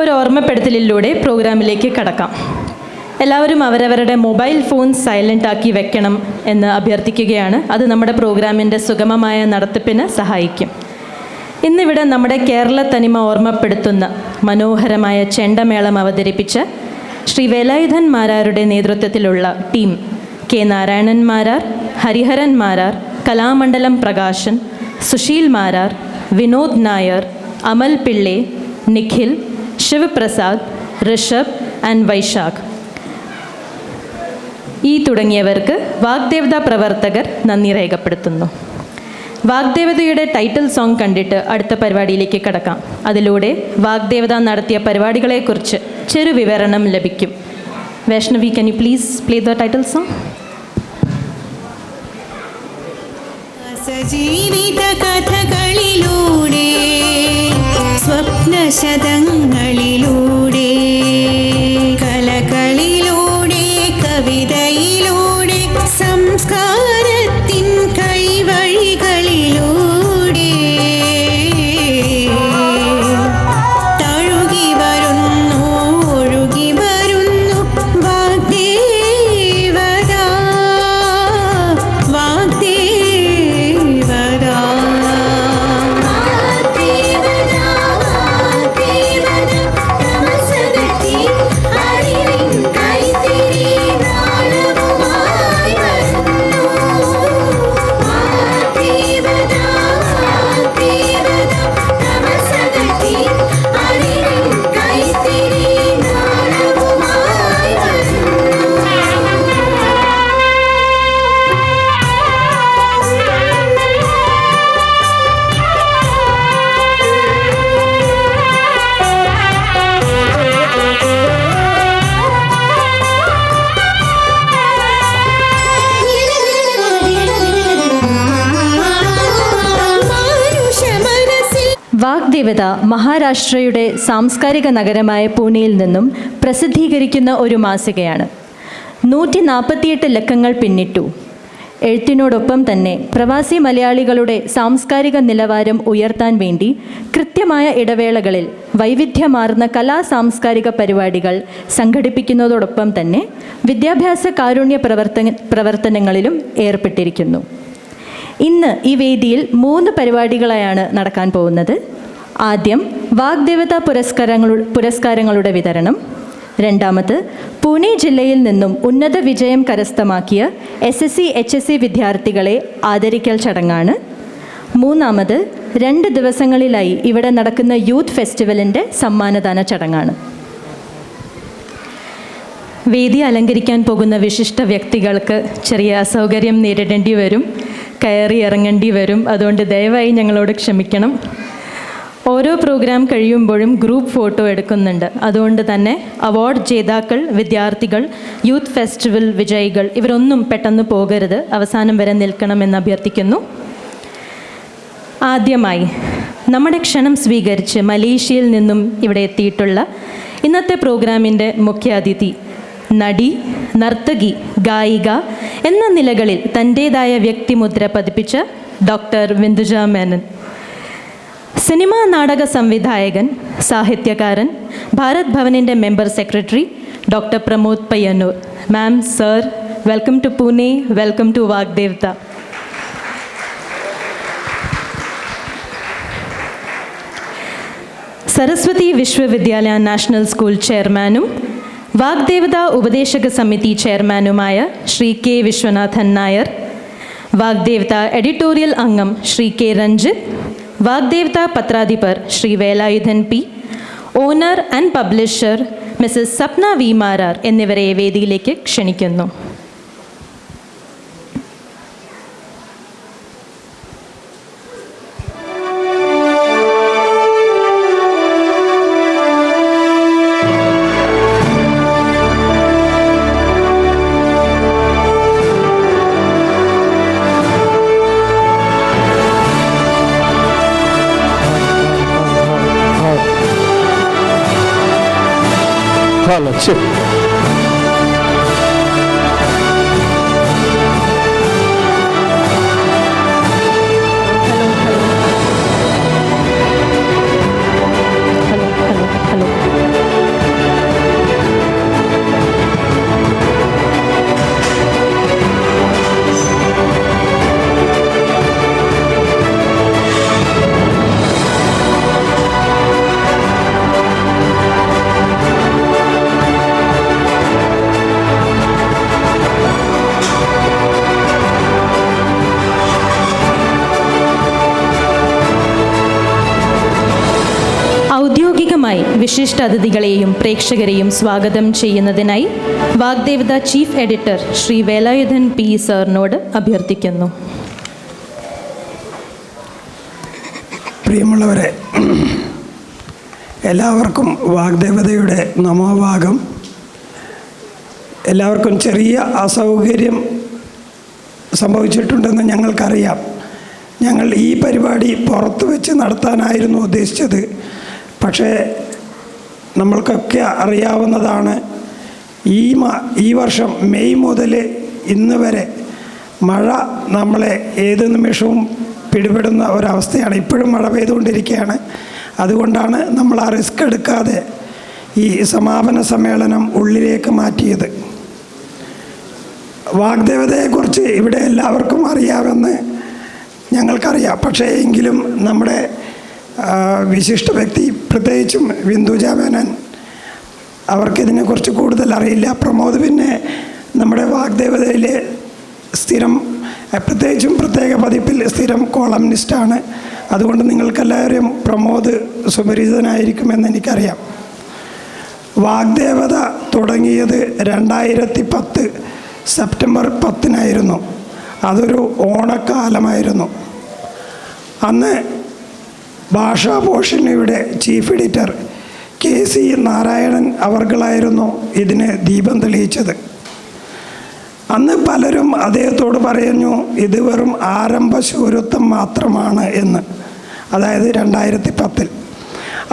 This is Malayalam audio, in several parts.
ഒരു ഓർമ്മപ്പെടുത്തലിലൂടെ പ്രോഗ്രാമിലേക്ക് കടക്കാം. എല്ലാവരും അവരവരുടെ മൊബൈൽ ഫോൺ സൈലൻ്റ് ആക്കി വെക്കണം എന്ന് അഭ്യർത്ഥിക്കുകയാണ്. അത് നമ്മുടെ പ്രോഗ്രാമിൻ്റെ സുഗമമായ നടത്തിപ്പിന് സഹായിക്കും. ഇന്നിവിടെ നമ്മുടെ കേരള തനിമ ഓർമ്മപ്പെടുത്തുന്ന മനോഹരമായ ചെണ്ടമേളം അവതരിപ്പിച്ച് ശ്രീ വേലായുധൻ മാരാരുടെ നേതൃത്വത്തിലുള്ള team K Narayanan Marar, Hariharan Marar, Kalamandalam Prakashan, Susheel Marar, Vinod Nair, Amal Pillai, Nikhil, Shivaprasad, Rishabh and Vaishakh ഈ തുടങ്ങിയവർക്ക് വാഗ്ദേവത പ്രവർത്തകർ നന്ദി രേഖപ്പെടുത്തുന്നു. വാഗ്ദേവതയുടെ ടൈറ്റിൽ സോങ് കണ്ടിട്ട് അടുത്ത പരിപാടിയിലേക്ക് കടക്കാം. അതിലൂടെ വാഗ്ദേവത നടത്തിയ പരിപാടികളെക്കുറിച്ച് ചെറു വിവരണം ലഭിക്കും. Vaishnavi, can you please play the title song? സജീവിത കഥകളിലൂടെ സ്വപ്നശതങ്ങളിലൂടെ കലകളിലൂടെ കവിതയിലൂടെ സംസ്കാരത്തിൻ കൈവഴികളിലൂടെ തഴുകി വരുന്നു ഒഴുകി വരുന്നു വാഗ്ദേവത വാഗ്ദേവത വാഗ്ദേവത നമസ്തേ വാഗ്ദേവത മഹാരാഷ്ട്രയുടെ സാംസ്കാരിക നഗരമായ പൂനെയിൽ നിന്നും പ്രസിദ്ധീകരിക്കുന്ന ഒരു മാസികയാണ്. 148 ലക്കങ്ങൾ പിന്നിട്ടു. എഴുത്തിനോടൊപ്പം തന്നെ പ്രവാസി മലയാളികളുടെ സാംസ്കാരിക നിലവാരം ഉയർത്താൻ വേണ്ടി കൃത്യമായ ഇടവേളകളിൽ വൈവിധ്യമാർന്ന സാംസ്കാരിക പരിപാടികൾ സംഘടിപ്പിക്കുന്നതോടൊപ്പം തന്നെ വിദ്യാഭ്യാസ കാരുണ്യ പ്രവർത്തനങ്ങളിലും ഏർപ്പെട്ടിരിക്കുന്നു. ഇന്ന് ഈ വേദിയിൽ 3 പരിപാടികളായാണ് നടക്കാൻ പോകുന്നത്. ആദ്യം വാഗ്ദേവത പുരസ്കാരങ്ങളുടെ വിതരണം. രണ്ടാമത് പൂനെ ജില്ലയിൽ നിന്നും ഉന്നത വിജയം കരസ്ഥമാക്കിയ SSC HSC വിദ്യാർത്ഥികളെ ആദരിക്കൽ ചടങ്ങാണ്. മൂന്നാമത് 2 ദിവസങ്ങളിലായി ഇവിടെ നടക്കുന്ന യൂത്ത് ഫെസ്റ്റിവലിൻ്റെ സമ്മാനദാന ചടങ്ങാണ്. വേദി അലങ്കരിക്കാൻ പോകുന്ന വിശിഷ്ട വ്യക്തികൾക്ക് ചെറിയ അസൗകര്യം നേരിടേണ്ടി വരും, കയറി ഇറങ്ങേണ്ടി വരും. അതുകൊണ്ട് ദയവായി ഞങ്ങളോട് ക്ഷമിക്കണം. ഓരോ പ്രോഗ്രാം കഴിയുമ്പോഴും ഗ്രൂപ്പ് ഫോട്ടോ എടുക്കുന്നുണ്ട്. അതുകൊണ്ട് തന്നെ അവാർഡ് ജേതാക്കൾ, വിദ്യാർത്ഥികൾ, യൂത്ത് ഫെസ്റ്റിവൽ വിജയികൾ ഇവരൊന്നും പെട്ടെന്ന് പോകരുത്, അവസാനം വരെ നിൽക്കണമെന്ന് അഭ്യർത്ഥിക്കുന്നു. ആദ്യമായി നമ്മുടെ ക്ഷണം സ്വീകരിച്ച് മലേഷ്യയിൽ നിന്നും ഇവിടെ എത്തിയിട്ടുള്ള ഇന്നത്തെ പ്രോഗ്രാമിൻ്റെ മുഖ്യാതിഥി, നടി, നർത്തകി, ഗായിക എന്ന നിലകളിൽ തൻ്റേതായ വ്യക്തിമുദ്ര പതിപ്പിച്ച ഡോക്ടർ വിന്ദുജ മേനൻ. സിനിമാ നാടക സംവിധായകൻ, സാഹിത്യകാരൻ, ഭാരത് ഭവനിൻ്റെ member secretary doctor Pramod Payyanur. Ma'am, sir, welcome to Pune, welcome to Vagdevata. Saraswati Vishwavidyalaya national school ചെയർമാനും വാഗ്ദേവത ഉപദേശക സമിതി ചെയർമാനുമായ ശ്രീ കെ വിശ്വനാഥൻ നായർ, വാഗ്ദേവത എഡിറ്റോറിയൽ അംഗം ശ്രീ കെ രഞ്ജിത്ത്, വാഗ്ദേവത പത്രാധിപർ Shri Velayudhan P, owner and publisher Mrs Sapna V Marar എന്നിവരെ വേദിയിലേക്ക് ക്ഷണിക്കുന്നു. Chip. വിശിഷ്ട അതിഥികളെയും പ്രേക്ഷകരെയും സ്വാഗതം ചെയ്യുന്നതിനായി Vagdevata chief editor Shri Velayudhan P സാറിനോട് അഭ്യർത്ഥിക്കുന്നു. പ്രിയമുള്ളവരെ, എല്ലാവർക്കും വാഗ്ദേവതയുടെ നമോഭാഗം. എല്ലാവർക്കും ചെറിയ അസൗകര്യം സംഭവിച്ചിട്ടുണ്ടെന്ന് ഞങ്ങൾക്കറിയാം. ഞങ്ങൾ ഈ പരിപാടി പുറത്ത് വെച്ച് നടത്താനായിരുന്നു ഉദ്ദേശിച്ചത്. പക്ഷേ നമ്മൾക്കൊക്കെ അറിയാവുന്നതാണ്, ഈ വർഷം മെയ് മുതൽ ഇന്ന് വരെ മഴ നമ്മളെ ഏത് നിമിഷവും പിടിപെടുന്ന ഒരവസ്ഥയാണ്. ഇപ്പോഴും മഴ പെയ്തുകൊണ്ടിരിക്കുകയാണ്. അതുകൊണ്ടാണ് നമ്മൾ ആ റിസ്ക് എടുക്കാതെ ഈ സമാപന സമ്മേളനം ഉള്ളിലേക്ക് മാറ്റിയത്. വാഗ്ദേവതയെക്കുറിച്ച് ഇവിടെ എല്ലാവർക്കും അറിയാമെന്ന് ഞങ്ങൾക്കറിയാം. പക്ഷേ എങ്കിലും നമ്മുടെ വിശിഷ്ട വ്യക്തി, പ്രത്യേകിച്ചും വിന്ദുജ മേനൻ, അവർക്കിതിനെക്കുറിച്ച് കൂടുതൽ അറിയില്ല. പ്രമോദ് പിന്നെ നമ്മുടെ വാഗ്ദേവതയിലെ സ്ഥിരം, പ്രത്യേകിച്ചും പ്രത്യേക പതിപ്പിൽ സ്ഥിരം കോളംനിസ്റ്റാണ്. അതുകൊണ്ട് നിങ്ങൾക്കെല്ലാവരും പ്രമോദ് സുപരിചിതനായിരിക്കുമെന്ന് എനിക്കറിയാം. വാഗ്ദേവത തുടങ്ങിയത് 2010 സെപ്റ്റംബർ 10 അതൊരു ഓണക്കാലമായിരുന്നു. അന്ന് ഭാഷാഭൂഷണിയുടെ ചീഫ് എഡിറ്റർ KC നാരായണൻ അവർകളായിരുന്നു ഇതിന് ദീപം തെളിയിച്ചത്. അന്ന് പലരും അദ്ദേഹത്തോട് പറഞ്ഞു ഇത് വെറും ആരംഭ ശൂരത്വം മാത്രമാണ് എന്ന്. അതായത് 2010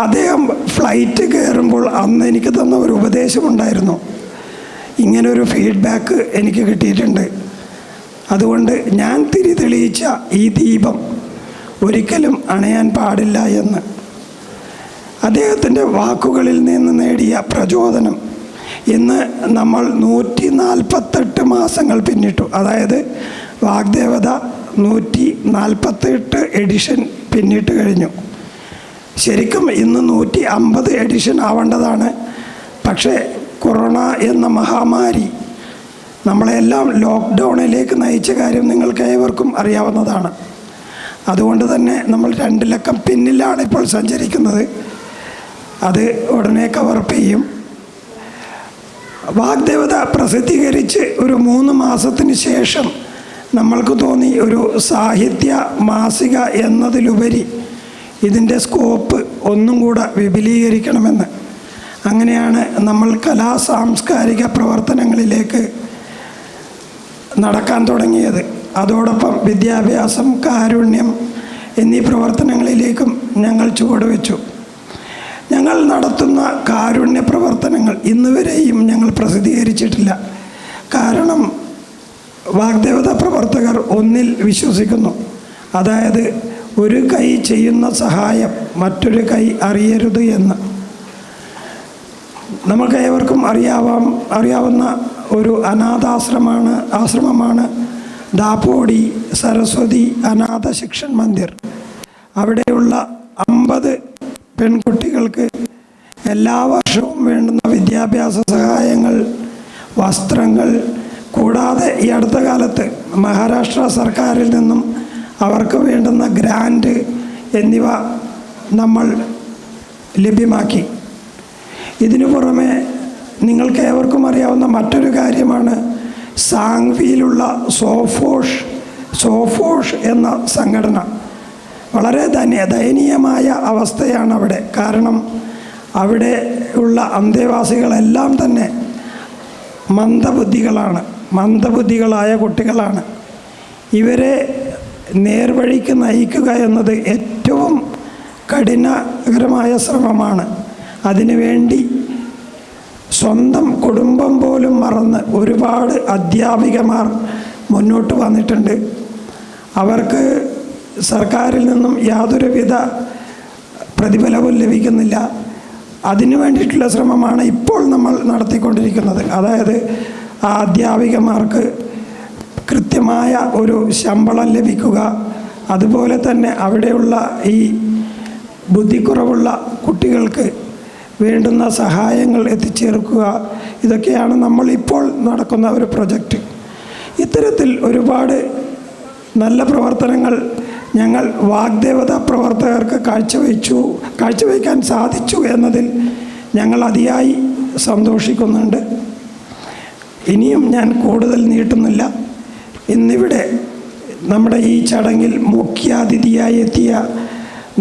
അദ്ദേഹം ഫ്ലൈറ്റ് കയറുമ്പോൾ അന്ന് എനിക്ക് തന്ന ഒരു ഉപദേശമുണ്ടായിരുന്നു. ഇങ്ങനൊരു ഫീഡ്ബാക്ക് എനിക്ക് കിട്ടിയിട്ടുണ്ട്. അതുകൊണ്ട് ഞാൻ തിരി തെളിയിച്ച ഈ ദീപം ഒരിക്കലും അണയാൻ പാടില്ല എന്ന്. അദ്ദേഹത്തിൻ്റെ വാക്കുകളിൽ നിന്ന് നേടിയ പ്രചോദനം ഇന്ന് നമ്മൾ 148 മാസങ്ങൾ പിന്നിട്ടു. അതായത് വാഗ്ദേവത 148 എഡിഷൻ പിന്നിട്ട് കഴിഞ്ഞു. ശരിക്കും ഇന്ന് 150 എഡിഷൻ ആവേണ്ടതാണ്. പക്ഷേ കൊറോണ എന്ന മഹാമാരി നമ്മളെല്ലാം ലോക്ക്ഡൗണിലേക്ക് നയിച്ച കാര്യം നിങ്ങൾക്ക് ഏവർക്കും അറിയാവുന്നതാണ്. അതുകൊണ്ട് തന്നെ നമ്മൾ 2 ലക്കം പിന്നിലാണ് ഇപ്പോൾ സഞ്ചരിക്കുന്നത്. അത് ഉടനെ കവറപ്പ് ചെയ്യും. വാഗ്ദേവത പ്രസിദ്ധീകരിച്ച് ഒരു 3 മാസത്തിന് ശേഷം നമ്മൾക്ക് തോന്നി ഒരു സാഹിത്യ മാസിക എന്നതിലുപരി ഇതിൻ്റെ സ്കോപ്പ് ഒന്നും കൂടെ വിപുലീകരിക്കണമെന്ന്. അങ്ങനെയാണ് നമ്മൾ കലാ സാംസ്കാരിക പ്രവർത്തനങ്ങളിലേക്ക് നടക്കാൻ തുടങ്ങിയത്. അതോടൊപ്പം വിദ്യാഭ്യാസം, കാരുണ്യം എന്നീ പ്രവർത്തനങ്ങളിലേക്കും ഞങ്ങൾ ചുവടുവെച്ചു. ഞങ്ങൾ നടത്തുന്ന കാരുണ്യ പ്രവർത്തനങ്ങൾ ഇന്നുവരെയും ഞങ്ങൾ പ്രസിദ്ധീകരിച്ചിട്ടില്ല. കാരണം വാഗ്ദേവത പ്രവർത്തകർ ഒന്നിൽ വിശ്വസിക്കുന്നു. അതായത് ഒരു കൈ ചെയ്യുന്ന സഹായം മറ്റൊരു കൈ അറിയരുത് എന്ന്. നമുക്ക് ഏവർക്കും അറിയാവുന്ന ഒരു ആശ്രമമാണ് ദാപോടി സരസ്വതി അനാഥ ശിക്ഷൺ മന്ദിർ. അവിടെയുള്ള 50 പെൺകുട്ടികൾക്ക് എല്ലാ വർഷവും വേണ്ടുന്ന വിദ്യാഭ്യാസ സഹായങ്ങൾ, വസ്ത്രങ്ങൾ, കൂടാതെ ഈ അടുത്ത കാലത്ത് മഹാരാഷ്ട്ര സർക്കാരിൽ നിന്നും അവർക്ക് വേണ്ടുന്ന ഗ്രാൻഡ് എന്നിവ നമ്മൾ ലഭ്യമാക്കി. ഇതിനു പുറമെ നിങ്ങൾക്ക് ഏവർക്കും അറിയാവുന്ന മറ്റൊരു കാര്യമാണ് സാങ്വിയിലുള്ള സോഫോഷ് എന്ന സംഘടന. വളരെ ദയനീയമായ അവസ്ഥയാണ് അവിടെ. കാരണം അവിടെ ഉള്ള അന്തേവാസികളെല്ലാം തന്നെ മന്ദബുദ്ധികളായ കുട്ടികളാണ്. ഇവരെ നേർവഴിക്ക് നയിക്കുക എന്നത് ഏറ്റവും കഠിനകരമായ ശ്രമമാണ്. അതിനുവേണ്ടി സ്വന്തം കുടുംബം പോലും മറന്ന് ഒരുപാട് അധ്യാപികമാർ മുന്നോട്ട് വന്നിട്ടുണ്ട്. അവർക്ക് സർക്കാരിൽ നിന്നും യാതൊരുവിധ പ്രതിഫലവും ലഭിക്കുന്നില്ല. അതിനു വേണ്ടിയിട്ടുള്ള ശ്രമമാണ് ഇപ്പോൾ നമ്മൾ നടത്തിക്കൊണ്ടിരിക്കുന്നത്. അതായത് ആ അധ്യാപികമാർക്ക് കൃത്യമായ ഒരു ശമ്പളം ലഭിക്കുക, അതുപോലെ തന്നെ അവിടെയുള്ള ഈ ബുദ്ധിക്കുറവുള്ള കുട്ടികൾക്ക് വേണ്ടുന്ന സഹായങ്ങൾ എത്തിച്ചേർക്കുക. ഇതൊക്കെയാണ് നമ്മളിപ്പോൾ നടക്കുന്ന ഒരു പ്രൊജക്റ്റ്. ഇത്തരത്തിൽ ഒരുപാട് നല്ല പ്രവർത്തനങ്ങൾ ഞങ്ങൾ വാഗ്ദേവത പ്രവർത്തകർക്ക് കാഴ്ചവെക്കാൻ സാധിച്ചു എന്നതിൽ ഞങ്ങൾ അതിയായി സന്തോഷിക്കുന്നുണ്ട്. ഇനിയും ഞാൻ കൂടുതൽ നീട്ടുന്നില്ല. ഇന്നിവിടെ നമ്മുടെ ഈ ചടങ്ങിൽ മുഖ്യാതിഥിയായി എത്തിയ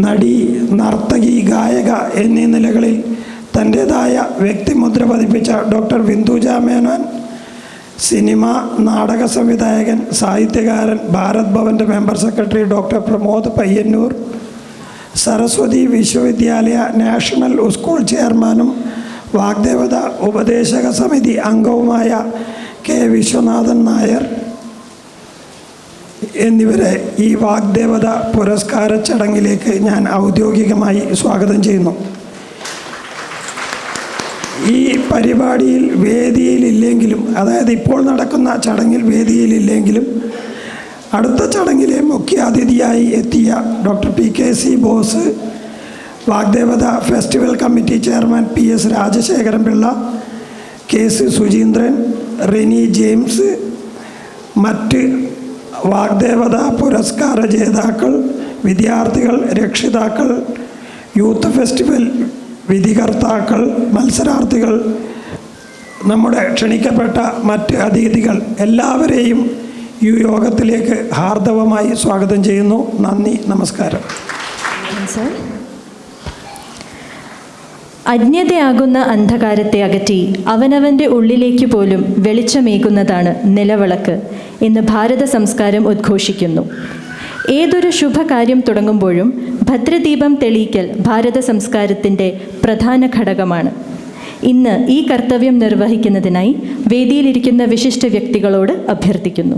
നടി, നർത്തകി, ഗായക എന്നീ നിലകളിൽ തൻ്റേതായ വ്യക്തിമുദ്ര പതിപ്പിച്ച ഡോക്ടർ ബിന്ദുജ മേനോൻ, സിനിമ, നാടക സംവിധായകൻ, സാഹിത്യകാരൻ, ഭാരത് ഭവൻ്റെ member secretary doctor Pramod Payyanur, Saraswati Vishwavidyalaya national school ചെയർമാനും വാഗ്ദേവത ഉപദേശക സമിതി അംഗവുമായ കെ വിശ്വനാഥൻ നായർ എന്നിവരെ ഈ വാഗ്ദേവത പുരസ്കാര ചടങ്ങിലേക്ക് ഞാൻ ഔദ്യോഗികമായി സ്വാഗതം ചെയ്യുന്നു. ഈ പരിപാടിയിൽ വേദിയിലില്ലെങ്കിലും, അതായത് ഇപ്പോൾ നടക്കുന്ന ചടങ്ങിൽ വേദിയിലില്ലെങ്കിലും, അടുത്ത ചടങ്ങിലെ മുഖ്യാതിഥിയായി എത്തിയ doctor PKC Bose, Vagdevata festival committee chairman PS Rajasekharan Pillai, KC Suchindran, Reni James, മറ്റ് വാഗ്ദേവത പുരസ്കാര ജേതാക്കൾ, വിദ്യാർത്ഥികൾ, രക്ഷിതാക്കൾ, യൂത്ത് ഫെസ്റ്റിവൽ വിധികർത്താക്കൾ, മത്സരാർത്ഥികൾ, നമ്മുടെ ക്ഷണിക്കപ്പെട്ട മറ്റ് അതിഥികൾ എല്ലാവരെയും ഈ യോഗത്തിലേക്ക് ഹാർദവമായി സ്വാഗതം ചെയ്യുന്നു. നന്ദി, നമസ്കാരം. അജ്ഞതയാകുന്ന അന്ധകാരത്തെ അകറ്റി അവനവൻ്റെ ഉള്ളിലേക്ക് പോലും വെളിച്ചമേകുന്നതാണ് നിലവിളക്ക് എന്ന് ഭാരത സംസ്കാരം ഉദ്ഘോഷിക്കുന്നു. ഏതൊരു ശുഭകാര്യം തുടങ്ങുമ്പോഴും ഭദ്രദീപം തെളിയിക്കൽ ഭാരത സംസ്കാരത്തിൻ്റെ പ്രധാന ഘടകമാണ്. ഇന്ന് ഈ കർത്തവ്യം നിർവഹിക്കുന്നതിനായി വേദിയിലിരിക്കുന്ന വിശിഷ്ട വ്യക്തികളോട് അഭ്യർത്ഥിക്കുന്നു.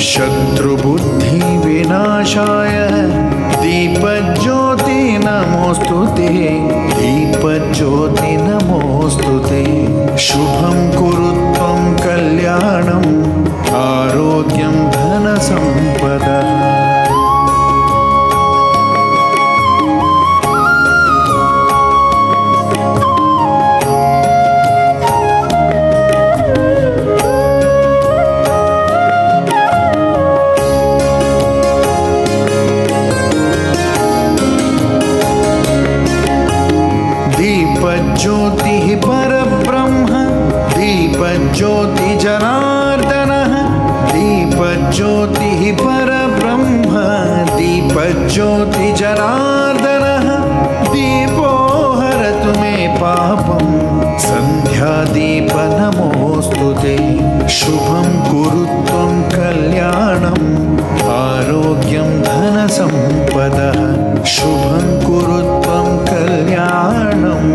शत्रुबुद्धिविनाशाय दीपज्योति नमोस्तुते, दीपज्योति नमोस्तुते। शुभं कुरु त्वं कल्याणम् आरोग्यं धनसम्पदः। दीपज्योतिः परब्रह्म, दीपज्योति जनार्दनः, दीपज्योतिः परब्रह्म, दीपज्योति जनार्दनः। दीपो हरतु मे पापं, सन्ध्यादीप नमोस्तुते। शुभं कुरु त्वं कल्याणम् आरोग्यं धनसम्पदः। शुभं कुरु त्वं कल्याणम्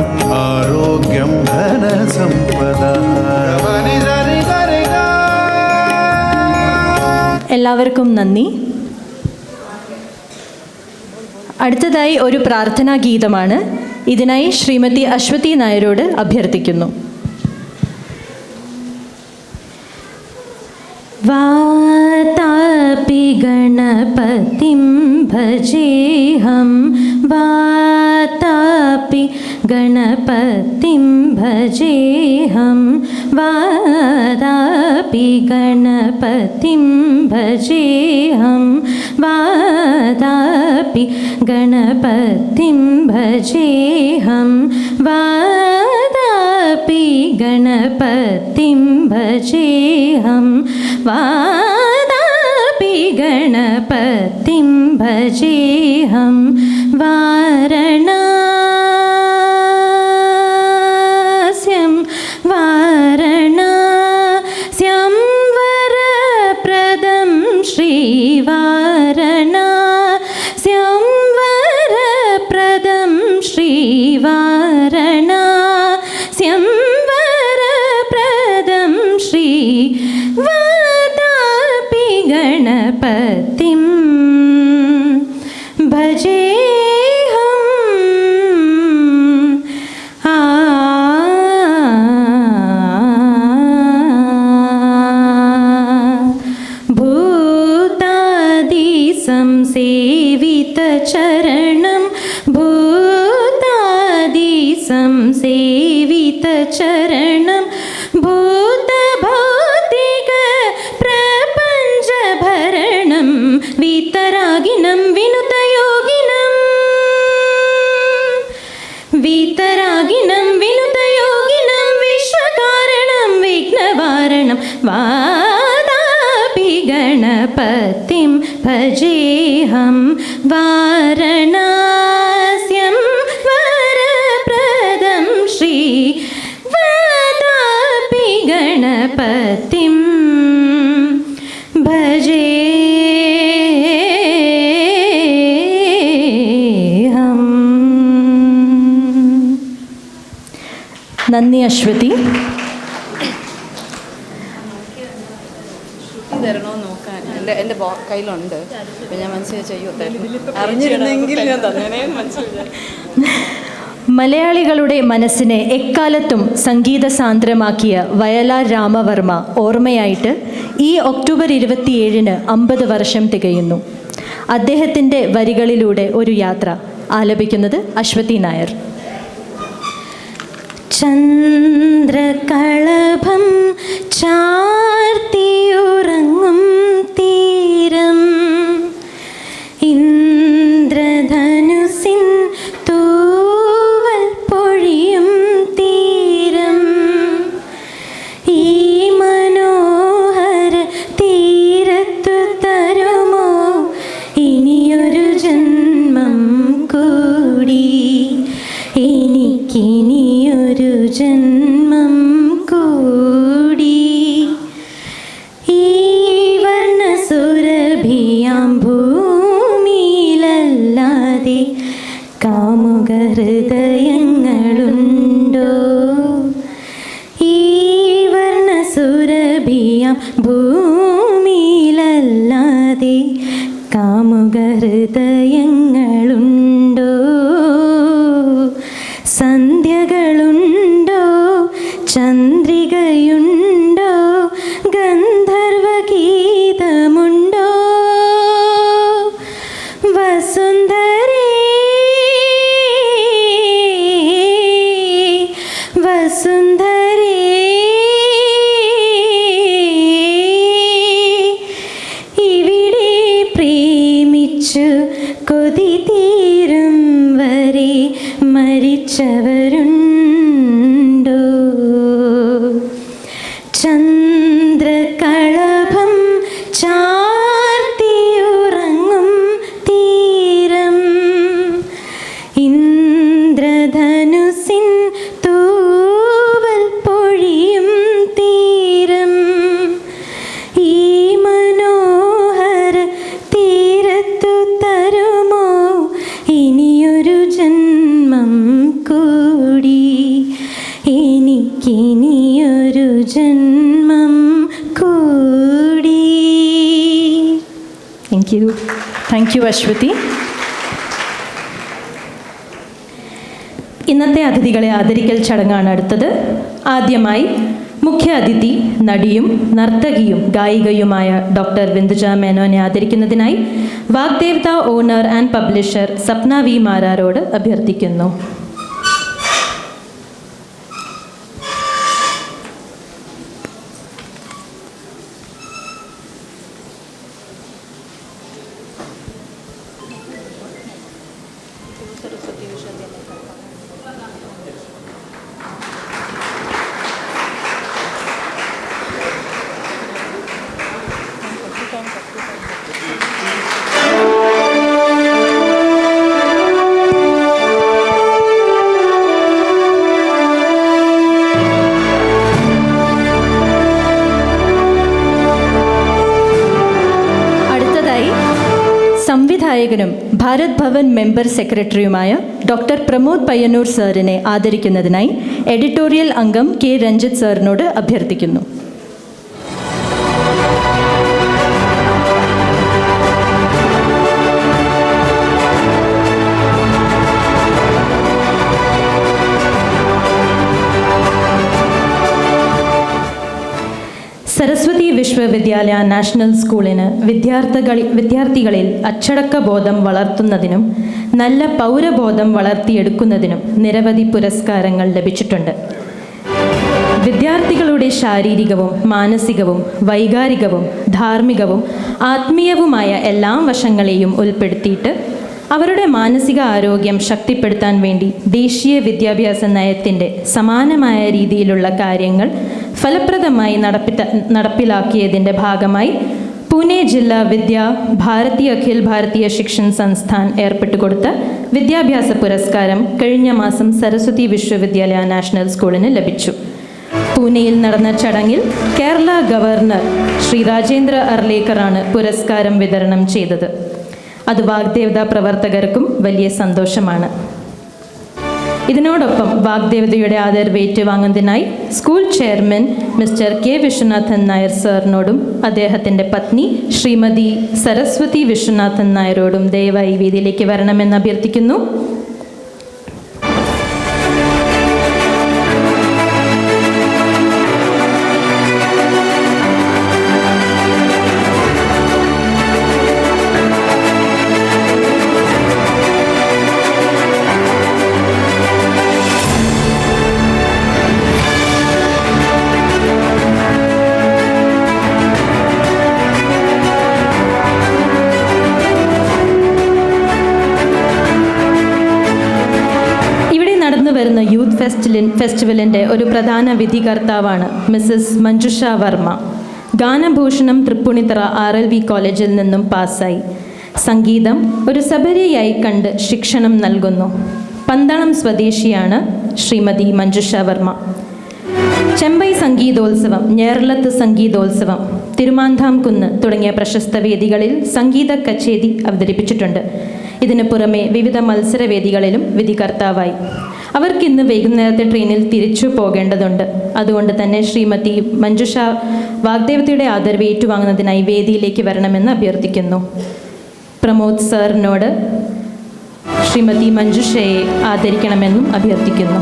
आरोग्यं धनसम्पदः। എല്ലാവർക്കും നന്ദി. അടുത്തതായി ഒരു പ്രാർത്ഥനാ ഗീതമാണ്. ഇതിനായി ശ്രീമതി അശ്വതി നായരോട് അഭ്യർത്ഥിക്കുന്നു. വാതാപി ഗണപതിം ഭജേഹം, വാതാപി ഗണപതിം ഭജേഹം, വാതാപി ഗണപതിം ഭജേഹം, വാതാപി ഗണപതിം ഭജേഹം, വാതാപി ഗണപതിം ഭജേഹം, വാതാപി ഗണപതിം ഭജേഹം. വാരണാസ്യം വാരണാസ്യം വരപ്രദം ശ്രീവാരണാസ്യം വരപ്രദം ശ്രീവാരണാസ്യം വരപ്രദം ശ്രീ വാതാപി ഗണപതിം ഭജേഹം. ഭൂതാദി സംസേവിതചരണം, ഭൂതാദി സംസേവിതചരണം, ഭൂതഭൗതിക പ്രപഞ്ചഭരണം, വീതരാഗിണം വിനുതയോഗിനം, വീതരാഗിണം വിനുതയോഗിനം, വിശ്വകാരണം വിഘ്നവാരണം, വാതാപി ഗണപതിം ഭജേഹം, വാരണാസ്യം വരപ്രദം ശ്രീ വാതാപി ഗണപതിം ഭജേഹം. നന്ദി അശ്വതി. തരണോന്ന് നോക്കാൻ എൻ്റെ കയ്യിലുണ്ട്. അപ്പം ഞാൻ മനസ്സിൽ ചെയ്യൂ, അറിഞ്ഞിരുന്നെങ്കിൽ ഞാൻ തന്നെ മനസ്സിലായി. മലയാളികളുടെ മനസ്സിനെ എക്കാലത്തും സംഗീത സാന്ദ്രമാക്കിയ വയലാർ രാമവർമ്മ ഓർമ്മയായിട്ട് ഈ ഒക്ടോബർ 27-ന് 50 വർഷം തികയുന്നു. അദ്ദേഹത്തിൻ്റെ വരികളിലൂടെ ഒരു യാത്ര ആലപിക്കുന്നത് അശ്വതി നായർ. ചന്ദ്രകളഭം ചാർത്തിയുറങ്ങും തീരം, ഇന്ദ്രധനുസിൻ തൂവൽ പൊഴിയും തീരം, ഈ മനോഹര തീരത്തു തരുമോ ഇനിയൊരു ജന്മം കൂടി, എനിക്കിനിയൊരു ജന്മം കൂടി. ഈ വർണ്ണസുരഭിയാം ഭൂമിയിലല്ലാതെ കാമുക ഹൃദയങ്ങളുണ്ടോ, ഈ വർണ്ണസുരഭിയാം ഭൂമിയിലല്ലാതെ കാമുക ഹൃദയങ്ങളുണ്ടോ, സന്ധ്യകളുണ്ടോ, ചന്ദ്രികയുണ്ടോ, ഗന്ധർവഗീതമുണ്ടോ, വസുന്ധരേ വസുന്ധരേ ഇവിടെ പ്രേമിച്ചു കൊതി തീരും വരെ മരിച്ചവരുണ്ടോ, ചന്ദ്രകളഭം ചാർത്തിയുറങ്ങും തീരം, ഇന്ദ്രധനുസിൻ തൂവൽ പൊഴിയും തീരം, ഈ മനോഹര തീരത്തു തരുമോ ഇനിയൊരു ജന്മം കൂടി, എനിക്കിനിയൊരു ജന്മം കൂടി. Thank you Aswathi. ഇന്നത്തെ അതിഥികളെ ആദരിക്കൽ ചടങ്ങാണ് അടുത്തത്. ആദ്യമായി മുഖ്യ അതിഥി നടിയും നർത്തകിയും ഗായികയുമായ ഡോക്ടർ ബിന്ദുജ മേനോനെ ആദരിക്കുന്നതിനായി Vagdevata owner and publisher Sapna V മാരാരോട് അഭ്യർത്ഥിക്കുന്നു. സംവിധായകനും ഭാരത് ഭവൻ മെമ്പർ സെക്രട്ടറിയുമായ ഡോക്ടർ പ്രമോദ് പയ്യന്നൂർ സാറിനെ ആദരിക്കുന്നതിനായി എഡിറ്റോറിയൽ അംഗം കെ രഞ്ജിത്ത് സാറിനോട് അഭ്യർത്ഥിക്കുന്നു. സരസ്വതി വിശ്വവിദ്യാലയ നാഷണൽ സ്കൂളിന് വിദ്യാർത്ഥികളിൽ അച്ചടക്ക ബോധം വളർത്തുന്നതിനും നല്ല പൗരബോധം വളർത്തിയെടുക്കുന്നതിനും നിരവധി പുരസ്കാരങ്ങൾ ലഭിച്ചിട്ടുണ്ട്. വിദ്യാർത്ഥികളുടെ ശാരീരികവും മാനസികവും വൈകാരികവും ധാർമ്മികവും ആത്മീയവുമായ എല്ലാ വശങ്ങളെയും ഉൾപ്പെടുത്തിയിട്ട് അവരുടെ മാനസിക ആരോഗ്യം ശക്തിപ്പെടുത്താൻ വേണ്ടി ദേശീയ വിദ്യാഭ്യാസ നയത്തിൻ്റെ സമാനമായ രീതിയിലുള്ള കാര്യങ്ങൾ ഫലപ്രദമായി നടപ്പിലാക്കിയതിൻ്റെ ഭാഗമായി പൂനെ ജില്ലാ ഭാരതി അഖിൽ ഭാരതീയ ശിക്ഷൻ സംസ്ഥാൻ ഏർപ്പെട്ടുകൊടുത്ത വിദ്യാഭ്യാസ പുരസ്കാരം കഴിഞ്ഞ മാസം സരസ്വതി വിശ്വവിദ്യാലയ നാഷണൽ സ്കൂളിന് ലഭിച്ചു. പൂനെയിൽ നടന്ന ചടങ്ങിൽ കേരള ഗവർണർ ശ്രീ രാജേന്ദ്ര അർലേക്കറാണ് പുരസ്കാരം വിതരണം ചെയ്തത്. അത് വാഗ്ദേവത പ്രവർത്തകർക്കും വലിയ സന്തോഷമാണ്. ഇതിനോടൊപ്പം വാഗ്ദേവതയുടെ ആദരവ് ഏറ്റുവാങ്ങുന്നതിനായി school chairman mister K Vishwanathan Nair സാറിനോടും അദ്ദേഹത്തിൻ്റെ പത്നി ശ്രീമതി സരസ്വതി വിശ്വനാഥൻ നായരോടും ദയവായി വേദിയിലേക്ക് വരണമെന്ന് അഭ്യർത്ഥിക്കുന്നു. ഫെസ്റ്റിവലിൻ്റെ ഒരു പ്രധാന വിധികർത്താവാണ് മിസ്സസ് മഞ്ജുഷ വർമ്മ. ഗാനഭൂഷണം തൃപ്പൂണിത്തറ RLV കോളേജിൽ നിന്നും പാസ്സായി. സംഗീതം ഒരു സബരിയായി കണ്ട് ശിക്ഷണം നൽകുന്നു. പന്തളം സ്വദേശിയാണ് ശ്രീമതി മഞ്ജുഷ വർമ്മ. ചെമ്പൈ സംഗീതോത്സവം, ഞേർലത്ത് സംഗീതോത്സവം, തിരുമാന്താംകുന്ന് തുടങ്ങിയ പ്രശസ്ത വേദികളിൽ സംഗീത കച്ചേരി അവതരിപ്പിച്ചിട്ടുണ്ട്. ഇതിനു പുറമെ വിവിധ മത്സരവേദികളിലും വിധികർത്താവായി. അവർക്കിന്ന് വൈകുന്നേരത്തെ ട്രെയിനിൽ തിരിച്ചു പോകേണ്ടതുണ്ട്. അതുകൊണ്ട് തന്നെ ശ്രീമതി മഞ്ജുഷ വാഗ്ദേവതയുടെ ആദരവ് ഏറ്റുവാങ്ങുന്നതിനായി വേദിയിലേക്ക് വരണമെന്ന് അഭ്യർത്ഥിക്കുന്നു. പ്രമോദ് സാറിനോട് ശ്രീമതി മഞ്ജുഷയെ ആദരിക്കണമെന്നും അഭ്യർത്ഥിക്കുന്നു.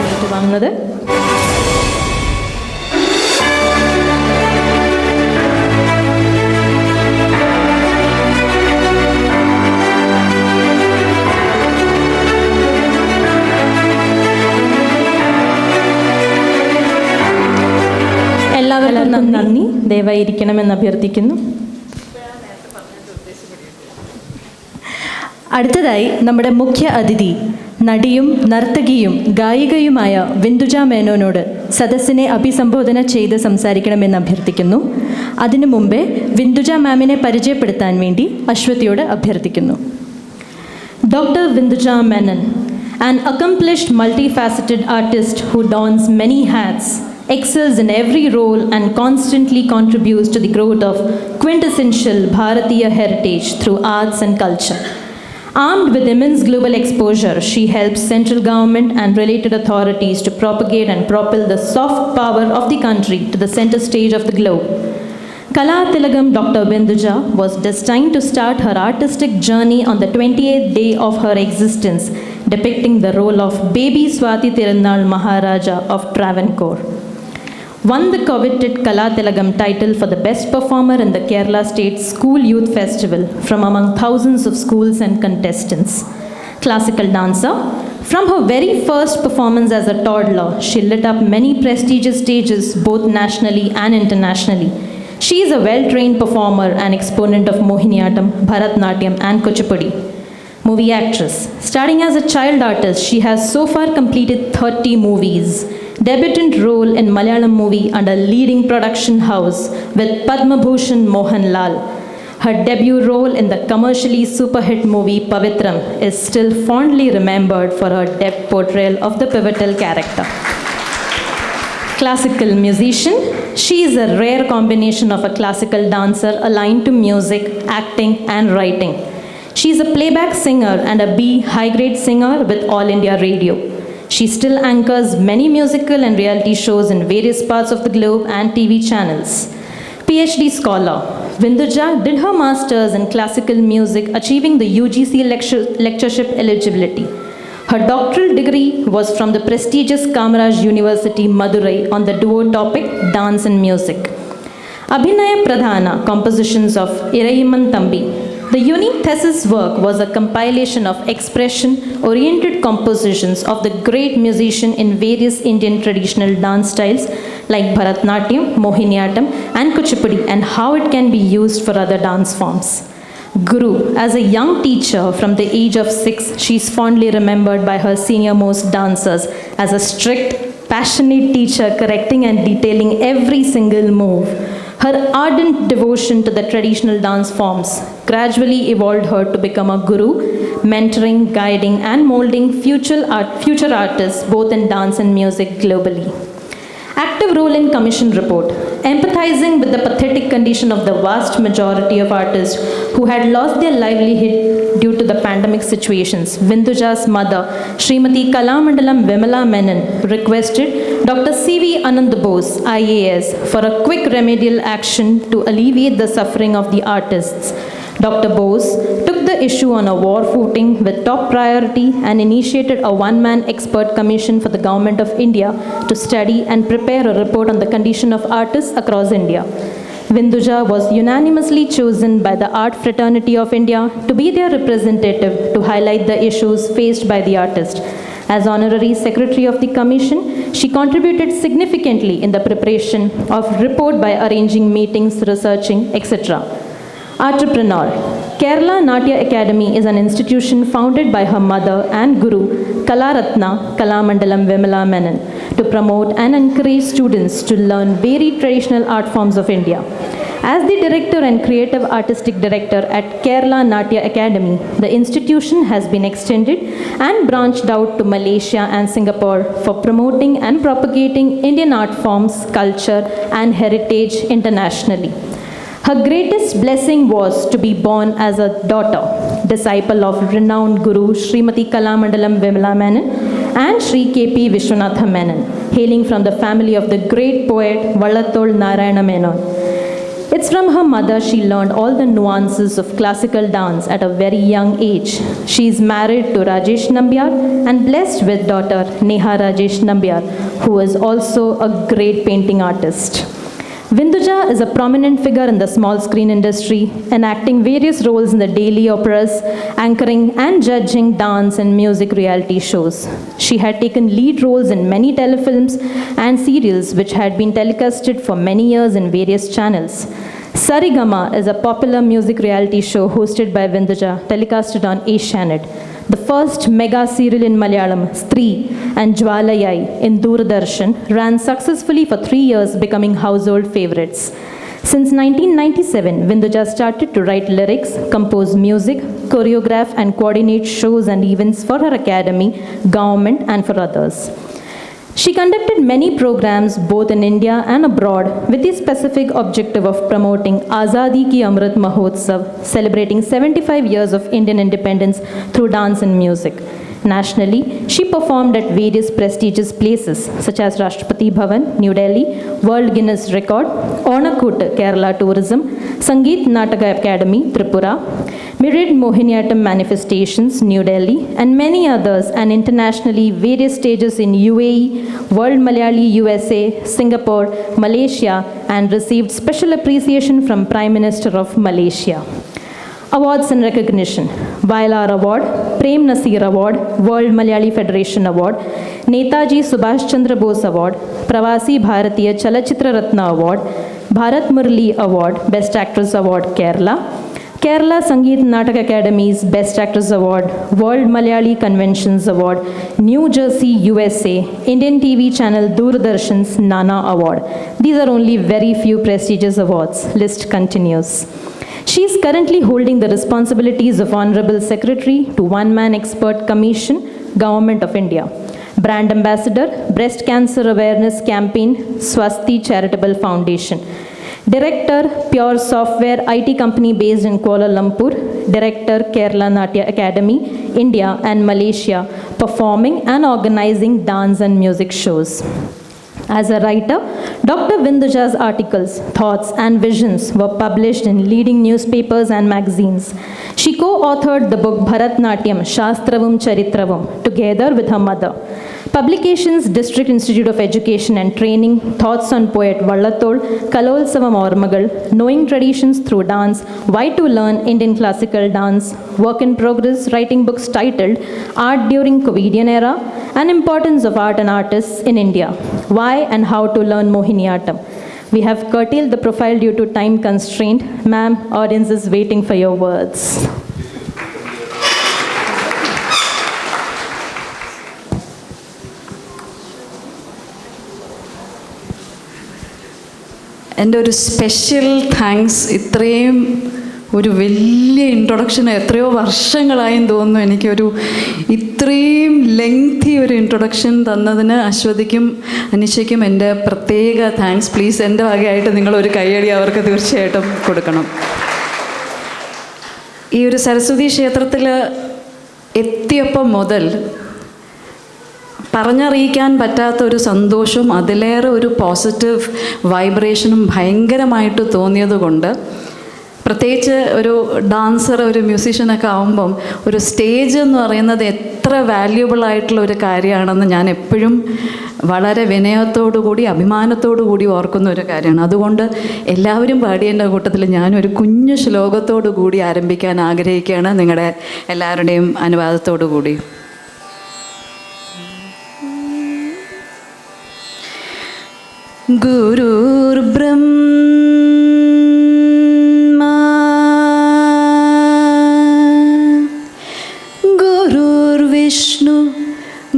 ഏറ്റുവാങ്ങുന്നത് എല്ലാവർക്കും നന്ദി. ദയവായിരിക്കണമെന്ന് അഭ്യർത്ഥിക്കുന്നു. അടുത്തതായി നമ്മുടെ മുഖ്യ അതിഥി നടിയും നർത്തകിയും ഗായികയുമായ വിന്ദുജ മേനോനോട് സദസ്സിനെ അഭിസംബോധന ചെയ്ത് സംസാരിക്കണമെന്ന് അഭ്യർത്ഥിക്കുന്നു. അതിനു മുമ്പേ വിന്ദുജ മാമിനെ പരിചയപ്പെടുത്താൻ വേണ്ടി അശ്വതിയോട് അഭ്യർത്ഥിക്കുന്നു. Doctor Vinduja Menon, an accomplished multifaceted artist who dons many hats, excels in every role and constantly contributes to the growth of quintessential Bharatiya heritage through arts and culture. Armed with immense global exposure, she helps central government and related authorities to propagate and propel the soft power of the country to the center stage of the globe. Kalatilagam Dr. Vinduja was destined to start her artistic journey on the 28th day of her existence, depicting the role of baby Swati Tirunal Maharaja of Travancore. Won the coveted Kalatilagam title for the best performer in the Kerala State School Youth Festival from among thousands of schools and contestants. Classical dancer, from her very first performance as a toddler, she lit up many prestigious stages both nationally and internationally. She is a well-trained performer and exponent of Mohiniyattam, Bharatnatyam and Kuchipudi. Movie actress. Starting as a child artist, she has so far completed 30 movies. Debutant role in Malayalam movie under leading production house with Padma Bhushan Mohanlal. Her debut role in the commercially super hit movie Pavitram is still fondly remembered for her depth portrayal of the pivotal character. Classical musician. She is a rare combination of a classical dancer aligned to music, acting and writing. She is a playback singer and a B high-grade singer with All India Radio. She still anchors many musical and reality shows in various parts of the globe and TV channels. PhD scholar. Vinduja did her masters in classical music, achieving the UGC lectureship eligibility. Her doctoral degree was from the prestigious Kamaraj University, Madurai, on the duo topic Dance and Music. Abhinaya Pradhana, compositions of Iraiman Thambi. The unique thesis work was a compilation of expression-oriented compositions of the great musician in various Indian traditional dance styles like Bharatnatyam, Mohiniyattam and Kuchipudi, and how it can be used for other dance forms. Guru. As a young teacher from the age of 6, she is fondly remembered by her senior-most dancers as a strict, passionate teacher correcting and detailing every single move. Her ardent devotion to the traditional dance forms gradually evolved her to become a guru, mentoring, guiding and molding future artists both in dance and music globally. Active role in Commission report. Empathizing with the pathetic condition of the vast majority of artists who had lost their livelihood due to the pandemic situations, Vinduja's mother, Srimati Kalamandalam Vimala Menon, requested Dr. C.V. Anand Bose, IAS, for a quick remedial action to alleviate the suffering of the artists. Dr. Bose took the issue on a war footing with top priority and initiated a one-man expert commission for the Government of India to study and prepare a report on the condition of artists across India. Vinduja was unanimously chosen by the Art Fraternity of India to be their representative to highlight the issues faced by the artist. As Honorary Secretary of the Commission, she contributed significantly in the preparation of report by arranging meetings, researching, etc. Entrepreneur. Kerala Natya Academy is an institution founded by her mother and guru, Kalaratna Kalamandalam Vimala Menon, to promote and encourage students to learn varied traditional art forms of India. As the director and creative artistic director at Kerala Natya Academy, the institution has been extended and branched out to Malaysia and Singapore for promoting and propagating Indian art forms, culture, and heritage internationally. Her greatest blessing was to be born as a daughter, disciple of renowned Guru Srimati Kalamandalam Vimala Menon and Sri K.P. Vishwanatha Menon, hailing from the family of the great poet Vallathol Narayana Menon. It's from her mother she learned all the nuances of classical dance at a very young age. She is married to Rajesh Nambiar and blessed with daughter Neha Rajesh Nambiar, who is also a great painting artist. Vinduja is a prominent figure in the small screen industry, enacting various roles in the daily operas, anchoring and judging dance and music reality shows. She had taken lead roles in many telefilms and serials which had been telecasted for many years in various channels. Sarigama is a popular music reality show hosted by Vinduja, telecasted on Asianet. The first mega serial in Malayalam, Stree and Jwalayai in Doordarshan, ran successfully for 3 years, becoming household favorites. Since 1997, Vinduja started to write lyrics, compose music, choreograph and coordinate shows and events for her academy, government and for others. She conducted many programs both in India and abroad with the specific objective of promoting Azadi Ki Amrit Mahotsav, celebrating 75 years of Indian independence through dance and music. Nationally, she performed at various prestigious places such as Rashtrapati Bhavan, New Delhi, World Guinness Record, Onakut, Kerala Tourism, Sangeet Nataka Academy, Tripura, Myriad Mohiniyattam Manifestations, New Delhi, and many others, and internationally various stages in UAE, World Malayali USA, Singapore, Malaysia, and received special appreciation from Prime Minister of Malaysia. Awards and recognition: Vailar Award, Prem Nasir Award, World Malayali Federation Award, Netaji Subhash Chandra Bose Award, Pravasi Bharatiya Chalachitra Ratna Award, Bharat Murli Award, Best Actress Award Kerala, Kerala Sangeet Natak Academy's Best Actress Award, World Malayali Conventions Award, New Jersey, USA, Indian TV channel Doordarshan's Nana Award. These are only very few prestigious awards. List continues. She is currently holding the responsibilities of Honorable Secretary to One-Man Expert Commission, Government of India. Brand Ambassador, Breast Cancer Awareness Campaign, Swasti Charitable Foundation. Director, Pure Software IT company based in Kuala Lumpur. Director, Kerala Natya Academy, India and Malaysia, performing and organizing dance and music shows. As a writer, Dr. Vinduja's articles, thoughts and visions were published in leading newspapers and magazines. She co-authored the book Bharatnatyam, Shastravam Charitravam together with her mother. Publications: District Institute of Education and Training, Thoughts on Poet Vallathol, Kalolsavam Ormagal, Knowing Traditions Through Dance, Why to Learn Indian Classical Dance, Work in Progress, writing books titled Art During Covidian Era and Importance of Art and Artists in India, Why and How to Learn Mohiniyattam. We have curtailed the profile due to time constraint. Ma'am, audience is waiting for your words. എൻ്റെ ഒരു സ്പെഷ്യൽ താങ്ക്സ്. ഇത്രയും ഒരു വലിയ ഇൻട്രൊഡക്ഷൻ എത്രയോ വർഷങ്ങളായെന്ന് തോന്നുന്നു എനിക്കൊരു ഇത്രയും ലെങ്തി ഒരു ഇൻട്രൊഡക്ഷൻ തന്നതിന് അശ്വതിക്കും അനിഷയ്ക്കും എൻ്റെ പ്രത്യേക താങ്ക്സ്. പ്ലീസ് എൻ്റെ വകയായിട്ട് നിങ്ങളൊരു കയ്യടി അവർക്ക് തീർച്ചയായിട്ടും കൊടുക്കണം. ഈ ഒരു സരസ്വതി ക്ഷേത്രത്തിൽ എത്തിയപ്പം മുതൽ പറഞ്ഞറിയിക്കാൻ പറ്റാത്ത ഒരു സന്തോഷവും അതിലേറെ ഒരു പോസിറ്റീവ് വൈബ്രേഷനും ഭയങ്കരമായിട്ട് തോന്നിയതുകൊണ്ട്, പ്രത്യേകിച്ച് ഒരു ഡാൻസർ ഒരു മ്യൂസീഷ്യനൊക്കെ ആകുമ്പം ഒരു സ്റ്റേജ് എന്ന് പറയുന്നത് എത്ര വാല്യുബിൾ ആയിട്ടുള്ള ഒരു കാര്യമാണെന്ന് ഞാൻ എപ്പോഴും വളരെ വിനയത്തോടു കൂടി അഭിമാനത്തോടു കൂടി ഓർക്കുന്ന ഒരു കാര്യമാണ്. അതുകൊണ്ട് എല്ലാവരും പാടിയതിൻ്റെ കൂട്ടത്തിൽ ഞാനൊരു കുഞ്ഞു ശ്ലോകത്തോടു കൂടി ആരംഭിക്കാൻ ആഗ്രഹിക്കുകയാണ്, നിങ്ങളുടെ എല്ലാവരുടെയും അനുവാദത്തോടു കൂടി. ഗുരുർ ബ്രഹ്മ गुरुर्विष्णु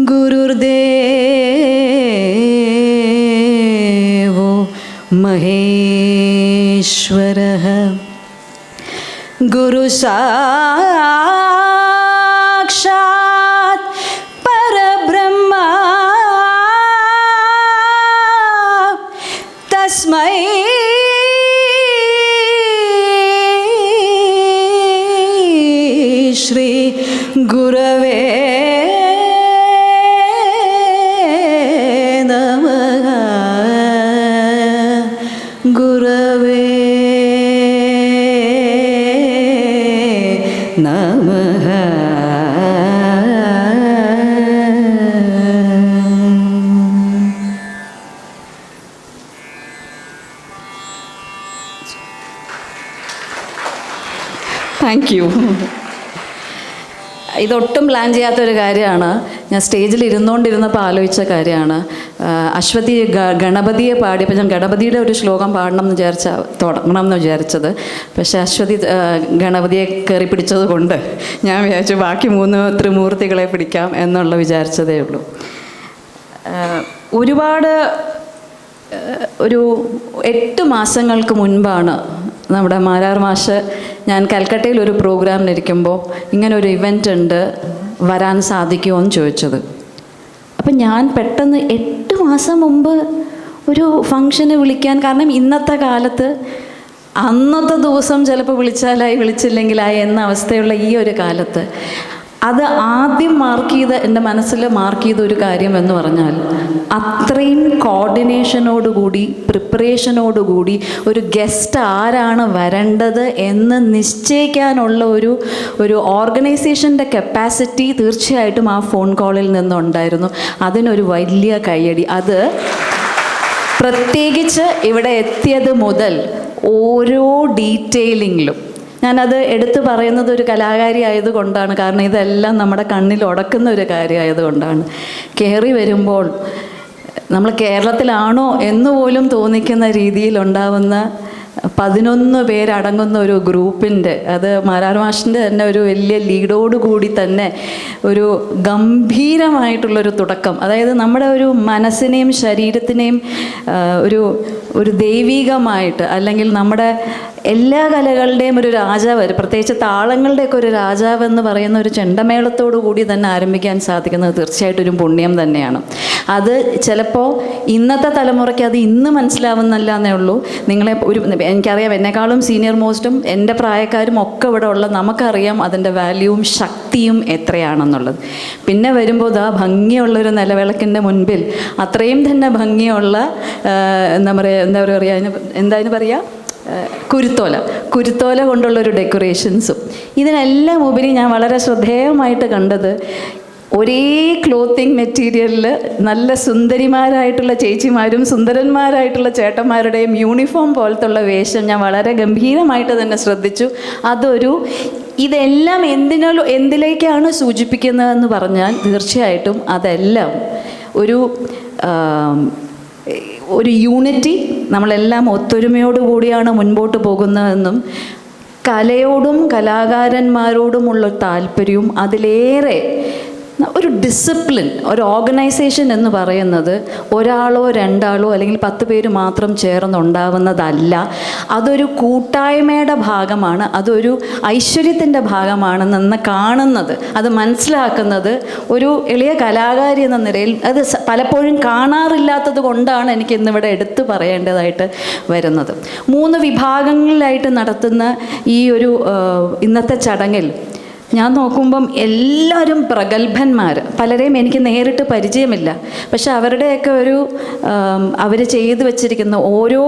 गुरुर्देवो महेश्वरः गुरु साक्षात् परब्रह्मा तस्मै श्री गुरवे नमः गुरवे नमः താങ്ക് യു. ഇതൊട്ടും പ്ലാൻ ചെയ്യാത്തൊരു കാര്യമാണ്. ഞാൻ സ്റ്റേജിൽ ഇരുന്നുകൊണ്ടിരുന്നപ്പോൾ ആലോചിച്ച കാര്യമാണ്. അശ്വതി ഗണപതിയെ പാടിയപ്പോൾ ഞാൻ ഗണപതിയുടെ ഒരു ശ്ലോകം പാടണം എന്ന് തുടങ്ങണം എന്ന് വിചാരിച്ചത്. പക്ഷേ അശ്വതി ഗണപതിയെ കയറി പിടിച്ചത് കൊണ്ട് ഞാൻ വിചാരിച്ചു ബാക്കി 3 ത്രിമൂർത്തികളെ പിടിക്കാം എന്നുള്ള വിചാരിച്ചതേ ഉള്ളൂ. ഒരുപാട് ഒരു 8 മാസങ്ങൾക്ക് മുൻപാണ് നമ്മുടെ മാരാർ മാഷ് ഞാൻ കൽക്കട്ടയിൽ ഒരു പ്രോഗ്രാമിനിരിക്കുമ്പോൾ ഇങ്ങനെ ഒരു ഇവൻ്റ് ഉണ്ട്, വരാൻ സാധിക്കുമോ എന്ന് ചോദിച്ചത്. അപ്പം ഞാൻ പെട്ടെന്ന് 8 മാസം മുമ്പ് ഒരു ഫംഗ്ഷന് വിളിക്കാൻ, കാരണം ഇന്നത്തെ കാലത്ത് അന്നത്തെ ദിവസം ചിലപ്പോൾ വിളിച്ചാലായി വിളിച്ചില്ലെങ്കിലായി എന്ന അവസ്ഥയുള്ള ഈ ഒരു കാലത്ത് അത് ആദ്യം എൻ്റെ മനസ്സിൽ മാർക്ക് ചെയ്ത ഒരു കാര്യം എന്ന് പറഞ്ഞാൽ അത്രയും കോർഡിനേഷനോടുകൂടി പ്രിപ്പറേഷനോടുകൂടി ഒരു ഗസ്റ്റ് ആരാണ് വരേണ്ടത് എന്ന് നിശ്ചയിക്കാനുള്ള ഒരു ഓർഗനൈസേഷൻ്റെ കപ്പാസിറ്റി തീർച്ചയായിട്ടും ആ ഫോൺ കോളിൽ നിന്നുണ്ടായിരുന്നു. അതിനൊരു വലിയ കയ്യടി. അത് പ്രത്യേകിച്ച് ഇവിടെ എത്തിയത് മുതൽ ഓരോ ഡീറ്റെയിലിങ്ങിലും ഞാനത് എടുത്തു പറയുന്നത് ഒരു കലാകാരി ആയതുകൊണ്ടാണ്. കാരണം ഇതെല്ലാം നമ്മുടെ കണ്ണിൽ ഉടക്കുന്ന ഒരു കാര്യമായതുകൊണ്ടാണ്. കയറി വരുമ്പോൾ നമ്മൾ കേരളത്തിലാണോ എന്ന് പോലും തോന്നിക്കുന്ന രീതിയിലുണ്ടാവുന്ന 11 പേരടങ്ങുന്ന ഒരു ഗ്രൂപ്പിൻ്റെ, അത് മാരാർ മാഷിൻ്റെ തന്നെ ഒരു വലിയ ലീഡോടുകൂടി തന്നെ ഒരു ഗംഭീരമായിട്ടുള്ളൊരു തുടക്കം. അതായത് നമ്മുടെ ഒരു മനസ്സിനെയും ശരീരത്തിനെയും ഒരു ദൈവികമായിട്ട്, അല്ലെങ്കിൽ നമ്മുടെ എല്ലാ കലകളുടെയും ഒരു രാജാവ്, പ്രത്യേകിച്ച് താളങ്ങളുടെയൊക്കെ ഒരു രാജാവ് എന്ന് പറയുന്ന ഒരു ചെണ്ടമേളത്തോടു കൂടി തന്നെ ആരംഭിക്കാൻ സാധിക്കുന്നത് തീർച്ചയായിട്ടും ഒരു പുണ്യം തന്നെയാണ്. അത് ചിലപ്പോൾ ഇന്നത്തെ തലമുറയ്ക്ക് അത് ഇന്ന് മനസ്സിലാവുന്നില്ല എന്നേ ഉള്ളൂ. നിങ്ങളെ എനിക്കറിയാം, എന്നെക്കാളും സീനിയർ മോസ്റ്റും എൻ്റെ പ്രായക്കാരും ഒക്കെ ഇവിടെ ഉള്ള നമുക്കറിയാം അതിൻ്റെ വാല്യൂവും ശക്തിയും എത്രയാണെന്നുള്ളത്. പിന്നെ വരുമ്പോൾ ആ ഭംഗിയുള്ളൊരു നിലവിളക്കിൻ്റെ മുൻപിൽ അത്രയും തന്നെ ഭംഗിയുള്ള എന്താ പറയുക കുരുത്തോല കൊണ്ടുള്ളൊരു ഡെക്കറേഷൻസും, ഇതിനെല്ലാം ഉപരി ഞാൻ വളരെ ശ്രദ്ധേയമായിട്ട് കണ്ടത് ഒരേ ക്ലോത്തിങ് മെറ്റീരിയലിൽ നല്ല സുന്ദരിമാരായിട്ടുള്ള ചേച്ചിമാരും സുന്ദരന്മാരായിട്ടുള്ള ചേട്ടന്മാരുടെയും യൂണിഫോം പോലത്തുള്ള വേഷം ഞാൻ വളരെ ഗംഭീരമായിട്ട് തന്നെ ശ്രദ്ധിച്ചു. ഇതെല്ലാം എന്തിലേക്കാണ് സൂചിപ്പിക്കുന്നതെന്ന് പറഞ്ഞാൽ തീർച്ചയായിട്ടും അതെല്ലാം ഒരു യൂണിറ്റി, നമ്മളെല്ലാം ഒത്തൊരുമയോടുകൂടിയാണ് മുൻപോട്ട് പോകുന്നതെന്നും കലയോടും കലാകാരന്മാരോടുമുള്ള താല്പര്യവും അതിലേറെ ഒരു ഡിസിപ്ലിൻ, ഒരു ഓർഗനൈസേഷൻ എന്ന് പറയുന്നത് ഒരാളോ രണ്ടാളോ അല്ലെങ്കിൽ 10 പേര് മാത്രം ചേർന്നുണ്ടാവുന്നതല്ല. അതൊരു കൂട്ടായ്മയുടെ ഭാഗമാണ്, അതൊരു ഐശ്വര്യത്തിൻ്റെ ഭാഗമാണെന്ന് കാണുന്നത്, അത് മനസ്സിലാക്കുന്നത് ഒരു എളിയ കലാകാരി എന്ന നിലയിൽ അത് പലപ്പോഴും കാണാറില്ലാത്തത് കൊണ്ടാണ് എനിക്ക് ഇന്നിവിടെ എടുത്തു പറയേണ്ടതായിട്ട് വരുന്നത്. 3 വിഭാഗങ്ങളിലായിട്ട് നടത്തുന്ന ഈ ഒരു ഇന്നത്തെ ചടങ്ങിൽ ഞാൻ നോക്കുമ്പം എല്ലാവരും പ്രഗത്ഭന്മാർ, പലരെയും എനിക്ക് നേരിട്ട് പരിചയമില്ല. പക്ഷെ അവരുടെയൊക്കെ അവർ ചെയ്തു വച്ചിരിക്കുന്ന ഓരോ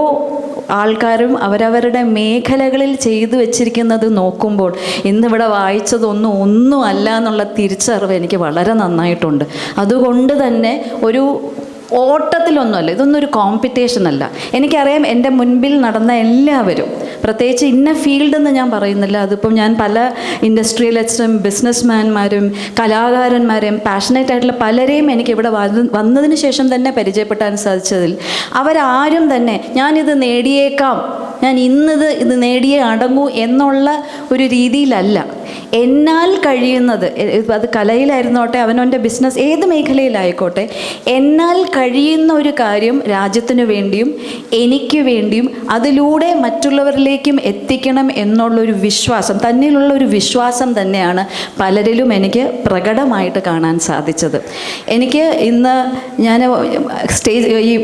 ആൾക്കാരും അവരവരുടെ മേഖലകളിൽ ചെയ്തു വച്ചിരിക്കുന്നത് നോക്കുമ്പോൾ ഇന്നിവിടെ വായിച്ചതൊന്നും അല്ല എന്നുള്ള തിരിച്ചറിവ് എനിക്ക് വളരെ നന്നായിട്ടുണ്ട്. അതുകൊണ്ട് തന്നെ ഒരു ഓട്ടത്തിലൊന്നുമല്ല, ഇതൊന്നും ഒരു കോമ്പറ്റീഷൻ അല്ല. എനിക്കറിയാം എൻ്റെ മുൻപിൽ നടന്ന എല്ലാവരും പ്രത്യേകിച്ച് ഇന്ന ഫീൽഡെന്ന് ഞാൻ പറയുന്നില്ല, അതിപ്പം ഞാൻ പല ഇൻഡസ്ട്രിയലിസ്റ്റും ബിസിനസ്മാൻമാരും കലാകാരന്മാരെയും പാഷനേറ്റ് ആയിട്ടുള്ള പലരെയും എനിക്ക് ഇവിടെ വന്നതിന് ശേഷം തന്നെ പരിചയപ്പെടാൻ സാധിച്ചതിൽ അവരാരും തന്നെ ഞാനിത് നേടിയേക്കാം, ഞാൻ ഇത് നേടിയേ അടങ്ങൂ എന്നുള്ള ഒരു രീതിയിലല്ല. എന്നാൽ കഴിയുന്നത്, അത് കലയിലായിരുന്നോട്ടെ, അവനവൻ്റെ ബിസിനസ് ഏത് മേഖലയിലായിക്കോട്ടെ, എന്നാൽ കഴിയുന്ന ഒരു കാര്യം രാജ്യത്തിന് വേണ്ടിയും എനിക്ക് വേണ്ടിയും അതിലൂടെ മറ്റുള്ളവരിലേക്കും എത്തിക്കണം എന്നുള്ളൊരു വിശ്വാസം, തന്നിലുള്ള ഒരു വിശ്വാസം തന്നെയാണ് പലരിലും എനിക്ക് പ്രകടമായിട്ട് കാണാൻ സാധിച്ചത്. എനിക്ക് ഇന്ന് ഞാൻ ഈ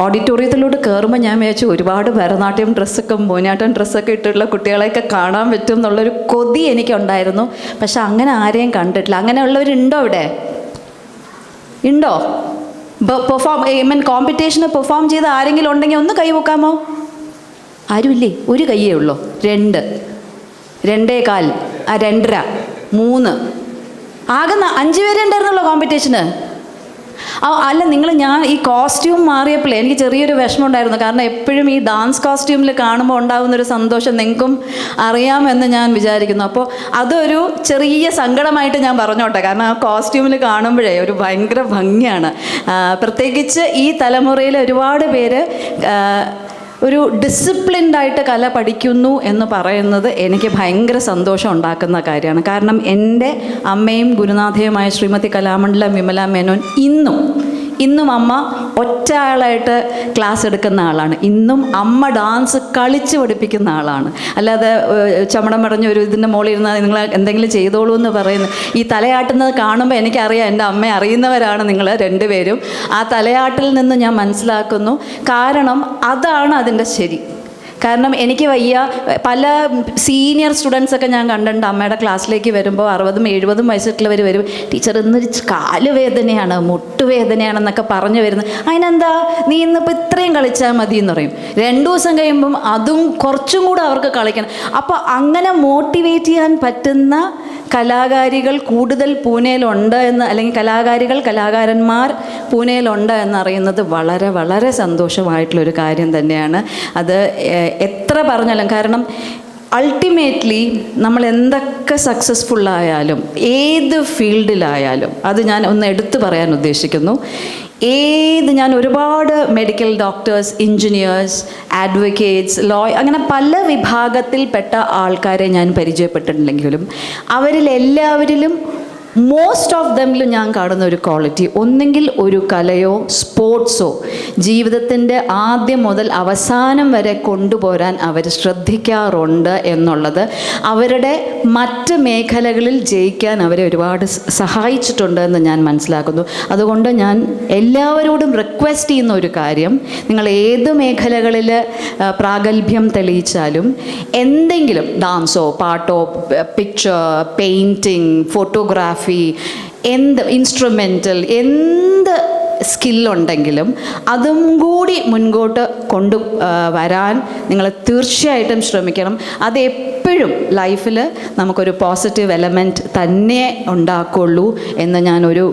ഓഡിറ്റോറിയത്തിലൂടെ കയറുമ്പോൾ ഞാൻ വിചാരിച്ചു ഒരുപാട് ഭരതനാട്യം ഡ്രസ്സൊക്കെ മോഹിനിയാട്ടം ഡ്രസ്സൊക്കെ ഇട്ടുള്ള കുട്ടികളെയൊക്കെ കാണാൻ പറ്റും എന്നുള്ളൊരു കൊതി എനിക്കുണ്ടായിരുന്നു. പക്ഷെ അങ്ങനെ ആരെയും കണ്ടിട്ടില്ല. അങ്ങനെയുള്ളവരുണ്ടോ ഇവിടെ? ഉണ്ടോ? കോമ്പറ്റീഷന് പെർഫോം ചെയ്ത് ആരെങ്കിലും ഉണ്ടെങ്കിൽ ഒന്ന് കൈ വെക്കാമോ? ആരുമില്ലേ? ഒരു കയ്യേ ഉള്ളൂ. 2, 2.25, 2.5, 3, ആകെ 5 പേരെ ഉണ്ടായിരുന്നുള്ളൂ കോമ്പറ്റീഷന്. അല്ല, ഞാൻ ഈ കോസ്റ്റ്യൂം മാറിയപ്പോഴേ എനിക്ക് ചെറിയൊരു വിഷമം ഉണ്ടായിരുന്നു. കാരണം എപ്പോഴും ഈ ഡാൻസ് കോസ്റ്റ്യൂമിൽ കാണുമ്പോൾ ഉണ്ടാകുന്നൊരു സന്തോഷം നിങ്ങൾക്കും അറിയാമെന്ന് ഞാൻ വിചാരിക്കുന്നു. അപ്പോൾ അതൊരു ചെറിയ സങ്കടമായിട്ട് ഞാൻ പറഞ്ഞോട്ടെ. കാരണം ആ കോസ്റ്റ്യൂമിൽ കാണുമ്പോഴേ ഒരു ഭയങ്കര ഭംഗിയാണ്. പ്രത്യേകിച്ച് ഈ തലമുറയിൽ ഒരുപാട് പേര് ഒരു ഡിസിപ്ലിൻഡായിട്ട് കല പഠിക്കുന്നു എന്ന് പറയുന്നത് എനിക്ക് ഭയങ്കര സന്തോഷം ഉണ്ടാക്കുന്ന കാര്യമാണ്. കാരണം എൻ്റെ അമ്മയും ഗുരുനാഥയുമായ ശ്രീമതി കലാമണ്ഡലം വിമല മേനോൻ ഇന്നും അമ്മ ഒറ്റ ആളായിട്ട് ക്ലാസ് എടുക്കുന്ന ആളാണ്. ഇന്നും അമ്മ ഡാൻസ് കളിച്ച് പഠിപ്പിക്കുന്ന ആളാണ്. അല്ലാതെ ചമടം മടഞ്ഞ ഒരു ഇതിൻ്റെ മുകളിൽ ഇരുന്നാൽ നിങ്ങൾ എന്തെങ്കിലും ചെയ്തോളൂ എന്ന് പറയുന്നു. ഈ തലയാട്ടുന്നത് കാണുമ്പോൾ എനിക്കറിയാം എൻ്റെ അമ്മയെ അറിയുന്നവരാണ് നിങ്ങൾ 2 പേരും. ആ തലയാട്ടിൽ നിന്ന് ഞാൻ മനസ്സിലാക്കുന്നു. കാരണം അതാണ് അതിൻ്റെ ശരി. കാരണം എനിക്ക് വയ്യ, പല സീനിയർ സ്റ്റുഡൻസൊക്കെ ഞാൻ കണ്ടിട്ടുണ്ട് അമ്മയുടെ ക്ലാസ്സിലേക്ക് വരുമ്പോൾ 60-70 വയസ്സുള്ളവർ വരും, ടീച്ചർ ഇന്നൊരു കാല് വേദനയാണ്, മുട്ടുവേദനയാണെന്നൊക്കെ പറഞ്ഞു വരുന്നത്. അതിനെന്താ, നീ ഇന്നിപ്പോൾ ഇത്രയും കളിച്ചാൽ മതി എന്ന് പറയും. 2 ദിവസം കഴിയുമ്പം അതും കുറച്ചും കൂടെ അവർക്ക് കളിക്കണം. അപ്പോൾ അങ്ങനെ മോട്ടിവേറ്റ് ചെയ്യാൻ പറ്റുന്ന കലാകാരികൾ കൂടുതൽ പൂനെയിലുണ്ട് എന്ന്, അല്ലെങ്കിൽ കലാകാരന്മാർ പൂനെയിലുണ്ട് എന്നറിയുന്നത് വളരെ വളരെ സന്തോഷമായിട്ടുള്ളൊരു കാര്യം തന്നെയാണ്. അത് എത്ര പറഞ്ഞാലും, കാരണം അൾട്ടിമേറ്റ്ലി നമ്മൾ എന്തൊക്കെ സക്സസ്ഫുള്ളായാലും ഏത് ഫീൽഡിലായാലും, അത് ഞാൻ ഒന്ന് എടുത്തു പറയാൻ ഉദ്ദേശിക്കുന്നു, ഞാൻ ഒരുപാട് മെഡിക്കൽ ഡോക്ടേഴ്സ്, എഞ്ചിനീയേഴ്സ്, അഡ്വക്കേറ്റ്സ്, അങ്ങനെ പല വിഭാഗത്തിൽപ്പെട്ട ആൾക്കാരെ ഞാൻ പരിചയപ്പെട്ടിട്ടുണ്ടെങ്കിലും അവരിലെല്ലാവരിലും മോസ്റ്റ് ഓഫ് ദമിലും ഞാൻ കാണുന്ന ഒരു ക്വാളിറ്റി, ഒന്നെങ്കിൽ ഒരു കലയോ സ്പോർട്സോ ജീവിതത്തിൻ്റെ ആദ്യം മുതൽ അവസാനം വരെ കൊണ്ടുപോരാൻ അവർ ശ്രദ്ധിക്കാറുണ്ട് എന്നുള്ളത് അവരുടെ മറ്റ് മേഖലകളിൽ ജയിക്കാൻ അവരെ ഒരുപാട് സഹായിച്ചിട്ടുണ്ട് എന്ന് ഞാൻ മനസ്സിലാക്കുന്നു. അതുകൊണ്ട് ഞാൻ എല്ലാവരോടും റിക്വസ്റ്റ് ചെയ്യുന്ന ഒരു കാര്യം, നിങ്ങൾ ഏത് മേഖലകളിൽ പ്രാഗൽഭ്യം തെളിയിച്ചാലും എന്തെങ്കിലും ഡാൻസോ പാട്ടോ പിക്ചർ പെയിൻറ്റിങ് ഫോട്ടോഗ്രാഫി എന്ത് ഇൻസ്ട്രുമെൻ്റൽ എന്ത് സ്കില്ലുണ്ടെങ്കിലും അതും കൂടി മുൻപോട്ട് വരാൻ നിങ്ങൾ തീർച്ചയായിട്ടും ശ്രമിക്കണം. അതെപ്പോഴും ലൈഫിൽ നമുക്കൊരു പോസിറ്റീവ് എലമെൻറ്റ് തന്നെ ഉണ്ടാക്കുള്ളൂ എന്ന് ഞാൻ ഒരു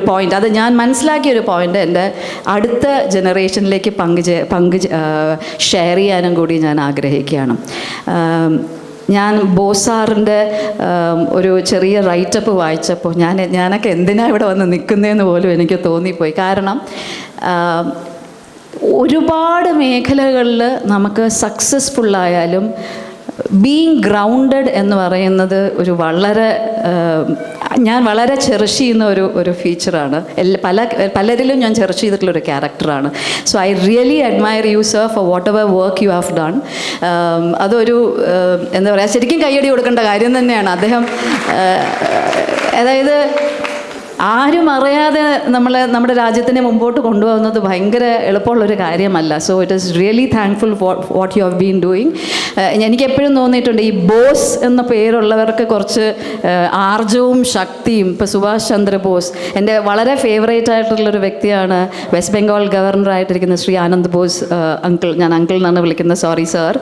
പോയിൻ്റ്, അത് ഞാൻ മനസ്സിലാക്കിയൊരു പോയിൻ്റ് എൻ്റെ അടുത്ത ജനറേഷനിലേക്ക് ഷെയർ ചെയ്യാനും കൂടി ഞാൻ ആഗ്രഹിക്കുകയാണ്. ഞാൻ ബോസാറിൻ്റെ ഒരു ചെറിയ റൈറ്റപ്പ് വായിച്ചപ്പോൾ ഞാനൊക്കെ എന്തിനാണ് ഇവിടെ വന്ന് നിൽക്കുന്നതെന്ന് പോലും എനിക്ക് തോന്നിപ്പോയി. കാരണം ഒരുപാട് മേഖലകളിൽ നമുക്ക് സക്സസ്ഫുള്ളായാലും ബീങ് ഗ്രൗണ്ടഡ് എന്ന് പറയുന്നത് ഒരു ഞാൻ വളരെ ചെറിഷ് ചെയ്യുന്ന ഒരു ഫീച്ചറാണ്. പലരിലും ഞാൻ ചെറിഷ് ചെയ്തിട്ടുള്ളൊരു ക്യാരക്ടറാണ്. So I really admire you sir four what ever work you have done. അതൊരു എന്താ പറയുക, ശരിക്കും കയ്യടി കൊടുക്കേണ്ട കാര്യം തന്നെയാണ്. അദ്ദേഹം അതായത് ആരും അറിയാതെ നമ്മുടെ രാജ്യത്തിനെ മുമ്പോട്ട് കൊണ്ടുപോകുന്നത് ഭയങ്കര എളുപ്പമുള്ളൊരു കാര്യമല്ല. So it is really thankful for what you have been doing. എനിക്കെപ്പോഴും തോന്നിയിട്ടുണ്ട് ഈ ബോസ് എന്ന പേരുള്ളവർക്ക് കുറച്ച് ആർജവും ശക്തിയും. ഇപ്പോൾ സുഭാഷ് ചന്ദ്രബോസ് എൻ്റെ വളരെ ഫേവറേറ്റ് ആയിട്ടുള്ളൊരു വ്യക്തിയാണ്. വെസ്റ്റ് ബംഗാൾ ഗവർണറായിട്ടിരിക്കുന്ന ശ്രീ ആനന്ദ് ബോസ് അങ്കിൾ, ഞാൻ അങ്കിൾ എന്നാണ് വിളിക്കുന്നത്, സോറി സാർ.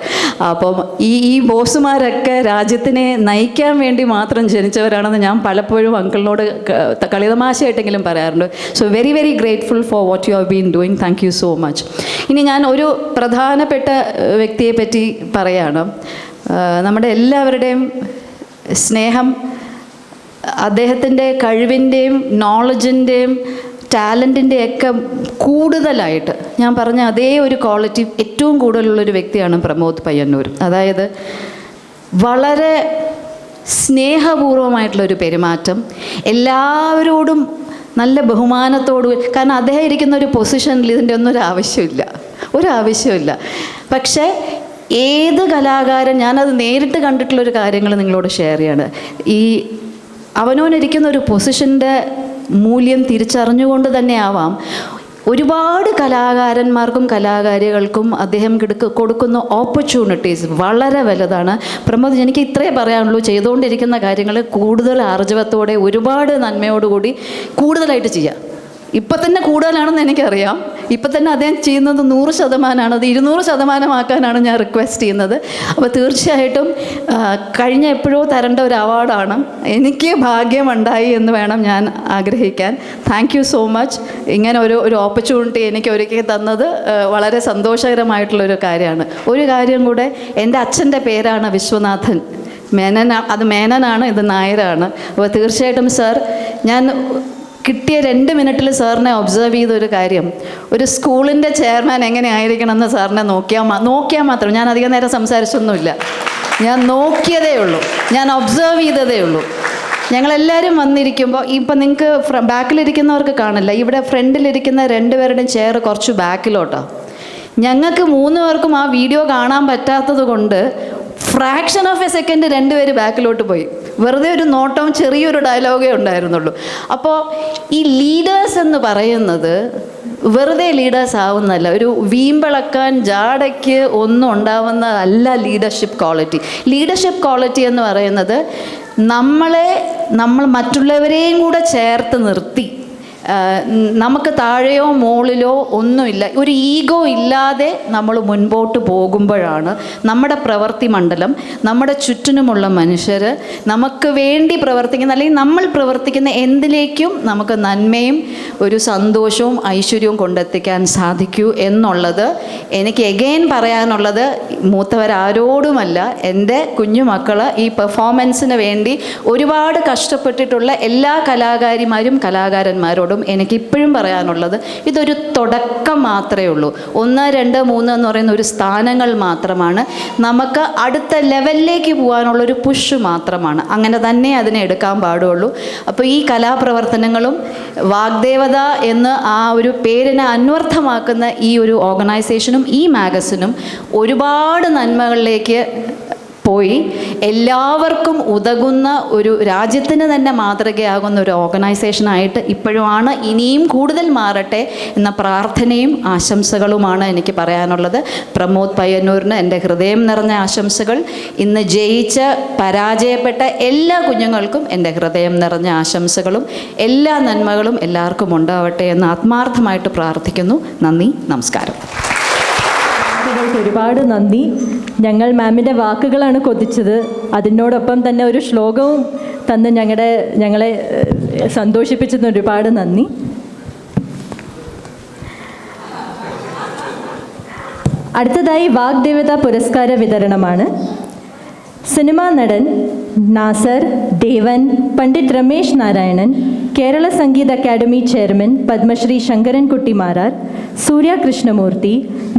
അപ്പം ഈ ബോസുമാരൊക്കെ രാജ്യത്തിനെ നയിക്കാൻ വേണ്ടി മാത്രം ജനിച്ചവരാണെന്ന് ഞാൻ പലപ്പോഴും അങ്കിളിനോട് കളിതമാശയായിട്ടെങ്കിലും പറയാറുണ്ട്. So very very grateful four what you have been doing. Thank you so much. ഇനി ഞാൻ ഒരു പ്രധാനപ്പെട്ട വ്യക്തിയെ പറ്റി പറയാണ്. നമ്മുടെ എല്ലാവരുടെയും സ്നേഹം, അദ്ദേഹത്തിൻ്റെ കഴിവിൻ്റെയും നോളജിൻ്റെയും ടാലൻറ്റിൻ്റെയൊക്കെ കൂടുതലായിട്ട് ഞാൻ പറഞ്ഞ അതേ ഒരു ക്വാളിറ്റി ഏറ്റവും കൂടുതലുള്ളൊരു വ്യക്തിയാണ് പ്രമോദ് പയ്യന്നൂർ. അതായത് വളരെ സ്നേഹപൂർവമായിട്ടുള്ളൊരു പെരുമാറ്റം, എല്ലാവരോടും നല്ല ബഹുമാനത്തോടു, കാരണം അദ്ദേഹം ഇരിക്കുന്ന ഒരു പൊസിഷനിൽ ഇതിൻ്റെ ഒന്നും ഒരാവശ്യമില്ല. പക്ഷേ ഏത് കലാകാരൻ, ഞാനത് നേരിട്ട് കണ്ടിട്ടുള്ളൊരു കാര്യങ്ങൾ നിങ്ങളോട് ഷെയർ ചെയ്യാണ്. ഈ അവനവനിരിക്കുന്ന ഒരു പൊസിഷൻ്റെ മൂല്യം തിരിച്ചറിഞ്ഞുകൊണ്ട് തന്നെ ആവാം ഒരുപാട് കലാകാരന്മാർക്കും കലാകാരികൾക്കും അദ്ദേഹം കൊടുക്കുന്ന ഓപ്പർച്യൂണിറ്റീസ് വളരെ വലുതാണ്. പ്രമോദ്, എനിക്ക് ഇത്രയേ പറയാനുള്ളൂ. ചെയ്തുകൊണ്ടിരിക്കുന്ന കാര്യങ്ങൾ കൂടുതൽ ആർജവത്തോടെ ഒരുപാട് നന്മയോടുകൂടി കൂടുതലായിട്ട് ചെയ്യാം. ഇപ്പം തന്നെ കൂടുതലാണെന്ന് എനിക്കറിയാം. ഇപ്പം തന്നെ അദ്ദേഹം ചെയ്യുന്നത് 100%, അത് 200% ഞാൻ റിക്വസ്റ്റ് ചെയ്യുന്നത്. അപ്പോൾ തീർച്ചയായിട്ടും കഴിഞ്ഞ എപ്പോഴോ തരേണ്ട ഒരു അവാർഡാണ്. എനിക്ക് ഭാഗ്യമുണ്ടായി എന്ന് വേണം ഞാൻ ആഗ്രഹിക്കാൻ. Thank you so much. ഇങ്ങനെ ഒരു ഓപ്പർച്യൂണിറ്റി എനിക്ക് ഒരുക്കി തന്നത് വളരെ സന്തോഷകരമായിട്ടുള്ളൊരു കാര്യമാണ്. ഒരു കാര്യം കൂടെ, എൻ്റെ അച്ഛൻ്റെ പേരാണ് വിശ്വനാഥൻ മേനനാണ്. അത് മേനനാണ്, ഇത് നായരാണ്. അപ്പോൾ തീർച്ചയായിട്ടും സാർ, ഞാൻ കിട്ടിയ 2 മിനിറ്റിൽ സാറിനെ ഒബ്സർവ് ചെയ്തൊരു കാര്യം, ഒരു സ്കൂളിൻ്റെ ചെയർമാൻ എങ്ങനെ ആയിരിക്കണമെന്ന് സാറിനെ നോക്കിയാൽ മാത്രം, ഞാൻ അധികം നേരം സംസാരിച്ചൊന്നുമില്ല, ഞാൻ നോക്കിയതേ ഉള്ളൂ, ഞാൻ ഒബ്സർവ് ചെയ്തതേ ഉള്ളൂ. ഞങ്ങളെല്ലാവരും വന്നിരിക്കുമ്പോൾ, ഇപ്പം നിങ്ങൾക്ക് ബാക്കിലിരിക്കുന്നവർക്ക് കാണില്ല, ഇവിടെ ഫ്രണ്ടിലിരിക്കുന്ന 2 പേരുടെയും ചെയർ കുറച്ച് ബാക്കിലോട്ടാണ്. ഞങ്ങൾക്ക് 3 പേർക്കും ആ വീഡിയോ കാണാൻ പറ്റാത്തത് കൊണ്ട് ഫ്രാക്ഷൻ ഓഫ് എ സെക്കൻഡ് 2 പേര് ബാക്കിലോട്ട് പോയി. വെറുതെ ഒരു നോട്ടവും ചെറിയൊരു ഡയലോഗേ ഉണ്ടായിരുന്നുള്ളൂ. അപ്പോൾ ഈ ലീഡേഴ്സ് എന്ന് പറയുന്നത് വെറുതെ ലീഡേഴ്സ് ആവുന്നതല്ല, ഒരു വീമ്പിളക്കാൻ ജാടയ്ക്ക് ഒന്നും ഉണ്ടാവുന്നതല്ല ലീഡർഷിപ്പ് ക്വാളിറ്റി. ലീഡർഷിപ്പ് ക്വാളിറ്റി എന്ന് പറയുന്നത് നമ്മൾ മറ്റുള്ളവരെയും കൂടെ ചേർത്ത് നിർത്തി, നമുക്ക് താഴെയോ മുകളിലോ ഒന്നുമില്ല, ഒരു ഈഗോ ഇല്ലാതെ നമ്മൾ മുൻപോട്ട് പോകുമ്പോഴാണ് നമ്മുടെ പ്രവൃത്തി മണ്ഡലം, നമ്മുടെ ചുറ്റിനുമുള്ള മനുഷ്യർ നമുക്ക് വേണ്ടി പ്രവർത്തിക്കുന്ന, അല്ലെങ്കിൽ നമ്മൾ പ്രവർത്തിക്കുന്ന എന്തിലേക്കും നമുക്ക് നന്മയും ഒരു സന്തോഷവും ഐശ്വര്യവും കൊണ്ടെത്തിക്കാൻ സാധിക്കൂ എന്നുള്ളത് എനിക്ക് എഗെയിൻ പറയാനുള്ളത്. മൂത്തവരാരോടുമല്ല, എൻ്റെ കുഞ്ഞുമക്കൾ ഈ പെർഫോമൻസിന് വേണ്ടി ഒരുപാട് കഷ്ടപ്പെട്ടിട്ടുള്ള എല്ലാ കലാകാരിമാരും കലാകാരന്മാരോടും എനിക്കിപ്പോഴും പറയാനുള്ളത്, ഇതൊരു തുടക്കം മാത്രമേ ഉള്ളൂ. 1, 2, 3 എന്ന് പറയുന്ന ഒരു സ്ഥാനങ്ങൾ മാത്രമാണ്. നമുക്ക് അടുത്ത ലെവലിലേക്ക് പോകാനുള്ളൊരു പുഷ് മാത്രമാണ്. അങ്ങനെ തന്നെ അതിനെ എടുക്കാൻ പാടുള്ളൂ. അപ്പോൾ ഈ കലാപ്രവർത്തനങ്ങളും വാഗ്ദേവത എന്ന് ആ ഒരു പേരിനെ അന്വർത്ഥമാക്കുന്ന ഈ ഒരു ഓർഗനൈസേഷനും ഈ മാഗസിനും ഒരുപാട് നന്മകളിലേക്ക് പോയി എല്ലാവർക്കും ഉതകുന്ന ഒരു, രാജ്യത്തിന് തന്നെ മാതൃകയാകുന്ന ഒരു ഓർഗനൈസേഷനായിട്ട് ഇപ്പോഴുമാണ്, ഇനിയും കൂടുതൽ മാറട്ടെ എന്ന പ്രാർത്ഥനയും ആശംസകളുമാണ് എനിക്ക് പറയാനുള്ളത്. പ്രമോദ് പയ്യന്നൂരിന് എൻ്റെ ഹൃദയം നിറഞ്ഞ ആശംസകൾ. ഇന്ന് ജയിച്ച് പരാജയപ്പെട്ട എല്ലാ കുഞ്ഞുങ്ങൾക്കും എൻ്റെ ഹൃദയം നിറഞ്ഞ ആശംസകളും എല്ലാ നന്മകളും എല്ലാവർക്കും ഉണ്ടാവട്ടെ എന്ന് ആത്മാർത്ഥമായിട്ട് പ്രാർത്ഥിക്കുന്നു. നന്ദി, നമസ്കാരം. ഒരുപാട് നന്ദി. ഞങ്ങൾ മാമിൻ്റെ വാക്കുകളാണ് കൊതിച്ചത്. അതിനോടൊപ്പം തന്നെ ഒരു ശ്ലോകവും തന്ന് ഞങ്ങളെ സന്തോഷിപ്പിച്ചതിന് ഒരുപാട് നന്ദി. അടുത്തതായി വാഗ്ദേവത പുരസ്കാര വിതരണമാണ്. സിനിമാ നടൻ നാസർ, ദേവൻ, പണ്ഡിറ്റ് രമേശ് നാരായണൻ, കേരള സംഗീത academy chairman Padmashri Shankarankutty Marar, Surya Krishnamurthy,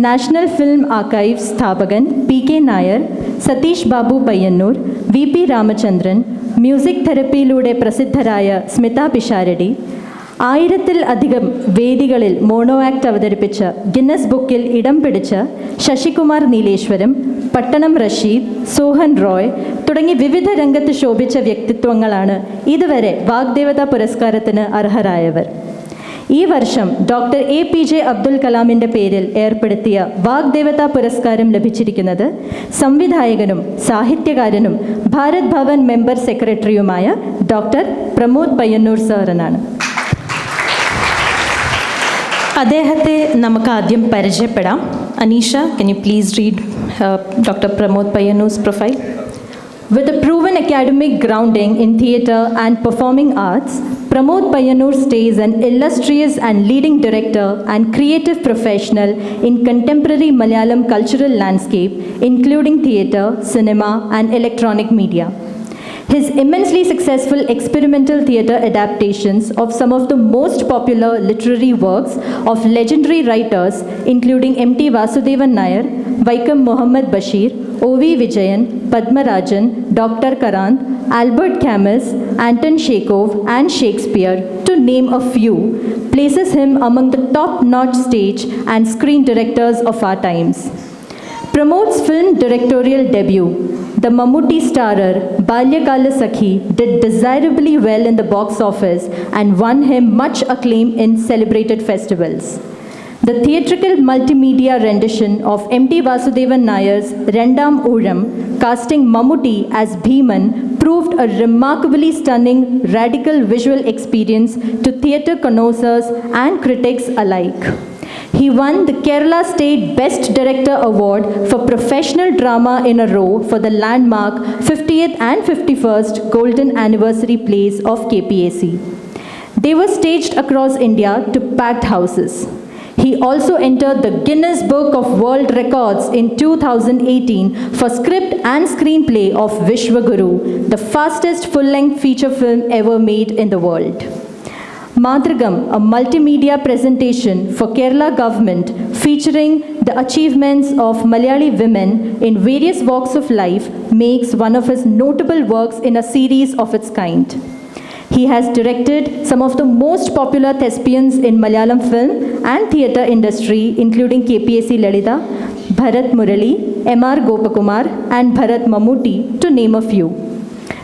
national film archives സ്ഥാപകൻ PK Nair, Satish Babu Payyanur, VP Ramachandran, music തെറപ്പിയിലൂടെ പ്രസിദ്ധരായ സ്മിത പിഷാരടി, 1000-ൽ-അധികം വേദികളിൽ മോണോ ആക്ട് അവതരിപ്പിച്ച് ഗിന്നസ് ബുക്കിൽ ഇടം പിടിച്ച ശശികുമാർ നീലേശ്വരം, പട്ടണം റഷീദ്, സോഹൻ റോയ് തുടങ്ങി വിവിധ രംഗത്ത് ശോഭിച്ച വ്യക്തിത്വങ്ങളാണ് ഇതുവരെ വാഗ്ദേവത പുരസ്കാരത്തിന് അർഹരായവർ. ഈ വർഷം ഡോക്ടർ APJ അബ്ദുൽ കലാമിൻ്റെ പേരിൽ ഏർപ്പെടുത്തിയ വാഗ്ദേവത പുരസ്കാരം ലഭിച്ചിരിക്കുന്നത് സംവിധായകനും സാഹിത്യകാരനും ഭാരത് ഭവൻ മെമ്പർ സെക്രട്ടറിയുമായ ഡോക്ടർ പ്രമോദ് പയ്യന്നൂർ സാറിനാണ്. അദ്ദേഹത്തെ നമുക്ക് ആദ്യം പരിചയപ്പെടാം. Aneesha, can you please read Dr. Pramod Payyanur's profile? With a proven an academic grounding in theatre and performing arts, Pramod Payyanur stays an illustrious and leading director and creative professional in contemporary Malayalam cultural landscape, including theatre, cinema, and electronic media. His immensely successful experimental theatre adaptations of some of the most popular literary works of legendary writers, including M.T. Vasudevan Nair, Vaikam Muhammad Bashir, O.V. Vijayan, Padmarajan, Dr. Karant, Albert Camus, Anton Chekhov, and Shakespeare, to name a few, places him among the top-notch stage and screen directors of our times. Pramod's film directorial debut, the Mammootty starrer Balyakala Sakhi, did desirably well in the box office and won him much acclaim in celebrated festivals. The theatrical multimedia rendition of M.T. Vasudevan Nair's Rendam Ooram, casting Mammootty as Bhiman, proved a remarkably stunning, radical visual experience to theatre connoisseurs and critics alike. He won the Kerala State Best Director Award for Professional Drama in a row for the landmark 50th and 51st Golden Anniversary plays of KPAC. They were staged across India to packed houses. He also entered the Guinness Book of World Records in 2018 for script and screenplay of Vishwaguru, the fastest full-length feature film ever made in the world. Madrigam, a multimedia presentation for Kerala government featuring the achievements of Malayali women in various walks of life, makes one of his notable works in a series of its kind. He has directed some of the most popular thespians in Malayalam film and theatre industry, including KPAC Lalita, Bharat Murali, M.R. Gopakumar, and Bharat Mammootty, to name a few.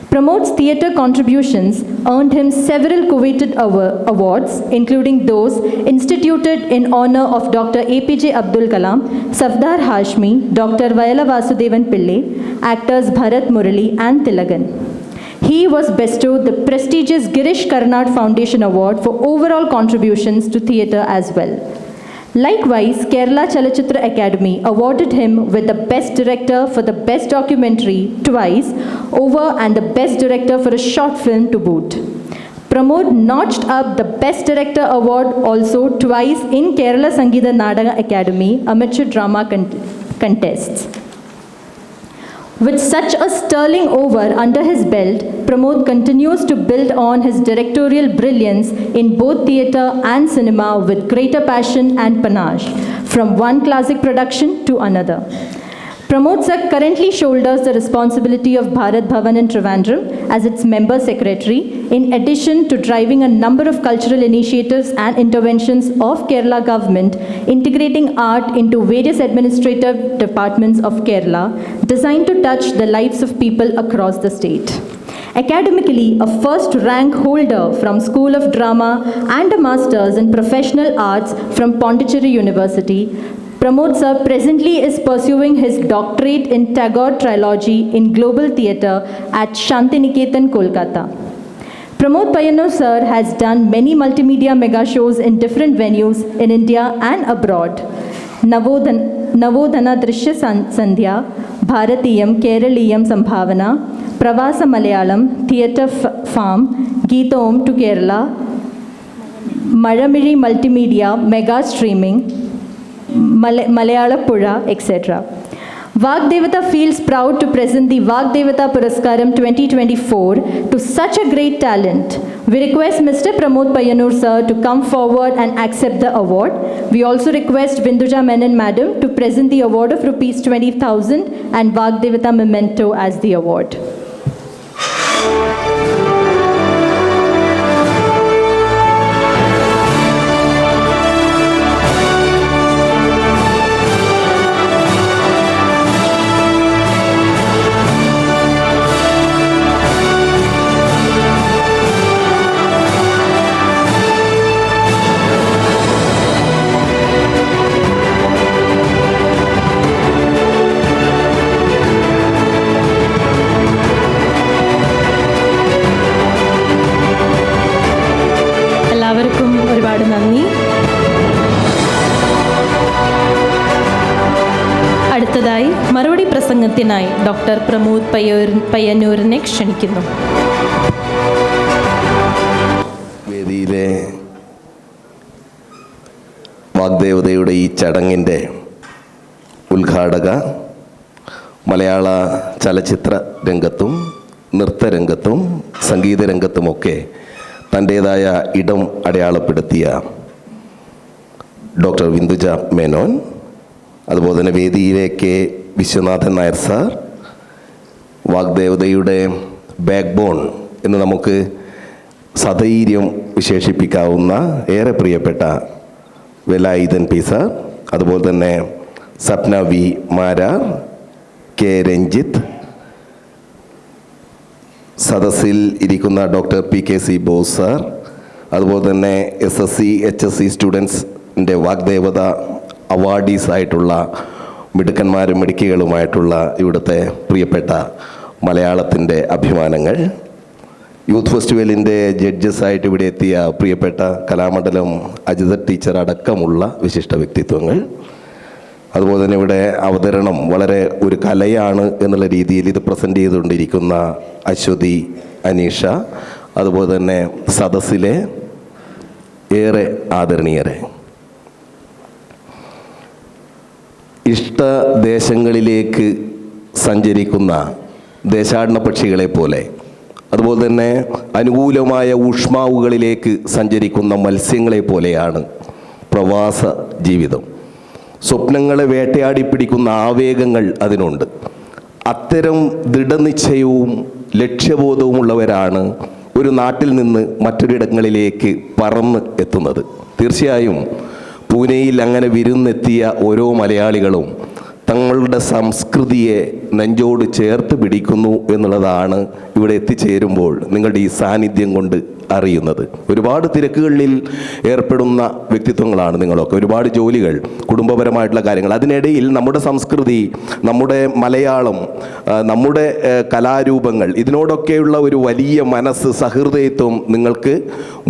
Pramod's theatre contributions earned him several coveted awards, including those instituted in honor of Dr. APJ Abdul Kalam, Safdar Hashmi, Dr. Vayala Vasudevan Pillai, actors Bharat Murali and Tilagan. He was bestowed the prestigious Girish Karnad Foundation Award for overall contributions to theatre as well. Likewise, Kerala Chalachitra Academy awarded him with the Best Director for the Best Documentary twice over and the Best Director for a short film to boot. Pramod notched up the Best Director award also twice in Kerala Sangeeta Nadaga Academy amateur drama contests. With such a sterling over under his belt, Pramod continues to build on his directorial brilliance in both theatre and cinema with greater passion and panache, from one classic production to another. Pramod sir currently shoulders the responsibility of Bharat Bhavan in Trivandrum as its member secretary, in addition to driving a number of cultural initiatives and interventions of Kerala government, integrating art into various administrative departments of Kerala, designed to touch the lives of people across the state. Academically, a first rank holder from School of Drama and a master's in professional arts from Pondicherry University, Pramod sir presently is pursuing his doctorate in Tagore Trilogy in Global Theatre at Shantiniketan, Kolkata. Pramod Payyanur sir has done many multimedia mega shows in different venues in India and abroad. Navodhana Drishya Sandhya, Bharatiyam Keraliyam Sambhavana, Pravasa Malayalam, Theatre Farm, Geethom to Kerala, Maramiri Multimedia Mega Streaming, Malayala Pura, etc. Vagdevata feels proud to present the Vagdevata Puraskaram 2024 to such a great talent. We request Mr. Pramod Payyanur sir to come forward and accept the award. We also request Vinduja Menon madam to present the award of rupees 20,000 and Vagdevata memento as the award. അടുത്തതായി മറുപടി പ്രസംഗത്തിനായി ഡോക്ടർ പ്രമോദ് പയ്യന്നൂരിനെ ക്ഷണിക്കുന്നു. വേദിയിലെ വാഗ്ദേവതയുടെ ഈ ചടങ്ങിൻ്റെ ഉദ്ഘാടക, മലയാള ചലച്ചിത്ര രംഗത്തും നൃത്തരംഗത്തും സംഗീത രംഗത്തുമൊക്കെ തൻ്റേതായ ഇടം അടയാളപ്പെടുത്തിയ ഡോക്ടർ വിന്ദുജ മേനോൻ, അതുപോലെ തന്നെ വേദിയിലെ കെ വിശ്വനാഥൻ നായർ സാർ, വാഗ്ദേവതയുടെ ബാക്ക് ബോൺ എന്ന് നമുക്ക് സധൈര്യം വിശേഷിപ്പിക്കാവുന്ന ഏറെ പ്രിയപ്പെട്ട വേലായുധൻ പി സാർ, അതുപോലെ തന്നെ സപ്ന വി മാരാർ, കെ രഞ്ജിത്ത്, സദസ്സിൽ ഇരിക്കുന്ന doctor P K C boss sir, അതുപോലെ തന്നെ SSC HSC സ്റ്റുഡൻസിൻ്റെ വാഗ്ദേവത അവാർഡീസ് ആയിട്ടുള്ള മിടുക്കന്മാരും മിടുക്കികളുമായിട്ടുള്ള ഇവിടുത്തെ പ്രിയപ്പെട്ട മലയാളത്തിൻ്റെ അഭിമാനങ്ങൾ, യൂത്ത് ഫെസ്റ്റിവലിൻ്റെ ജഡ്ജസായിട്ട് ഇവിടെ എത്തിയ പ്രിയപ്പെട്ട കലാമണ്ഡലം അജിത ടീച്ചർ അടക്കമുള്ള വിശിഷ്ട വ്യക്തിത്വങ്ങൾ, അതുപോലെ തന്നെ ഇവിടെ അവതരണം വളരെ ഒരു കലയാണ് എന്നുള്ള രീതിയിൽ ഇത് പ്രസൻറ്റ് ചെയ്തുകൊണ്ടിരിക്കുന്ന അശ്വതി, അനീഷ, അതുപോലെ തന്നെ സദസ്സിലെ ഏറെ ആദരണീയരെ, ഇഷ്ടദേശങ്ങളിലേക്ക് സഞ്ചരിക്കുന്ന ദേശാടന പക്ഷികളെ പോലെ, അതുപോലെ തന്നെ അനുകൂലമായ ഊഷ്മാവുകളിലേക്ക് സഞ്ചരിക്കുന്ന മത്സ്യങ്ങളെ പോലെയാണ് പ്രവാസ ജീവിതം. സ്വപ്നങ്ങളെ വേട്ടയാടി പിടിക്കുന്ന ആവേഗങ്ങൾ അതിനുണ്ട്. അത്തരം ദൃഢനിശ്ചയവും ലക്ഷ്യബോധവുമുള്ളവരാണ് ഒരു നാട്ടിൽ നിന്ന് മറ്റൊരിടങ്ങളിലേക്ക് പറന്ന് എത്തുന്നത്. തീർച്ചയായും പൂനെയിൽ അങ്ങനെ വിരുന്നെത്തിയ ഓരോ മലയാളികളും തങ്ങളുടെ സംസ്കൃതിയെ നെഞ്ചോട് ചേർത്ത് പിടിക്കുന്നു എന്നുള്ളതാണ് ഇവിടെ എത്തിച്ചേരുമ്പോൾ നിങ്ങളുടെ ഈ സാന്നിധ്യം കൊണ്ട് അറിയുന്നത്. ഒരുപാട് തിരക്കുകളിൽ ഏർപ്പെടുന്ന വ്യക്തിത്വങ്ങളാണ് നിങ്ങളൊക്കെ, ഒരുപാട് ജോലികൾ, കുടുംബപരമായിട്ടുള്ള കാര്യങ്ങൾ. അതിനിടയിൽ നമ്മുടെ സംസ്കൃതി, നമ്മുടെ മലയാളം, നമ്മുടെ കലാരൂപങ്ങൾ, ഇതിനോടൊക്കെയുള്ള ഒരു വലിയ മനസ്സ്, സഹൃദയത്വം നിങ്ങൾക്ക്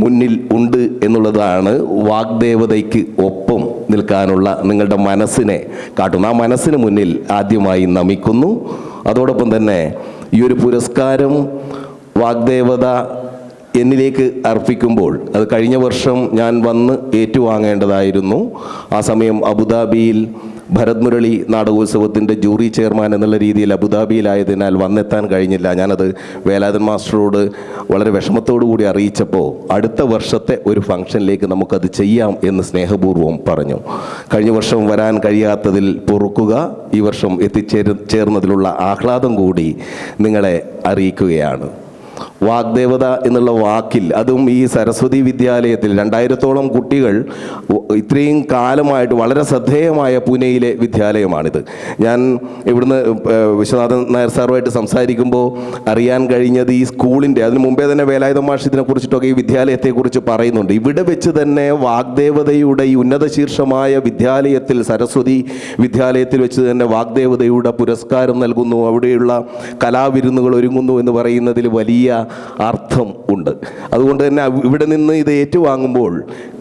മുന്നിൽ ഉണ്ട് എന്നുള്ളതാണ് വാഗ്ദേവതയ്ക്ക് ഒപ്പം നിൽക്കാനുള്ള നിങ്ങളുടെ മനസ്സിനെ കാട്ടുന്നു. ആ മനസ്സിന് മുന്നിൽ ആദ്യമായി നമിക്കുന്നു. അതോടൊപ്പം തന്നെ ഈ ഒരു പുരസ്കാരം വാഗ്ദേവത എന്നിലേക്ക് അർപ്പിക്കുമ്പോൾ അത് കഴിഞ്ഞ വർഷം ഞാൻ വന്ന് ഏറ്റുവാങ്ങേണ്ടതായിരുന്നു. ആ സമയം അബുദാബിയിൽ ഭരത് മുരളി നാടകോത്സവത്തിൻ്റെ ജൂറി ചെയർമാൻ എന്നുള്ള രീതിയിൽ അബുദാബിയിലായതിനാൽ വന്നെത്താൻ കഴിഞ്ഞില്ല. ഞാനത് വേലായുധൻ മാസ്റ്ററോട് വളരെ വിഷമത്തോടു കൂടി അറിയിച്ചപ്പോൾ അടുത്ത വർഷത്തെ ഒരു ഫംഗ്ഷനിലേക്ക് നമുക്കത് ചെയ്യാം എന്ന് സ്നേഹപൂർവ്വം പറഞ്ഞു. കഴിഞ്ഞ വർഷം വരാൻ കഴിയാത്തതിൽ പൊറുക്കുക, ഈ വർഷം ചേർന്നതിലുള്ള ആഹ്ലാദം കൂടി നിങ്ങളെ അറിയിക്കുകയാണ്. വാഗ്ദേവത എന്നുള്ള വാക്കിൽ, അതും ഈ സരസ്വതി വിദ്യാലയത്തിൽ 2000-ഓളം കുട്ടികൾ ഇത്രയും കാലമായിട്ട് വളരെ ശ്രദ്ധേയമായ പൂനെയിലെ വിദ്യാലയമാണിത്. ഞാൻ ഇവിടുന്ന് വിശ്വനാഥൻ നായർ സാറുമായിട്ട് സംസാരിക്കുമ്പോൾ അറിയാൻ കഴിഞ്ഞത് ഈ സ്കൂളിൻ്റെ, അതിന് മുമ്പേ തന്നെ വേലായുധ മാഷ് ഇതിനെക്കുറിച്ചിട്ടൊക്കെ ഈ വിദ്യാലയത്തെക്കുറിച്ച് പറയുന്നുണ്ട്. ഇവിടെ വെച്ച് തന്നെ വാഗ്ദേവതയുടെ ഈ ഉന്നത ശീർഷമായ വിദ്യാലയത്തിൽ, സരസ്വതി വിദ്യാലയത്തിൽ വെച്ച് തന്നെ വാഗ്ദേവതയുടെ പുരസ്കാരം നൽകുന്നു, അവിടെയുള്ള കലാവിരുന്നുകൾ ഒരുങ്ങുന്നു എന്ന് പറയുന്നതിൽ വലിയ അർത്ഥം ഉണ്ട്. അതുകൊണ്ട് തന്നെ ഇവിടെ നിന്ന് ഇത് ഏറ്റുവാങ്ങുമ്പോൾ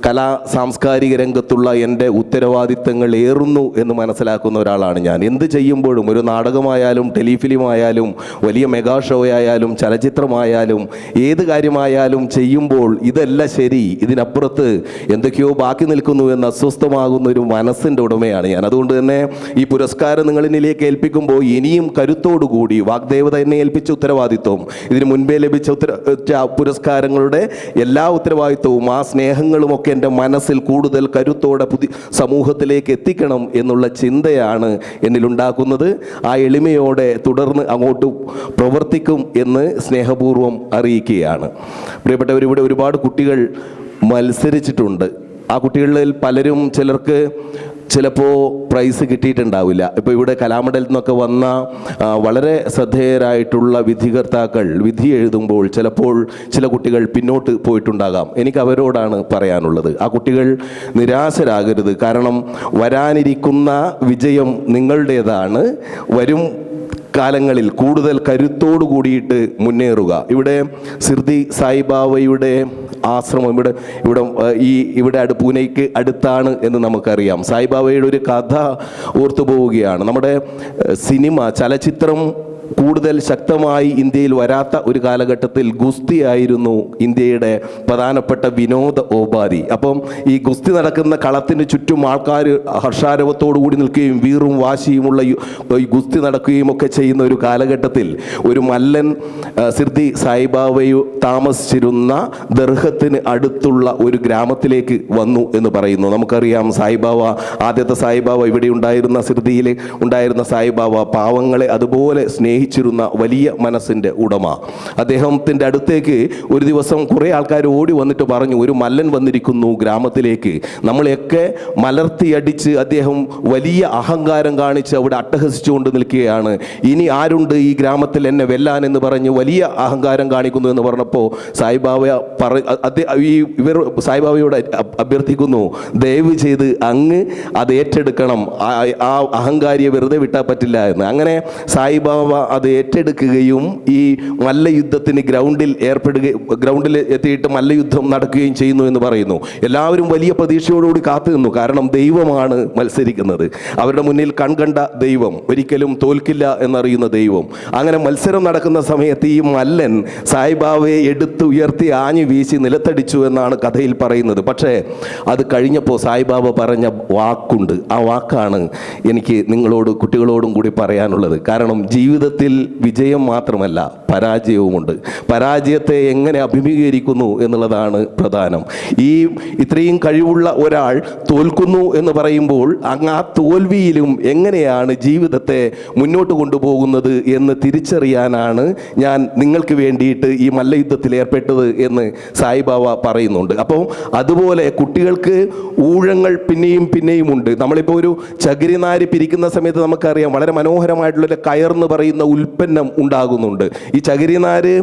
കലാ സാംസ്കാരിക രംഗത്തുള്ള എൻ്റെ ഉത്തരവാദിത്തങ്ങൾ ഏറുന്നു എന്ന് മനസ്സിലാക്കുന്ന ഒരാളാണ് ഞാൻ. എന്ത് ചെയ്യുമ്പോഴും, ഒരു നാടകമായാലും ടെലിഫിലിമായാലും വലിയ മെഗാ ഷോ ആയാലും ചലച്ചിത്രമായാലും ഏത് കാര്യമായാലും ചെയ്യുമ്പോൾ ഇതല്ല ശരി, ഇതിനപ്പുറത്ത് എന്തൊക്കെയോ ബാക്കി നിൽക്കുന്നു എന്ന് അസ്വസ്ഥമാകുന്ന ഒരു മനസ്സിൻ്റെ ഉടമയാണ് ഞാൻ. അതുകൊണ്ട് തന്നെ ഈ പുരസ്കാരം നിങ്ങളിലേക്ക് ഏൽപ്പിക്കുമ്പോൾ ഇനിയും കരുത്തോടുകൂടി വാഗ്ദേവത എന്നെ ഏൽപ്പിച്ച ഉത്തരവാദിത്വം, ഇതിന് മുൻപേ ലഭിച്ച പുരസ്കാരങ്ങളുടെ എല്ലാ ഉത്തരവാദിത്വവും ആ സ്നേഹങ്ങളുമൊക്കെ എൻ്റെ മനസ്സിൽ കൂടുതൽ കരുത്തോടെ സമൂഹത്തിലേക്ക് എത്തിക്കണം എന്നുള്ള ചിന്തയാണ് എന്നിലുണ്ടാക്കുന്നത്. ആ എളിമയോടെ തുടർന്ന് അങ്ങോട്ട് പ്രവർത്തിക്കും എന്ന് സ്നേഹപൂർവ്വം അറിയിക്കുകയാണ്. പ്രിയപ്പെട്ടവർ, ഇവിടെ ഒരുപാട് കുട്ടികൾ മത്സരിച്ചിട്ടുണ്ട്. ആ കുട്ടികളിൽ പലരും, ചിലർക്ക് ചിലപ്പോൾ പ്രൈസ് കിട്ടിയിട്ടുണ്ടാവില്ല. ഇപ്പോൾ ഇവിടെ കലാമണ്ഡലത്തിൽ നിന്നൊക്കെ വന്ന വളരെ ശ്രദ്ധേയരായിട്ടുള്ള വിധികർത്താക്കൾ വിധി എഴുതുമ്പോൾ ചിലപ്പോൾ ചില കുട്ടികൾ പിന്നോട്ട് പോയിട്ടുണ്ടാകാം. എനിക്ക് അവരോടാണ് പറയാനുള്ളത്, ആ കുട്ടികൾ നിരാശരാകരുത്. കാരണം വരാനിരിക്കുന്ന വിജയം നിങ്ങളുടേതാണ്. വരും കാലങ്ങളിൽ കൂടുതൽ കരുത്തോടു കൂടിയിട്ട് മുന്നേറുക. ഇവിടെ സിർദി സായിബാബയുടെ ആശ്രമം ഇവിടെ പൂനെയ്ക്ക് അടുത്താണ് എന്ന് നമുക്കറിയാം. സായിബാബയുടെ ഒരു കഥ ഓർത്തു പോവുകയാണ്. നമ്മുടെ ചലച്ചിത്രം കൂടുതൽ ശക്തമായി ഇന്ത്യയിൽ വരാത്ത ഒരു കാലഘട്ടത്തിൽ ഗുസ്തിയായിരുന്നു ഇന്ത്യയുടെ പ്രധാനപ്പെട്ട വിനോദ ഉപാധി. അപ്പം ഈ ഗുസ്തി നടക്കുന്ന കളത്തിന് ചുറ്റും ആൾക്കാർ ഹർഷാരവത്തോടു കൂടി നിൽക്കുകയും വീറും വാശിയുമുള്ള ഈ ഗുസ്തി നടക്കുകയും ഒക്കെ ചെയ്യുന്ന ഒരു കാലഘട്ടത്തിൽ ഒരു മല്ലൻ സിർദി സായിബാബയു താമസിച്ചിരുന്ന ദർഹത്തിന് അടുത്തുള്ള ഒരു ഗ്രാമത്തിലേക്ക് വന്നു എന്ന് പറയുന്നു. നമുക്കറിയാം ആദ്യത്തെ സായിബാബ ഇവിടെ ഉണ്ടായിരുന്ന സിർദിയിൽ ഉണ്ടായിരുന്ന സായിബാബ പാവങ്ങളെ അതുപോലെ സ്നേഹിച്ചിരുന്ന വലിയ മനസ്സിൻ്റെ ഉടമ. അദ്ദേഹത്തിൻ്റെ അടുത്തേക്ക് ഒരു ദിവസം കുറേ ആൾക്കാർ ഓടി വന്നിട്ട് പറഞ്ഞു, ഒരു മല്ലൻ വന്നിരിക്കുന്നു ഗ്രാമത്തിലേക്ക്, നമ്മളെയൊക്കെ മലർത്തിയടിച്ച് അദ്ദേഹം വലിയ അഹങ്കാരം കാണിച്ച് അവിടെ അട്ടഹസിച്ചുകൊണ്ട് നിൽക്കുകയാണ്. ഇനി ആരുണ്ട് ഈ ഗ്രാമത്തിൽ എന്നെ വെല്ലാൻ എന്ന് പറഞ്ഞ് വലിയ അഹങ്കാരം കാണിക്കുന്നു എന്ന് പറഞ്ഞപ്പോൾ സായിബാബയോട് അഭ്യർത്ഥിക്കുന്നു, ദയവ് ചെയ്ത് അങ്ങ് അത് ഏറ്റെടുക്കണം, ആ അഹങ്കാരിയെ വെറുതെ വിട്ടാൽ പറ്റില്ല എന്ന്. അങ്ങനെ സായിബാബ അത് ഏറ്റെടുക്കുകയും ഈ മല്ലയുദ്ധത്തിന് ഗ്രൗണ്ടിൽ എത്തിയിട്ട് മല്ലയുദ്ധം നടക്കുകയും ചെയ്യുന്നു എന്ന് പറയുന്നു. എല്ലാവരും വലിയ പ്രതീക്ഷയോടുകൂടി കാത്തു നിന്നു. കാരണം ദൈവമാണ് മത്സരിക്കുന്നത്. അവരുടെ മുന്നിൽ കൺകണ്ട ദൈവം, ഒരിക്കലും തോൽക്കില്ല എന്നറിയുന്ന ദൈവം. അങ്ങനെ മത്സരം നടക്കുന്ന സമയത്ത് ഈ മല്ലൻ സായിബാബയെ എടുത്ത് ഉയർത്തി ആഞ്ഞു വീശി നിലത്തടിച്ചു എന്നാണ് കഥയിൽ പറയുന്നത്. പക്ഷേ അത് കഴിഞ്ഞപ്പോൾ സായിബാബ പറഞ്ഞ വാക്കുണ്ട്. ആ വാക്കാണ് എനിക്ക് കുട്ടികളോടും കൂടി പറയാനുള്ളത്. കാരണം ജീവിതത്തിൽ വിജയം മാത്രമല്ല പരാജയവുമുണ്ട്. പരാജയത്തെ എങ്ങനെ അഭിമുഖീകരിക്കുന്നു എന്നുള്ളതാണ് പ്രധാനം. ഇത്രയും കഴിവുള്ള ഒരാൾ തോൽക്കുന്നു എന്ന് പറയുമ്പോൾ ആ തോൽവിയിലും എങ്ങനെയാണ് ജീവിതത്തെ മുന്നോട്ട് കൊണ്ടുപോകുന്നത് എന്ന് തിരിച്ചറിയാനാണ് ഞാൻ നിങ്ങൾക്ക് വേണ്ടിയിട്ട് ഈ മല്ലയുദ്ധത്തിൽ ഏർപ്പെട്ടത് എന്ന് സായിബാബ പറയുന്നുണ്ട്. അപ്പോൾ അതുപോലെ കുട്ടികൾക്ക് ഊഴങ്ങൾ പിന്നെയും ഉണ്ട്. നമ്മളിപ്പോൾ ഒരു ചകിരിനാര് പിരിക്കുന്ന സമയത്ത് നമുക്കറിയാം വളരെ മനോഹരമായിട്ടുള്ള കയർന്ന് പറയുന്ന ഉൽപ്പന്നം ഉണ്ടാകുന്നുണ്ട്. ഈ ചകിരിനാര്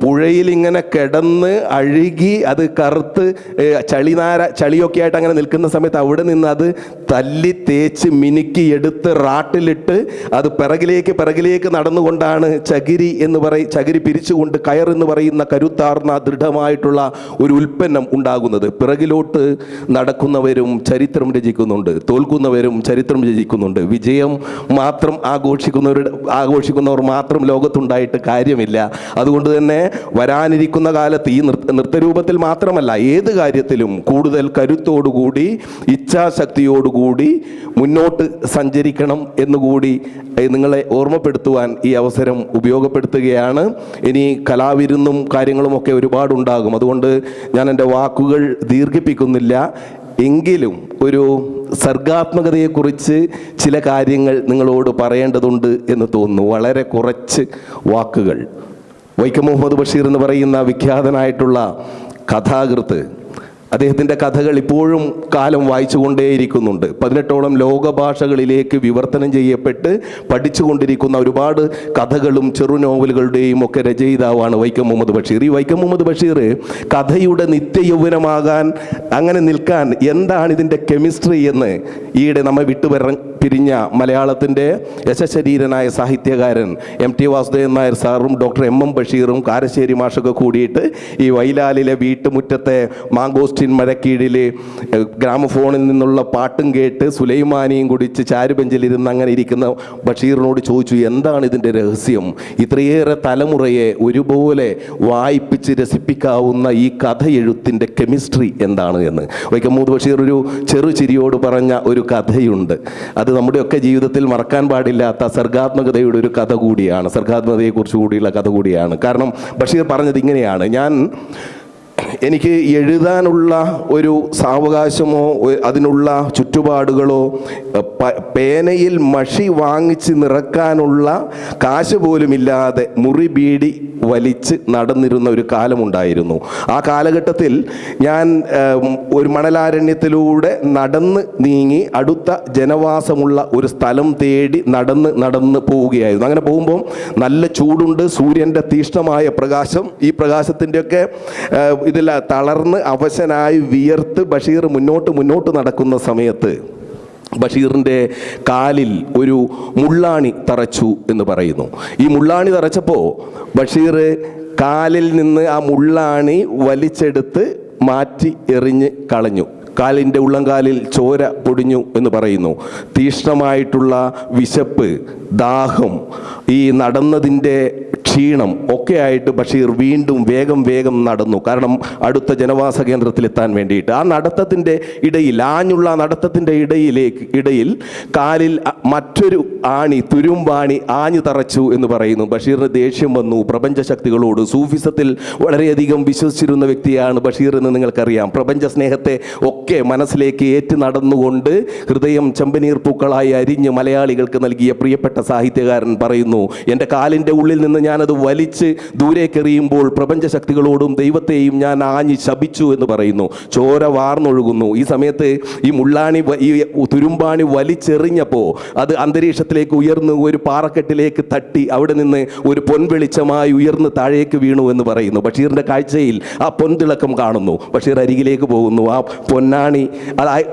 പുഴയിൽ ഇങ്ങനെ കിടന്ന് അഴുകി അത് കറുത്ത് ചളിയൊക്കെ ആയിട്ട് അങ്ങനെ നിൽക്കുന്ന സമയത്ത് അവിടെ നിന്ന് അത് തല്ലി തേച്ച് മിനുക്കി എടുത്ത് റാട്ടിലിട്ട് അത് പിറകിലേക്ക് നടന്നുകൊണ്ടാണ് ചകിരി പിരിച്ചുകൊണ്ട് കയർ എന്ന് പറയുന്ന കരുത്താർന്ന ദൃഢമായിട്ടുള്ള ഒരു ഉൽപ്പന്നം ഉണ്ടാകുന്നത്. പിറകിലോട്ട് നടക്കുന്നവരും ചരിത്രം രചിക്കുന്നുണ്ട്, തോൽക്കുന്നവരും ചരിത്രം രചിക്കുന്നുണ്ട്. വിജയം മാത്രം ആഘോഷിക്കുന്നവർ മാത്രം ലോകത്തുണ്ടായിട്ട് കാര്യമില്ല. അതുകൊണ്ട് തന്നെ വരാനിരിക്കുന്ന കാലത്ത് ഈ നൃത്തരൂപത്തിൽ മാത്രമല്ല ഏത് കാര്യത്തിലും കൂടുതൽ കരുത്തോടുകൂടി ഇച്ഛാശക്തിയോടുകൂടി മുന്നോട്ട് സഞ്ചരിക്കണം എന്നുകൂടി നിങ്ങളെ ഓർമ്മപ്പെടുത്തുവാൻ ഈ അവസരം ഉപയോഗപ്പെടുത്തുകയാണ്. ഇനി കലാവിരുന്നും കാര്യങ്ങളുമൊക്കെ ഒരുപാടുണ്ടാകും. അതുകൊണ്ട് ഞാൻ എൻ്റെ വാക്കുകൾ ദീർഘിപ്പിക്കുന്നില്ല. എങ്കിലും ഒരു സർഗാത്മകതയെക്കുറിച്ച് ചില കാര്യങ്ങൾ നിങ്ങളോട് പറയേണ്ടതുണ്ട് എന്ന് തോന്നുന്നു. വളരെ കുറച്ച് വാക്കുകൾ. വൈക്കം മുഹമ്മദ് ബഷീർ എന്ന് പറയുന്ന വിഖ്യാതനായിട്ടുള്ള കഥാകൃത്ത്, അദ്ദേഹത്തിൻ്റെ കഥകൾ ഇപ്പോഴും കാലം വായിച്ചുകൊണ്ടേയിരിക്കുന്നുണ്ട്. 18ഓളം ലോകഭാഷകളിലേക്ക് വിവർത്തനം ചെയ്യപ്പെട്ട് പഠിച്ചുകൊണ്ടിരിക്കുന്ന ഒരുപാട് കഥകളും ചെറുനോവലുകളുടെയും ഒക്കെ രചയിതാവാണ് വൈക്കം മുഹമ്മദ് ബഷീർ. ഈ വൈക്കം മുഹമ്മദ് ബഷീർ കഥയുടെ നിത്യയൗവനമാകാൻ അങ്ങനെ നിൽക്കാൻ എന്താണ് ഇതിൻ്റെ കെമിസ്ട്രി എന്ന് ഈയിടെ നമ്മെ പിരിഞ്ഞ മലയാളത്തിൻ്റെ യശശരീരനായ സാഹിത്യകാരൻ MT വാസുദേവൻ നായർ സാറും ഡോക്ടർ MM ബഷീറും കാരശ്ശേരി മാഷൊക്കെ കൂടിയിട്ട് ഈ വൈലാലിലെ വീട്ടുമുറ്റത്തെ മാങ്കോസ്റ്റിൻ മരക്കീഴിൽ ഗ്രാമഫോണിൽ നിന്നുള്ള പാട്ടും കേട്ട് സുലൈമാനിയും കുടിച്ച് ചാരുബെഞ്ചിലിരുന്ന് അങ്ങനെ ഇരിക്കുന്ന ബഷീറിനോട് ചോദിച്ചു, എന്താണ് ഇതിൻ്റെ രഹസ്യം? ഇത്രയേറെ തലമുറയെ ഒരുപോലെ വായിപ്പിച്ച് രസിപ്പിക്കാവുന്ന ഈ കഥ എഴുത്തിൻ്റെ കെമിസ്ട്രി എന്താണ് എന്ന്. വൈക്കം മുഹമ്മദ് ബഷീർ ഒരു ചെറുചിരിയോട് പറഞ്ഞ ഒരു കഥയുണ്ട്. അത് നമ്മുടെയൊക്കെ ജീവിതത്തിൽ മറക്കാൻ പാടില്ലാത്ത സർഗാത്മകതയുടെ ഒരു കഥ കൂടിയാണ്, സർഗാത്മകതയെക്കുറിച്ച് കൂടിയുള്ള കഥ കൂടിയാണ്. കാരണം ബഷീർ പറഞ്ഞത് ഇങ്ങനെയാണ്, എനിക്ക് എഴുതാനുള്ള ഒരു സാവകാശമോ അതിനുള്ള ചുറ്റുപാടുകളോ പേനയിൽ മഷി വാങ്ങിച്ച് നിറക്കാനുള്ള കാശ് പോലുമില്ലാതെ മുറി ബീഡി വലിച്ച് നടന്നിരുന്ന ഒരു കാലമുണ്ടായിരുന്നു. ആ കാലഘട്ടത്തിൽ ഞാൻ ഒരു മണലാരണ്യത്തിലൂടെ നടന്ന് നീങ്ങി അടുത്ത ജനവാസമുള്ള ഒരു സ്ഥലം തേടി നടന്ന് പോവുകയായിരുന്നു. അങ്ങനെ പോകുമ്പോൾ നല്ല ചൂടുണ്ട്, സൂര്യൻ്റെ തീഷ്ണമായ പ്രകാശം. ഈ പ്രകാശത്തിൻ്റെയൊക്കെ തളർന്ന് അവശനായി വിയർത്ത് ബഷീർ മുന്നോട്ട് നടക്കുന്ന സമയത്ത് ബഷീറിൻ്റെ കാലിൽ ഒരു മുള്ളാണി തറച്ചു എന്ന് പറയുന്നു. ഈ മുള്ളാണി തറച്ചപ്പോൾ ബഷീർ കാലിൽ നിന്ന് ആ മുള്ളാണി വലിച്ചെടുത്ത് മാറ്റി എറിഞ്ഞ് കളഞ്ഞു. കാലിൻ്റെ ഉള്ളംകാലിൽ ചോര പൊടിഞ്ഞു എന്ന് പറയുന്നു. തീക്ഷ്ണമായിട്ടുള്ള വിശപ്പ്, ദാഹം, ഈ നടന്നതിൻ്റെ ക്ഷീണം ഒക്കെ ആയിട്ട് ബഷീർ വീണ്ടും വേഗം നടന്നു. കാരണം അടുത്ത ജനവാസ കേന്ദ്രത്തിലെത്താൻ വേണ്ടിയിട്ട്. ആ നടത്തത്തിൻ്റെ ഇടയിൽ, ആഞ്ഞുള്ള നടത്തത്തിൻ്റെ ഇടയിൽ കാലിൽ മറ്റൊരു ആണി, തുരുമ്പാണി ആഞ്ഞു തറച്ചു എന്ന് പറയുന്നു. ബഷീറിന് ദേഷ്യം വന്നു പ്രപഞ്ച ശക്തികളോട്. സൂഫിസത്തിൽ വളരെയധികം വിശ്വസിച്ചിരുന്ന വ്യക്തിയാണ് ബഷീർ എന്ന് നിങ്ങൾക്കറിയാം. പ്രപഞ്ച സ്നേഹത്തെ ഒക്കെ മനസ്സിലേക്ക് ഏറ്റ് നടന്നുകൊണ്ട് ഹൃദയം ചെമ്പനീർ പൂക്കളായി അരിഞ്ഞ് മലയാളികൾക്ക് നൽകിയ പ്രിയപ്പെട്ട സാഹിത്യകാരൻ പറയുന്നു, എൻ്റെ കാലിൻ്റെ ഉള്ളിൽ നിന്ന് ഞാനത് വലിച്ച് ദൂരേക്കെറിയുമ്പോൾ പ്രപഞ്ച ശക്തികളോടും ദൈവത്തെയും ഞാൻ ആഞ്ഞ് ശപിച്ചു എന്ന് പറയുന്നു. ചോര വാർന്നൊഴുകുന്നു. ഈ സമയത്ത് ഈ മുള്ളാണി, ഈ തുരുമ്പാണി വലിച്ചെറിഞ്ഞപ്പോൾ അത് അന്തരീക്ഷത്തിലേക്ക് ഉയർന്ന് ഒരു പാറക്കെട്ടിലേക്ക് തട്ടി അവിടെ നിന്ന് ഒരു പൊൻവെളിച്ചമായി ഉയർന്ന് താഴേക്ക് വീണു എന്ന് പറയുന്നു. ബഷീറിൻ്റെ കാഴ്ചയിൽ ആ പൊൻതിളക്കം കാണുന്നു. ബഷീർ അരികിലേക്ക് പോകുന്നു. ആ പൊന്നാണി,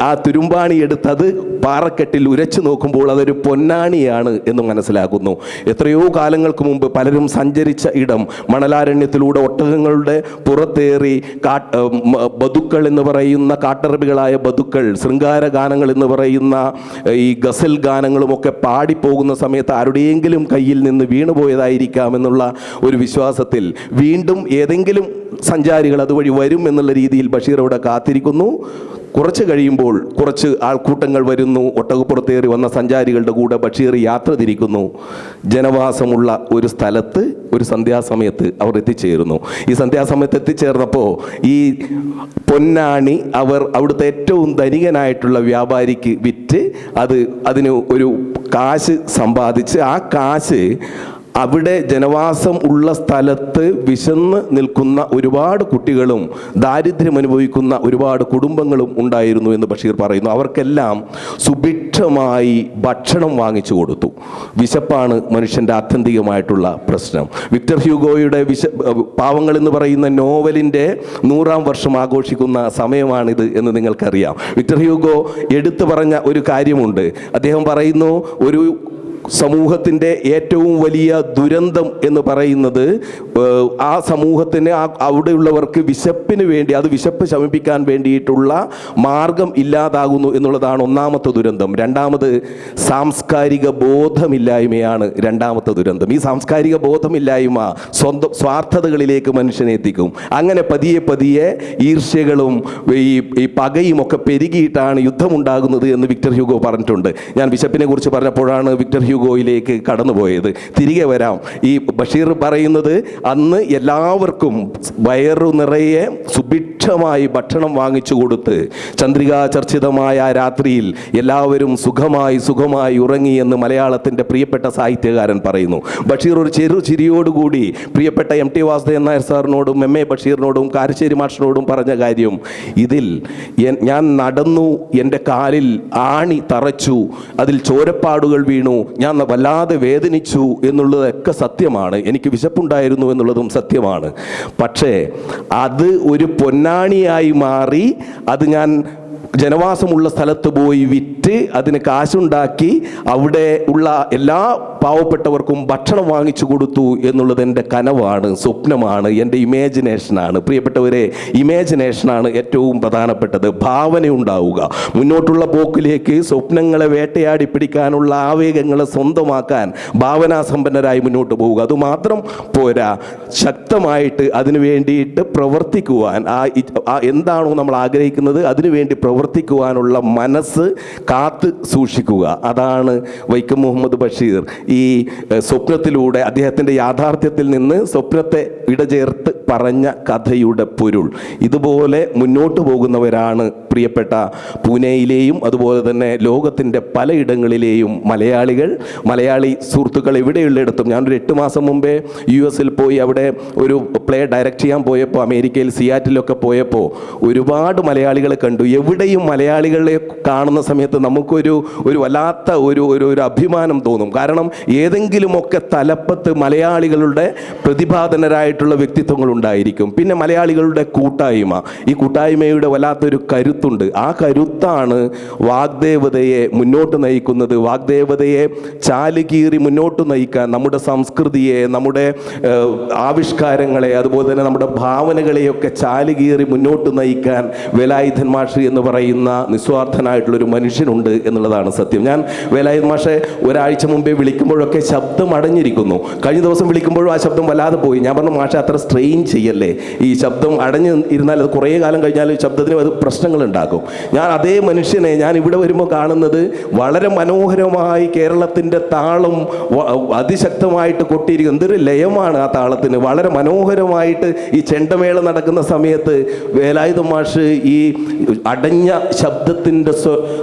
ആ തുരുമ്പാണി എടുത്തത് പാറക്കെട്ടിൽ ഉരച്ചു നോക്കുമ്പോൾ അതൊരു പൊന്നാണിയാണ് എന്ന് മനസ്സിലാക്കുന്നു. എത്രയോ കാലങ്ങൾക്ക് മുമ്പ് പലരും സഞ്ചരിച്ച ഇടം, മണലാരണ്യത്തിലൂടെ ഒട്ടകങ്ങളുടെ പുറത്തേറി ബതുക്കൾ എന്ന് പറയുന്ന കാട്ടറബികളായ ബതുക്കൾ, ശൃംഗാര ഗാനങ്ങൾ എന്ന് പറയുന്ന ഈ ഗസൽ ഗാനങ്ങളുമൊക്കെ പാടിപ്പോകുന്ന സമയത്ത് ആരുടെയെങ്കിലും കയ്യിൽ നിന്ന് വീണുപോയതായിരിക്കാം എന്നുള്ള ഒരു വിശ്വാസത്തിൽ വീണ്ടും ഏതെങ്കിലും സഞ്ചാരികൾ അതുവഴി വരും എന്നുള്ള രീതിയിൽ ബഷീർ അവിടെ കാത്തിരിക്കുന്നു. കുറച്ച് കഴിയുമ്പോൾ കുറച്ച് ആൾക്കൂട്ടങ്ങൾ വരുന്നു. ഒട്ടകപ്പുറത്തേറി വന്ന സഞ്ചാരികളുടെ കൂടെ ബഷീർ യാത്ര തിരിക്കുന്നു. ജനവാസമുള്ള ഒരു സ്ഥലത്ത് ഒരു സന്ധ്യാസമയത്ത് അവർ എത്തിച്ചേരുന്നു. ഈ സന്ധ്യാസമയത്ത് എത്തിച്ചേർന്നപ്പോൾ ഈ പൊന്നാണി അവർ അവിടുത്തെ ഏറ്റവും ധനികനായിട്ടുള്ള വ്യാപാരിക്ക് വിറ്റ് അതിന് ഒരു കാശ് സമ്പാദിച്ച് ആ കാശ് അവിടെ ജനവാസം ഉള്ള സ്ഥലത്ത് വിശന്ന് നിൽക്കുന്ന ഒരുപാട് കുട്ടികളും ദാരിദ്ര്യം അനുഭവിക്കുന്ന ഒരുപാട് കുടുംബങ്ങളും ഉണ്ടായിരുന്നു എന്ന് ബഷീർ പറയുന്നു. അവർക്കെല്ലാം സുഭിക്ഷമായി ഭക്ഷണം വാങ്ങിച്ചു കൊടുത്തു. വിശപ്പാണ് മനുഷ്യൻ്റെ ആത്യന്തികമായിട്ടുള്ള പ്രശ്നം. വിക്ടർ ഹ്യൂഗോയുടെ പാവങ്ങൾ എന്ന് പറയുന്ന നോവലിൻ്റെ 100ാം വർഷം ആഘോഷിക്കുന്ന സമയമാണിത് എന്ന് നിങ്ങൾക്കറിയാം. വിക്ടർ ഹ്യൂഗോ എടുത്തു പറഞ്ഞ ഒരു കാര്യമുണ്ട്. അദ്ദേഹം പറയുന്നു, ഒരു സമൂഹത്തിൻ്റെ ഏറ്റവും വലിയ ദുരന്തം എന്ന് പറയുന്നത് ആ സമൂഹത്തിന് അവിടെയുള്ളവർക്ക് വിശപ്പിന് വേണ്ടി, അത് വിശപ്പ് ശമിപ്പിക്കാൻ വേണ്ടിയിട്ടുള്ള മാർഗം ഇല്ലാതാകുന്നു എന്നുള്ളതാണ് ഒന്നാമത്തെ ദുരന്തം. രണ്ടാമത് സാംസ്കാരിക ബോധമില്ലായ്മയാണ് രണ്ടാമത്തെ ദുരന്തം. ഈ സാംസ്കാരിക ബോധമില്ലായ്മ സ്വന്തം സ്വാർത്ഥതകളിലേക്ക് മനുഷ്യനെ എത്തിക്കും. അങ്ങനെ പതിയെ ഈർഷ്യകളും ഈ പകയും ഒക്കെ പെരുകിയിട്ടാണ് യുദ്ധമുണ്ടാകുന്നത് എന്ന് വിക്ടർ ഹ്യൂഗോ പറഞ്ഞിട്ടുണ്ട്. ഞാൻ വിശപ്പിനെ കുറിച്ച് പറഞ്ഞപ്പോഴാണ് വിക്ടർ ഹ്യൂഗോയിലേക്ക് കടന്നുപോയത്. തിരികെ വരാം. ഈ ബഷീർ പറയുന്നത്, അന്ന് എല്ലാവർക്കും വയറു നിറയെ സുഭിക്ഷമായി ഭക്ഷണം വാങ്ങിച്ചു കൊടുത്ത് ചന്ദ്രികാചർച്ചിതമായ രാത്രിയിൽ എല്ലാവരും സുഖമായി ഉറങ്ങിയെന്ന് മലയാളത്തിൻ്റെ പ്രിയപ്പെട്ട സാഹിത്യകാരൻ പറയുന്നു. ബഷീർ ഒരു ചിരിയോടുകൂടി പ്രിയപ്പെട്ട MT വാസുദേവൻ നായർ സാറിനോടും MM ബഷീറിനോടും കാരശ്ശേരി മാഷിനോടും പറഞ്ഞ കാര്യം, ഇതിൽ ഞാൻ നടന്നു, എൻ്റെ കാലിൽ ആണി തറച്ചു, അതിൽ ചോരപ്പാടുകൾ വീണു, ഞാൻ വല്ലാതെ വേദനിച്ചു എന്നുള്ളതൊക്കെ സത്യമാണ്. എനിക്ക് വിശപ്പുണ്ടായിരുന്നു എന്നുള്ളതും സത്യമാണ്. പക്ഷേ അത് ഒരു പൊന്നാണിയായി മാറി അത് ഞാൻ ജനവാസമുള്ള സ്ഥലത്ത് പോയി വിറ്റ് അതിന് കാശുണ്ടാക്കി അവിടെ ഉള്ള എല്ലാ പാവപ്പെട്ടവർക്കും ഭക്ഷണം വാങ്ങിച്ചു കൊടുത്തു എന്നുള്ളത് എൻ്റെ കനവാണ്, സ്വപ്നമാണ്, എൻ്റെ ഇമാജിനേഷനാണ്. പ്രിയപ്പെട്ടവരെ, ഇമാജിനേഷനാണ് ഏറ്റവും പ്രധാനപ്പെട്ടത്. ഭാവന ഉണ്ടാവുക, മുന്നോട്ടുള്ള പോക്കിലേക്ക് സ്വപ്നങ്ങളെ വേട്ടയാടി പിടിക്കാനുള്ള ആവേഗങ്ങളെ സ്വന്തമാക്കാൻ ഭാവനാസമ്പന്നരായി മുന്നോട്ട് പോവുക. അതുമാത്രം പോരാ, ശക്തമായിട്ട് അതിനു വേണ്ടിയിട്ട് പ്രവർത്തിക്കുവാൻ, എന്താണോ നമ്മൾ ആഗ്രഹിക്കുന്നത് അതിനുവേണ്ടി പ്രവർത്തിക്കുവാനുള്ള മനസ്സ് കാത്ത് സൂക്ഷിക്കുക. അതാണ് വൈക്കം മുഹമ്മദ് ബഷീർ ഈ സ്വപ്നത്തിലൂടെ അദ്ദേഹത്തിൻ്റെ യാഥാർത്ഥ്യത്തിൽ നിന്ന് സ്വപ്നത്തെ ഇടചേർത്ത് പറഞ്ഞ കഥയുടെ പൊരുൾ. ഇതുപോലെ മുന്നോട്ട് പോകുന്നവരാണ് പ്രിയപ്പെട്ട പൂനെയിലെയും അതുപോലെ തന്നെ ലോകത്തിൻ്റെ പലയിടങ്ങളിലെയും മലയാളി സുഹൃത്തുക്കൾ എവിടെയുള്ളിടത്തും. ഞാനൊരു 8 മാസം മുമ്പേ US പോയി അവിടെ ഒരു പ്ലേ ഡയറക്റ്റ് ചെയ്യാൻ പോയപ്പോൾ, അമേരിക്കയിൽ സിയാറ്റിലൊക്കെ പോയപ്പോൾ ഒരുപാട് മലയാളികളെ കണ്ടു. എവിടെയും മലയാളികളെ കാണുന്ന സമയത്ത് നമുക്കൊരു വല്ലാത്ത ഒരു അഭിമാനം തോന്നും. കാരണം ഏതെങ്കിലുമൊക്കെ തലപ്പത്ത് മലയാളികളുടെ പ്രതിഭാധനരായിട്ടുള്ള വ്യക്തിത്വങ്ങൾ ഉണ്ടായിരിക്കും. പിന്നെ മലയാളികളുടെ കൂട്ടായ്മ, ഈ കൂട്ടായ്മയുടെ വല്ലാത്തൊരു കരുത്തുണ്ട്. ആ കരുത്താണ് വാഗ്ദേവതയെ മുന്നോട്ട് നയിക്കുന്നത്. വാഗ്ദേവതയെ ചാലുകീറി മുന്നോട്ട് നയിക്കാൻ നമ്മുടെ സംസ്കൃതിയെ, നമ്മുടെ ആവിഷ്കാരങ്ങളെ, അതുപോലെ തന്നെ നമ്മുടെ ഭാവനകളെയൊക്കെ ചാലുകീറി മുന്നോട്ട് നയിക്കാൻ വേലായുധൻ മാഷ് എന്ന് പറയുന്ന നിസ്വാർത്ഥനായിട്ടുള്ളൊരു മനുഷ്യനുണ്ട് എന്നുള്ളതാണ് സത്യം. ഞാൻ വേലായുധൻ മാഷെ ഒരാഴ്ച മുമ്പേ വിളിക്കുമ്പോഴൊക്കെ ശബ്ദം അടഞ്ഞിരിക്കുന്നു. കഴിഞ്ഞ ദിവസം വിളിക്കുമ്പോഴും ആ ശബ്ദം വല്ലാതെ പോയി. ഞാൻ പറഞ്ഞു, മാഷെ അത്ര സ്ട്രെയിൻ ചെയ്യല്ലേ, ഈ ശബ്ദം അടഞ്ഞ് ഇരുന്നാൽ അത് കുറേ കാലം കഴിഞ്ഞാൽ ശബ്ദത്തിന് അത് പ്രശ്നങ്ങളുണ്ടാക്കും. ഞാൻ അതേ മനുഷ്യനെ ഞാൻ ഇവിടെ വരുമ്പോൾ കാണുന്നത് വളരെ മനോഹരമായി കേരളത്തിൻ്റെ താളം അതിശക്തമായിട്ട് കൊട്ടിയിരിക്കും. എന്തൊരു ലയമാണ് ആ താളത്തിന്. വളരെ മനോഹരമായിട്ട് ഈ ചെണ്ടമേള നടക്കുന്ന സമയത്ത് വേലായുധൻ മാഷ് ഈ അടഞ്ഞ ശബ്ദത്തിൻ്റെ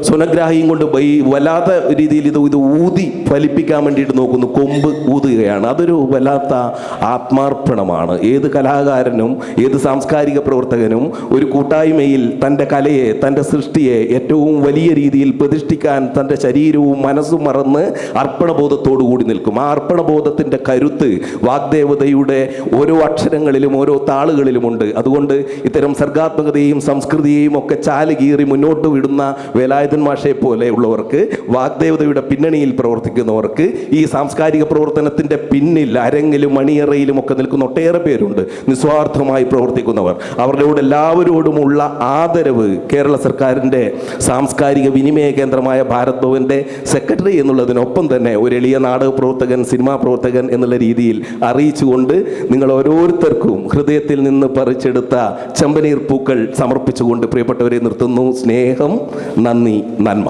സ്വനഗ്രാഹിയും കൊണ്ട് ഈ വല്ലാത്ത രീതിയിൽ ഇത് ഊതി ഫലിപ്പിക്കാൻ വേണ്ടിയിട്ട് നോക്കുന്നു, കൊമ്പ് ഊതുകയാണ്. അതൊരു വല്ലാത്ത ആത്മാർപ്പണമാണ്. ഏത് കലാകാരനും ഏത് സാംസ്കാരിക പ്രവർത്തകനും ഒരു കൂട്ടായ്മയിൽ തൻ്റെ കലയെ, തൻ്റെ സൃഷ്ടിയെ ഏറ്റവും വലിയ രീതിയിൽ പ്രതിഷ്ഠിക്കാൻ തൻ്റെ ശരീരവും മനസ്സും മറന്ന് അർപ്പണബോധത്തോടു കൂടി നിൽക്കും. ആ അർപ്പണബോധത്തിൻ്റെ കരുത്ത് വാഗ്ദേവതയുടെ ഓരോ അക്ഷരങ്ങളിലും ഓരോ താളുകളിലുമുണ്ട്. അതുകൊണ്ട് ഇത്തരം സർഗാത്മകതയെയും സംസ്കൃതിയെയും ഒക്കെ ചാലുകീറി മുന്നോട്ട് വിടുന്ന വേലായുധൻ മാഷെ പോലെ ഉള്ളവർക്ക്, വാഗ്ദേവതയുടെ പിന്നണിയിൽ പ്രവർത്തിക്കുന്നവർക്ക്, ഈ സാംസ്കാരിക പ്രവർത്തനത്തിൻ്റെ പിന്നിൽ അരങ്ങിലും മണിയറയിലും ഒക്കെ നിൽക്കുന്ന ഒട്ടേറെ പേരുണ്ട്, നിസ്വാർത്ഥമായി പ്രവർത്തിക്കുന്നവർ. അവരോട് എല്ലാവരോടുമുള്ള ആദരവ് കേരള സർക്കാരിൻ്റെ സാംസ്കാരിക വിനിമയ കേന്ദ്രമായ ഭാരത് ഭവൻ്റെ സെക്രട്ടറി എന്നുള്ളതിനൊപ്പം തന്നെ ഒരു എളിയ നാടക പ്രവർത്തകൻ, സിനിമാ പ്രവർത്തകൻ എന്നുള്ള രീതിയിൽ അറിയിച്ചുകൊണ്ട് നിങ്ങൾ ഓരോരുത്തർക്കും ഹൃദയത്തിൽ നിന്ന് പറിച്ചെടുത്ത ചെമ്പനീർ പൂക്കൾ സമർപ്പിച്ചുകൊണ്ട് പ്രിയപ്പെട്ടവരെ നിർത്തുന്നു. സ്നേഹം, നന്ദി, നന്മ.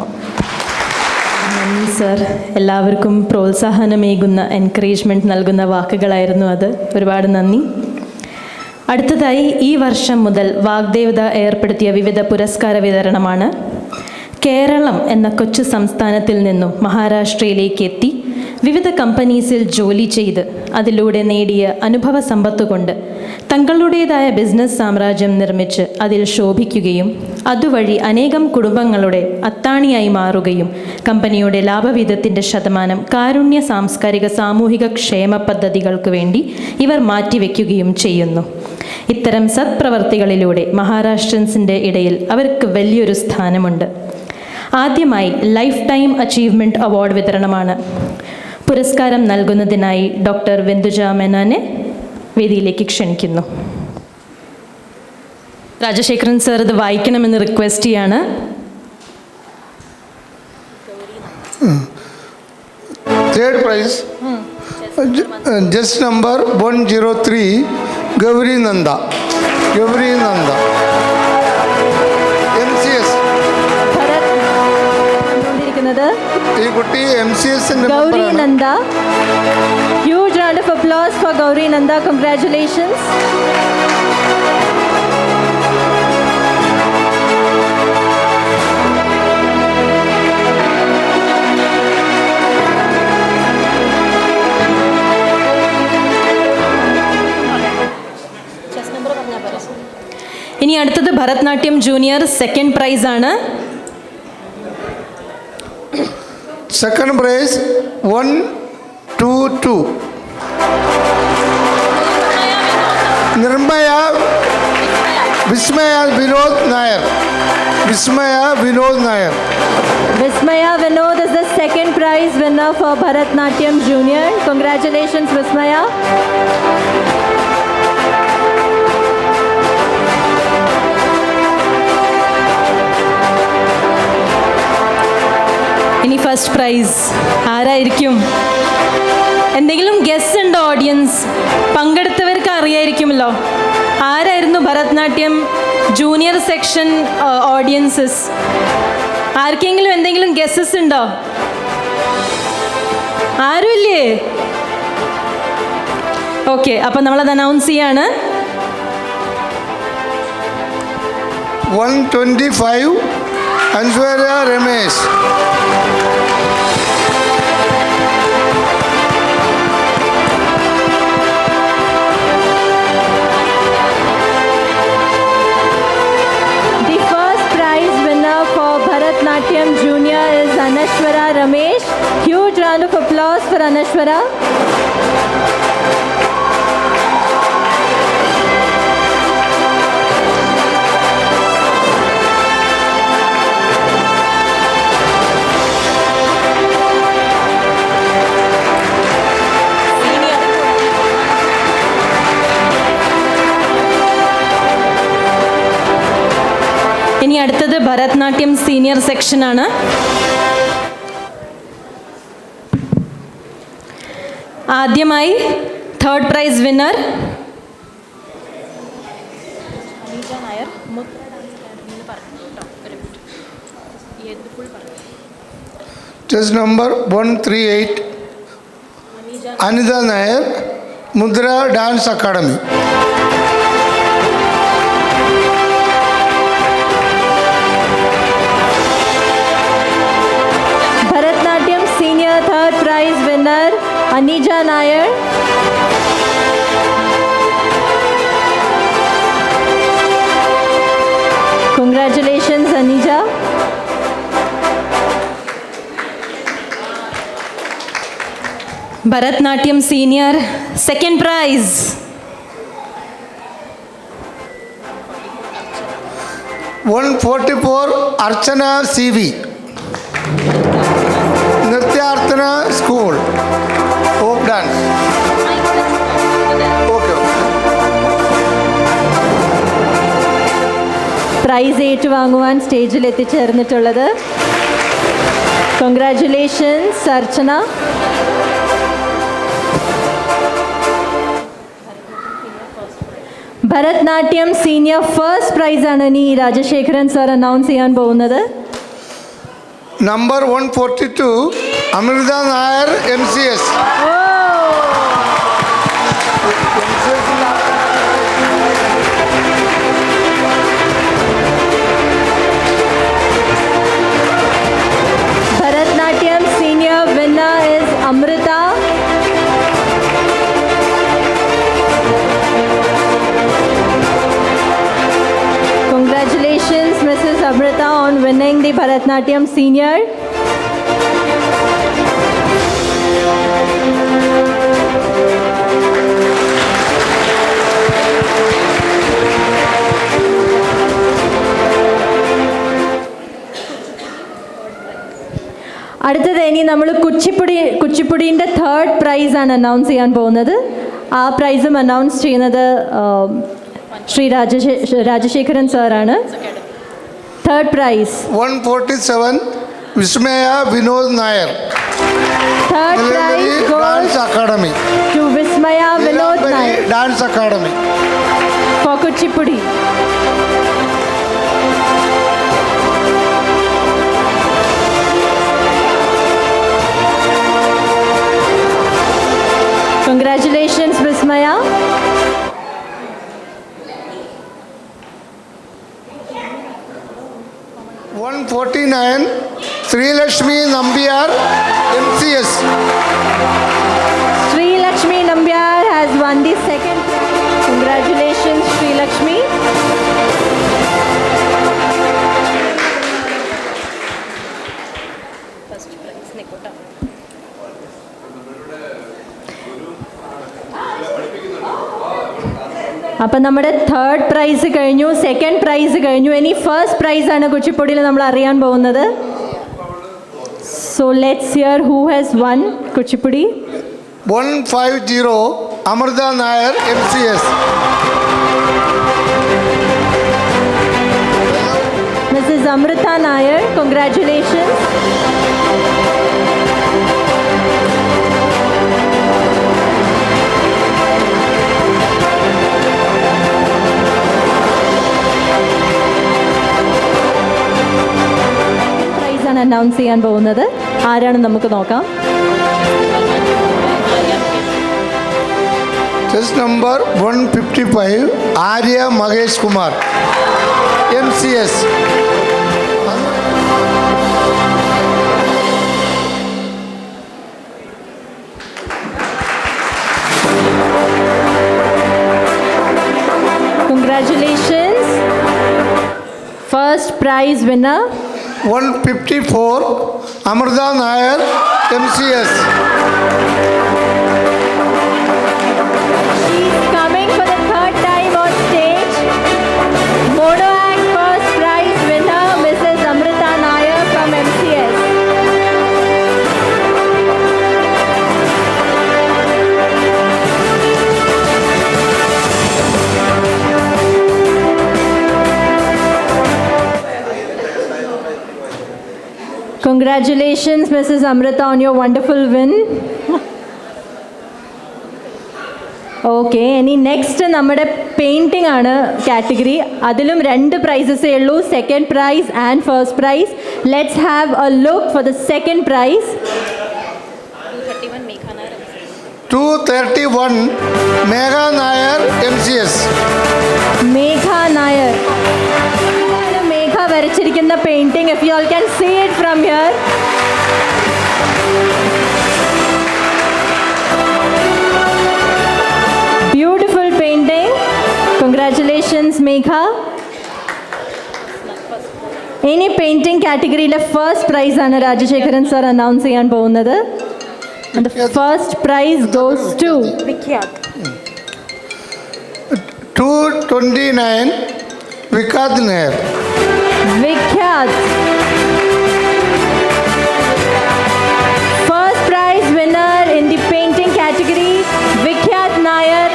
നന്ദി സർ. എല്ലാവർക്കും പ്രോത്സാഹനമേകുന്ന, എൻകറേജ്മെൻറ്റ് നൽകുന്ന വാക്കുകളായിരുന്നു അത്. ഒരുപാട് നന്ദി. അടുത്തതായി ഈ വർഷം മുതൽ വാഗ്ദേവത ഏർപ്പെടുത്തിയ വിവിധ പുരസ്കാര വിതരണമാണ്. കേരളം എന്ന കൊച്ചു സംസ്ഥാനത്തിൽ നിന്നും മഹാരാഷ്ട്രയിലേക്ക് എത്തി വിവിധ കമ്പനീസിൽ ജോലി ചെയ്ത് അതിലൂടെ നേടിയ അനുഭവ സമ്പത്തുകൊണ്ട് തങ്ങളുടേതായ ബിസിനസ് സാമ്രാജ്യം നിർമ്മിച്ച് അതിൽ ശോഭിക്കുകയും അതുവഴി അനേകം കുടുംബങ്ങളുടെ അത്താണിയായി മാറുകയും കമ്പനിയുടെ ലാഭവിഹിതത്തിൻ്റെ ശതമാനം കാരുണ്യ, സാംസ്കാരിക, സാമൂഹിക ക്ഷേമ പദ്ധതികൾക്ക് വേണ്ടി ഇവർ മാറ്റിവെക്കുകയും ചെയ്യുന്നു. ഇത്തരം സത്പ്രവർത്തികളിലൂടെ മഹാരാഷ്ട്രൻസിൻ്റെ ഇടയിൽ അവർക്ക് വലിയൊരു സ്ഥാനമുണ്ട്. ആദ്യമായി ലൈഫ് ടൈം അച്ചീവ്മെൻറ്റ് അവാർഡ് വിതരണമാണ്. പുരസ്കാരം നൽകുന്നതിനായി ഡോക്ടർ വിന്ദുജ മേനോനെ വേദിയിലേക്ക് ക്ഷണിക്കുന്നു. രാജശേഖരൻ സർ ഇത് വായിക്കണമെന്ന് റിക്വസ്റ്റ് ചെയ്യാണ്. Third prize, just number 103, Gauri Nanda. MCS. ഈ കുട്ടി MCS Gauri Nanda. Huge round of applause for Gauri Nanda. Congratulations. ഇനി അടുത്തത് ഭരതനാട്യം ജൂനിയർ സെക്കൻഡ് പ്രൈസ് ആണ്. Second prize 122, Vismaya Vinod Nair. Vismaya Vinod is the second prize winner for Bharatnatyam Junior. Congratulations, Vismaya. ഇനി ഫസ്റ്റ് പ്രൈസ് ആരായിരിക്കും? എന്തെങ്കിലും ഗസ് ഉണ്ടോ ഓഡിയൻസ്? പങ്കെടുത്തവർക്ക് അറിയായിരിക്കുമല്ലോ. ആരായിരുന്നു ഭരതനാട്യം ജൂനിയർ സെക്ഷൻ ഓഡിയൻസസ്? ആർക്കെങ്കിലും എന്തെങ്കിലും ഗസ്സസ് ഉണ്ടോ? ആരുമില്ലേ? ഓക്കെ, അപ്പം നമ്മളത് അനൗൺസ് ചെയ്യാണ്. 125, Aishwarya Ramesh. The first prize winner for Bharatnatyam Junior is Anashwara Ramesh. Huge round of applause for Anashwara. ഇനി അടുത്തത് ഭരതനാട്യം സീനിയർ സെക്ഷനാണ്. ആദ്യമായി third prize winner Test number 138, Anita Nair, Mudra Dance Academy. Bharatnatyam senior third prize winner Anija Nair. Congratulations Anija. Bharatnatyam senior second prize. 144 Archana CV, Nrityarthana School, folk dance. Okay. Prize ഏറ്റുവാങ്ങുവാൻ സ്റ്റേജിൽ എത്തിച്ചേർന്നിട്ടുള്ളത്. Congratulations Archana. Bharatanatyam senior first prize ആണ് ഇനി രാജശേഖരൻ സാർ അനൗൺസ് ചെയ്യാൻ പോകുന്നത്. Number 142 Amrita Nair, MCS. Bharatnatyam senior winner is Amrita. Congratulations Mrs. Amrita on winning the Bharatnatyam senior. അടുത്തത് ഇനി നമ്മൾ കുച്ചിപ്പുടീൻ്റെ തേർഡ് പ്രൈസ് ആണ് അനൗൺസ് ചെയ്യാൻ പോകുന്നത്. ആ പ്രൈസും അനൗൺസ് ചെയ്യുന്നത് ശ്രീ രാജശേഖരൻ സാറാണ്. Third prize 147 Vismaya Vinod Nair, third prize Dance Academy. To Vismaya Vinod Nair Dance Academy. For Kuchipudi. Congratulations, Vismaya. $149 Sri Lakshmi Nambiar, MCS. Sri Lakshmi Nambiar has won the second prize. Congratulations, Sri Lakshmi. അപ്പം നമ്മുടെ തേർഡ് പ്രൈസ് കഴിഞ്ഞു, സെക്കൻഡ് പ്രൈസ് കഴിഞ്ഞു. ഇനി ഫസ്റ്റ് പ്രൈസ് ആണ് കുച്ചിപ്പുടിയിൽ നമ്മൾ അറിയാൻ പോകുന്നത്. So let's hear who has won Kuchipudi. 150 Amrita Nair, MCS. Mrs. Amrita Nair, congratulations. Prize ആണ് അനൗൺസ് ചെയ്യാൻ പോകുന്നത്. ആരാണെന്ന് നമുക്ക് നോക്കാം. Test number 155 Arya Mahesh Kumar, MCS. Congratulations. First prize winner. 154 Amrita Nair, MCS. She's coming for the third time on stage. Mono Act first prize winner, Mrs. Amrita Nair from MCS. Congratulations, Mrs. Amrita, on your wonderful win. Okay, ഇനി നെക്സ്റ്റ് നമ്മുടെ പെയിൻറ്റിംഗ് ആണ് കാറ്റഗറി. അതിലും 2 പ്രൈസസേ ഉള്ളൂ, second prize and first prize. Let's have a look for the second prize. 231 Megha Nair MCS. Megha Nair. Megha വരച്ചിരിക്കുന്ന painting, if you all can see it from here. Beautiful painting. Congratulations, Megha. ഇനി പെയിൻറ്റിംഗ് കാറ്റഗറിയിലെ ഫസ്റ്റ് പ്രൈസ് ആണ് രാജശേഖരൻ സർ അനൗൺസ് ചെയ്യാൻ പോകുന്നത്. And the first prize goes to Vikhyat. 229 Vikat Nair. Vikhyat. First prize winner in the painting category, Vikhyat Nair.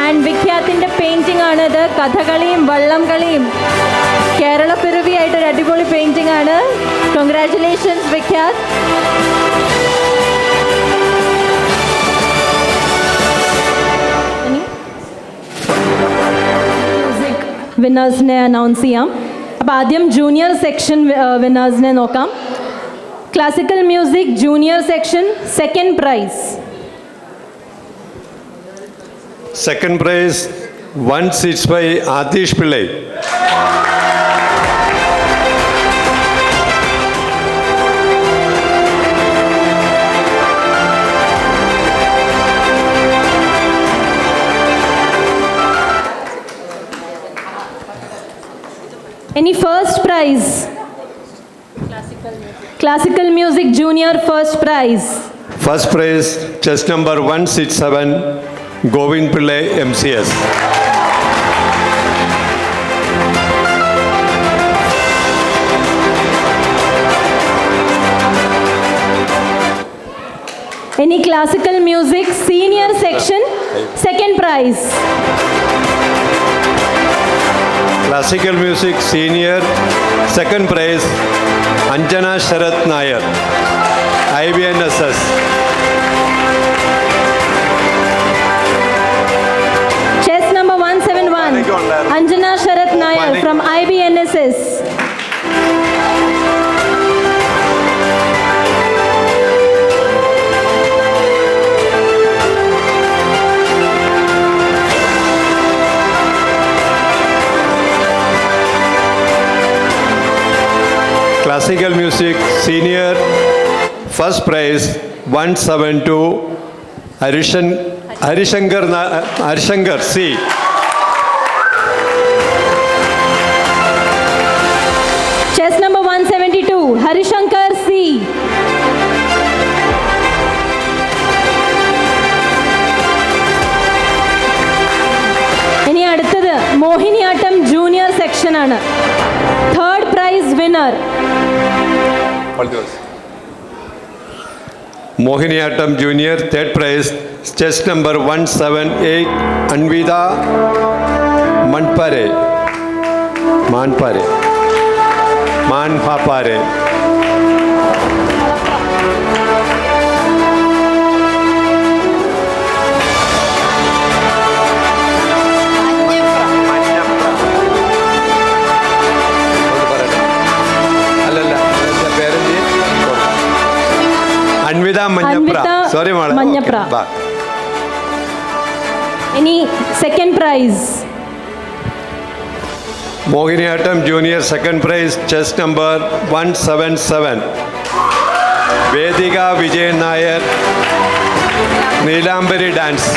And Vikhyatinte painting ആണത്. കഥകളിയും വള്ളം കളിയും കേരള പിറവിയായിട്ട് ഒരു അടിപൊളി പെയിൻറ്റിംഗ് ആണ്. കൺഗ്രാറ്റുലേഷൻസ് വിഖ്യാത്. മ്യൂസിക് വിന്നേഴ്സിനെ അനൗൺസ് ചെയ്യാം. അപ്പോൾ ആദ്യം ജൂനിയർ സെക്ഷൻ വിന്നേഴ്സിനെ നോക്കാം. Classical music junior section, second prize. Second prize, 1 seats by Adish Pillai. Any first prize? Classical music junior first prize. First prize, chest number 167, Govind Pillai MCS. Any classical music senior section, second prize. Classical music senior, second prize, Anjana Sharath Nair, IBNSS. Chess number 171, Anjana Sharath Nair from IBNSS. Classical music senior, first prize, 172, Harishankar C. Chess number 172, Harishankar C. ഇനി അടുത്തത് മോഹിനിയാട്ടം ജൂനിയർ സെക്ഷൻ ആണ്. Third prize winner. Mohiniyattam Junior, third prize, chest number 178, Anvida Manhapare. Anvida Manhapra. Sorry, madam. Manhapra. Okay, bye. ഇനി second prize. Mohiniyattam Junior, second prize, chest number 177, Vedika Vijay Nair, Neelambari Dance.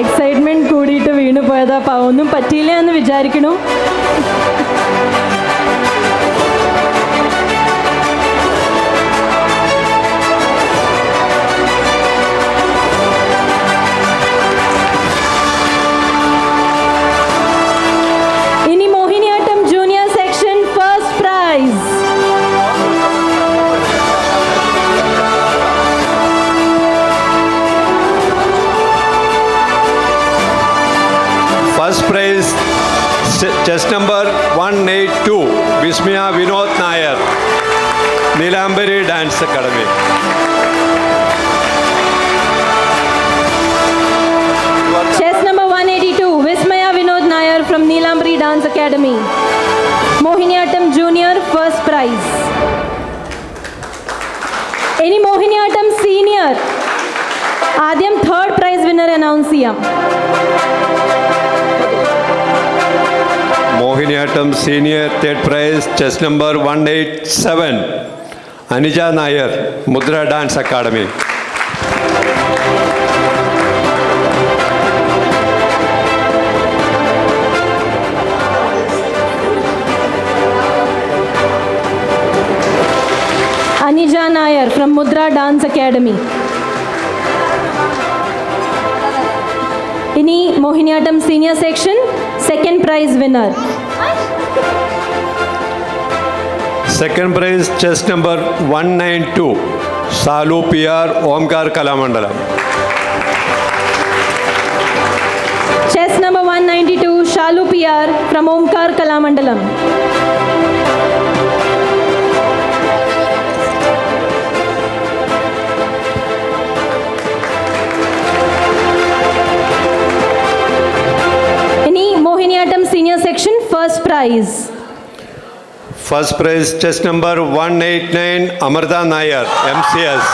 Excitement കൂടിയിട്ട് വീണു പോയതാ. അപ്പോൾ ഒന്നും പറ്റിയില്ല എന്ന് വിചാരിക്കണു. ഇനി Mohiniyattam junior section first prize. Chess number 182, Vismaya Vinod Nair, Nilambari Dance Academy. Chess number 182, Vismaya Vinod Nair from Nilambari Dance Academy. Mohiniyattam Junior, first prize. Any Mohiniyattam Senior? ആദ്യം തേർഡ് പ്രൈസ് വിന്നർ അനൗൺസ് ചെയ്യാം. Mohiniyattam Senior, third prize, chess number 187, Anija Nair, Mudra Dance Academy. Anija Nair from Mudra Dance Academy. ഇനി Mohiniyattam senior section second prize winner. Second prize, chess number 192, Salu PR, Omkar Kalamandalam. Chess number 192, Shalu PR from Omkar Kalamandalam. ഇനി Mohiniyattam senior section first prize. First prize, chess number 189, Amarta Nair, MCS.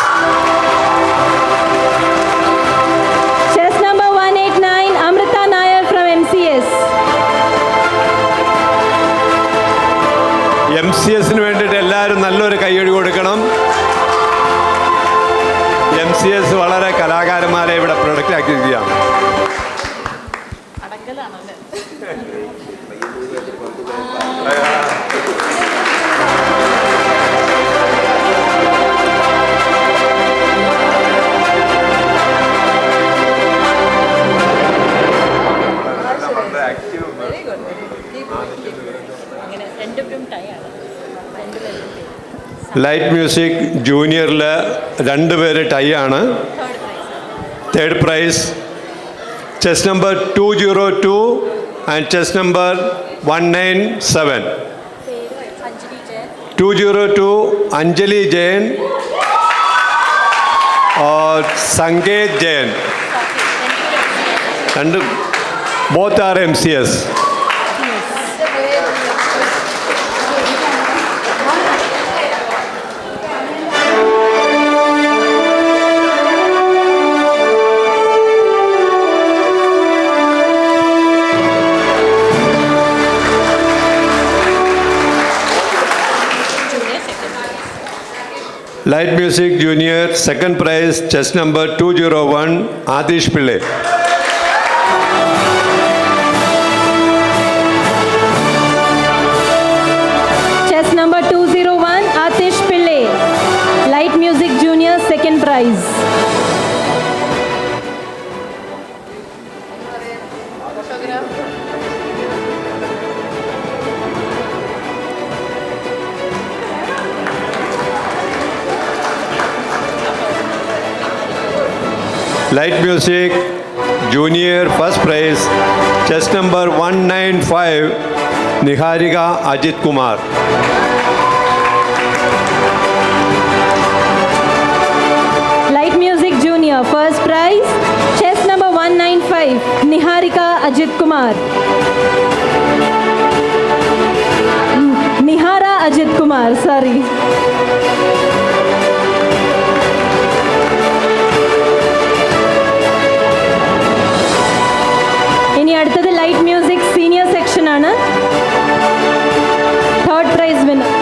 Chess number 189, Amrita Nair from MCS. MCSന് വേണ്ടിയിട്ട് എല്ലാവരും നല്ലൊരു കയ്യടി കൊടുക്കണം. MCS വളരെ കലാകാരന്മാരെ ഇവിടെ പ്രൊഡക്റ്റ് ആക്കിയിരിക്കുകയാണ്. ലൈറ്റ് മ്യൂസിക് ജൂനിയറിൽ 2 പേര് ടൈ ആണ്. Third prize chess number 202 and chess number 197. 202 Anjali Jayan और संकेत Jain, both are MCS. Light Music Junior, second prize, chess number 201, Adish Pillai. Chess number 201, Atish Pillai. Light Music Junior, second prize. Light Music Junior, first prize, chess number 195, Niharika Ajit Kumar. Light Music Junior, first prize, chess number 195, Niharika Ajit Kumar. Nihara Ajit Kumar, sorry. ഇനി അടുത്തത് ലൈറ്റ് മ്യൂസിക് സീനിയർ സെക്ഷൻ ആണ്. Third prize winner.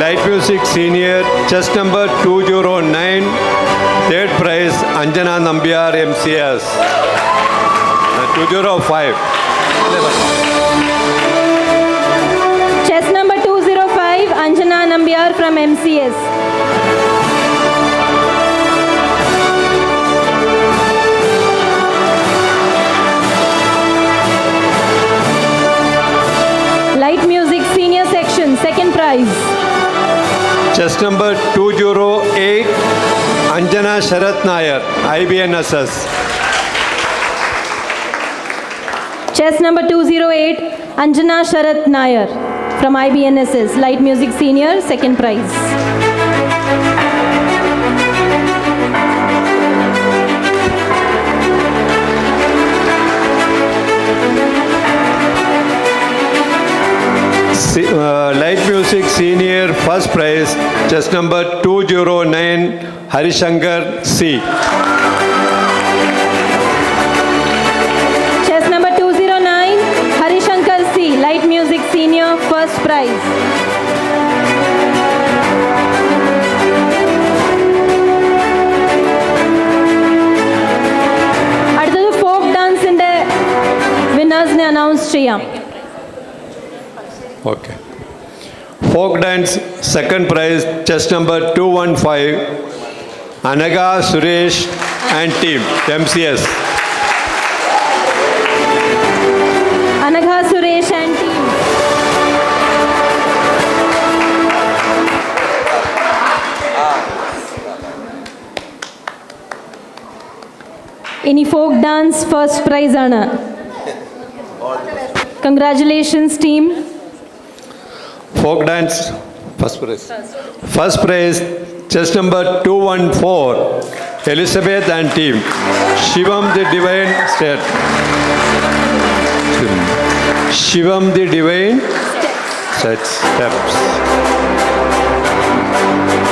Light Music Senior, chess number 209, third prize, Anjana Nambiar, MCS. 205. Chess number 205, Anjana Nambiar from MCS. Light Music Senior Section, second prize. Chess number 208, Anjana Sharat Nair, IBNSS. Chess number 208, Anjana Sharath Nair from IBNSS, Light Music Senior, second prize. Light Music Senior, first prize, chest number 209, Harishankar C. Chess number 209, Harishankar C, Light Music Senior, first prize. അടുത്തത് ഫോക്ക് ഡാൻസിന്റെ വിന്നേഴ്സിനെ അനൗൺസ് ചെയ്യാം. Okay. Folk dance, second prize, chest number 215, Anaga Suresh and team, MCS. Anagha Suresh and team. ഇനി ഫോക്ക് ഡാൻസ് ഫസ്റ്റ് പ്രൈസ് ആണ്. Congratulations team. Folk dance, first prize. First prize, chest number 214, Elizabeth and team, Shivam the Divine Step. Shivam the Divine Steps.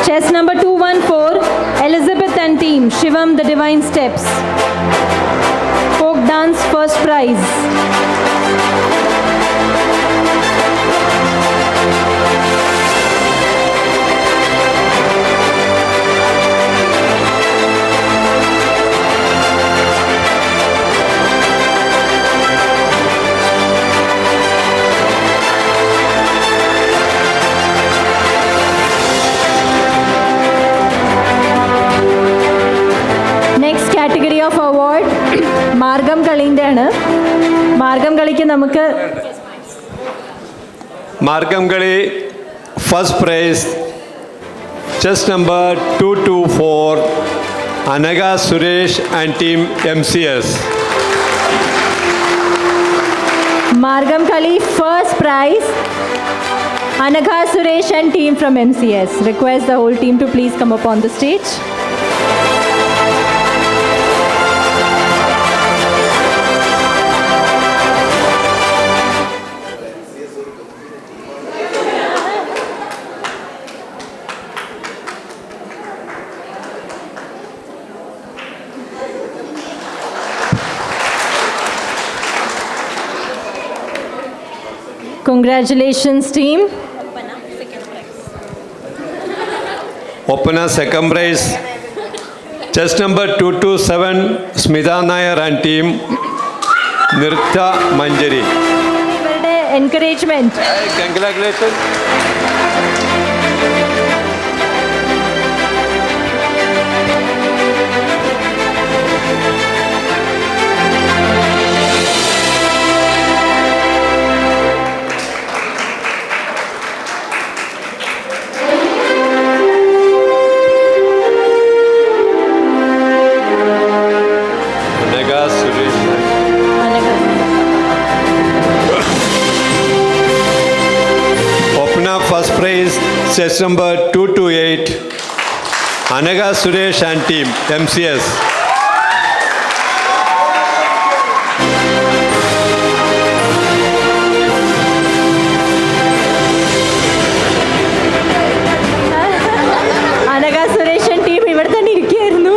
Chess number 214, Elizabeth and team, Shivam the Divine Steps. Folk dance first prize. Next category of award മാർഗം കളിൻ്റെ ആണ്. മാർഗം കളിക്ക് നമുക്ക് Margam Gali, first prize, chest number 224, Anaga Suresh and team, MCS. മാർഗം കളി first prize, Anagha Suresh and team from MCS. Request the whole team to please come up on the stage. Congratulations team. Opana second prize, chest number 227, Smita Nair and team, Nirtha Manjari. ഇവരുടെ encouragement. Congratulations. Anaga Suresh. Opana first prize, chest number 228, Anaga Suresh and team, MCS. Anagha Suresh and team ഇവിടെ തന്നെ ഇരിക്കുകയായിരുന്നു.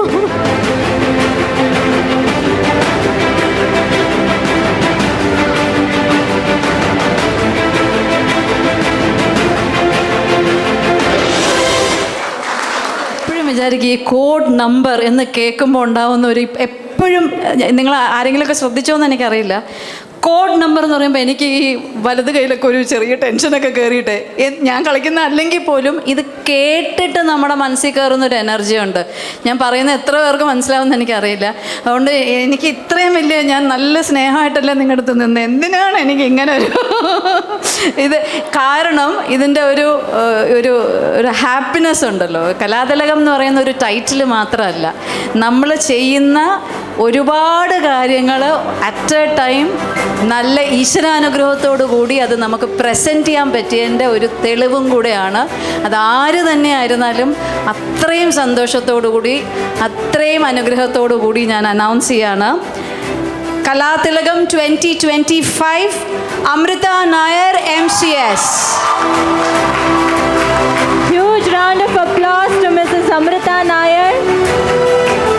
എപ്പോഴും വിചാരിക്കും ഈ കോഡ് നമ്പർ എന്ന് കേൾക്കുമ്പോൾ ഉണ്ടാവുന്ന ഒരു എപ്പോഴും നിങ്ങൾ ആരെങ്കിലുമൊക്കെ ശ്രദ്ധിച്ചോന്ന് എനിക്കറിയില്ല. കോഡ് നമ്പർ എന്ന് പറയുമ്പോൾ എനിക്ക് ഈ വലത് കയ്യിലൊക്കെ ഒരു ചെറിയ ടെൻഷനൊക്കെ കയറിയിട്ട് ഞാൻ കളിക്കുന്ന അല്ലെങ്കിൽ പോലും ഇത് കേട്ടിട്ട് നമ്മുടെ മനസ്സിൽ കയറുന്നൊരു എനർജി ഉണ്ട്. ഞാൻ പറയുന്ന എത്ര പേർക്ക് മനസ്സിലാവുമെന്ന് എനിക്കറിയില്ല. അതുകൊണ്ട് എനിക്ക് ഇത്രയും വലിയ ഞാൻ നല്ല സ്നേഹമായിട്ടല്ല നിങ്ങളുടെ അടുത്ത് നിന്ന് എന്തിനാണ് എനിക്ക് ഇങ്ങനെ ഒരു ഇത് കാരണം ഇതിൻ്റെ ഒരു ഒരു ഒരു ഹാപ്പിനെസ് ഉണ്ടല്ലോ. കലാതിലകം എന്ന് പറയുന്ന ഒരു ടൈറ്റിൽ മാത്രമല്ല, നമ്മൾ ചെയ്യുന്ന ഒരുപാട് കാര്യങ്ങൾ അറ്റ് എ ടൈം നല്ല ഈശ്വരാനുഗ്രഹത്തോടു കൂടി അത് നമുക്ക് പ്രസൻറ്റ് ചെയ്യാൻ പറ്റിയതിൻ്റെ ഒരു തെളിവും കൂടെയാണ്. അതാര് തന്നെ ആയിരുന്നാലും അത്രയും സന്തോഷത്തോടു കൂടി അത്രയും അനുഗ്രഹത്തോടു കൂടി ഞാൻ അനൗൺസ് ചെയ്യാണ്. കലാതിലകം 2025 Amrita Nair MCS. Huge round of applause to Mrs. Amrita Nair.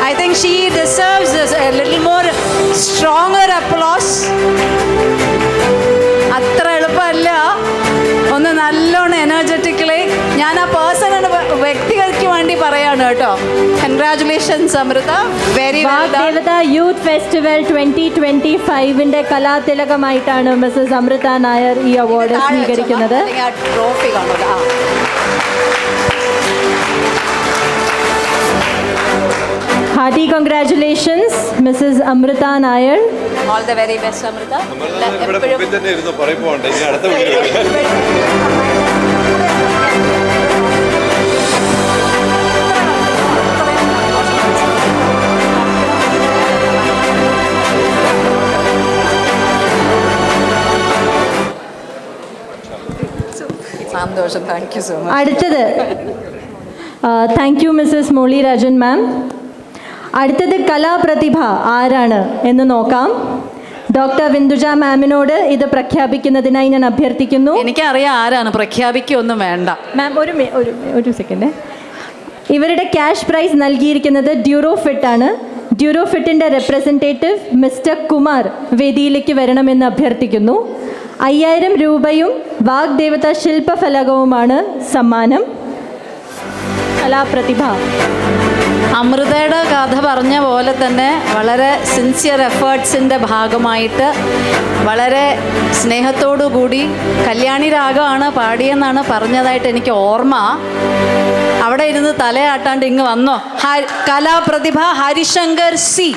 I think she deserves a little more stronger applause. അത്ര എളുപ്പമല്ല. ഒന്ന് നല്ലോണം എനർജറ്റിക്കലി ഞാൻ ആ പേഴ്സണൽ വ്യക്തികൾക്ക് വേണ്ടി പറയാണ് കേട്ടോ. Congratulations Amrita, very well done. Vagdevata youth festival 2025ന്റെ കലാതിലകമായിട്ടാണ് മിസ്സസ് അമൃത നായർ ഈ അവാർഡ് സ്വീകരിക്കുന്നത്. ട്രോഫി കാണുമല്ലോ. Hearty congratulations, Mrs. Amrita Nair. All the very best, Amrita. സന്തോഷം. Thank you so much. അടുത്തത് താങ്ക് യു മിസ്സസ് മോളി രാജൻ മാം. അടുത്തത് കലാപ്രതിഭ ആരാണ് എന്ന് നോക്കാം. ഡോക്ടർ വിന്ദുജ മാമിനോട് ഇത് പ്രഖ്യാപിക്കുന്നതിനായി ഞാൻ അഭ്യർത്ഥിക്കുന്നു. എനിക്കറിയാം ആരാണ്, പ്രഖ്യാപിക്കൊന്നും വേണ്ട. മാം ഒരു സെക്കൻഡ്. ഇവരുടെ ക്യാഷ് പ്രൈസ് നൽകിയിരിക്കുന്നത് ഡ്യൂറോഫിറ്റ് ആണ്. ഡ്യൂറോഫിറ്റിൻ്റെ റെപ്രസെൻറ്റേറ്റീവ് മിസ്റ്റർ കുമാർ വേദിയിലേക്ക് വരണമെന്ന് അഭ്യർത്ഥിക്കുന്നു. 5000 രൂപയും വാഗ്ദേവത ശില്പഫലകവുമാണ് സമ്മാനം. കലാപ്രതിഭ അമൃതയുടെ കഥ പറഞ്ഞ പോലെ തന്നെ വളരെ സിൻസിയർ എഫേർട്സിൻ്റെ ഭാഗമായിട്ട് വളരെ സ്നേഹത്തോടു കൂടി കല്യാണി രാഗമാണ് പാടിയെന്നാണ് പറഞ്ഞതായിട്ട് എനിക്ക് ഓർമ്മ. അവിടെ ഇരുന്ന് തലയാട്ടാണ്ട് ഇങ്ങ് വന്നോ. കലാപ്രതിഭ Harishankar C.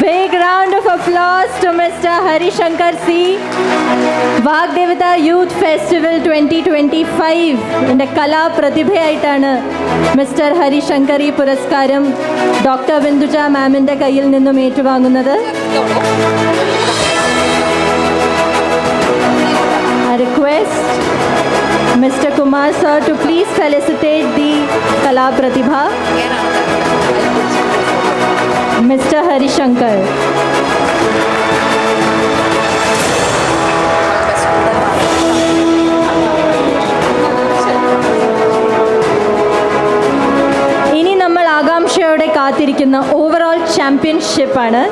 Big round of applause to Mr. Harishankar C. Vagdevata youth festival 2025 ൻ്റെ കലാപ്രതിഭയായിട്ടാണ് മിസ്റ്റർ ഹരിശങ്കർ ഈ പുരസ്കാരം ഡോക്ടർ ബിന്ദുജ മാമിൻ്റെ കയ്യിൽ നിന്നും ഏറ്റുവാങ്ങുന്നത്. I request Mr. Kumar sir to please felicitate the Kalapratibha, Mr. Harishankar. ഇനി നമ്മൾ ആകാംക്ഷയോടെ കാത്തിരിക്കുന്ന ഓവറോൾ ചാമ്പ്യൻഷിപ്പാണ്.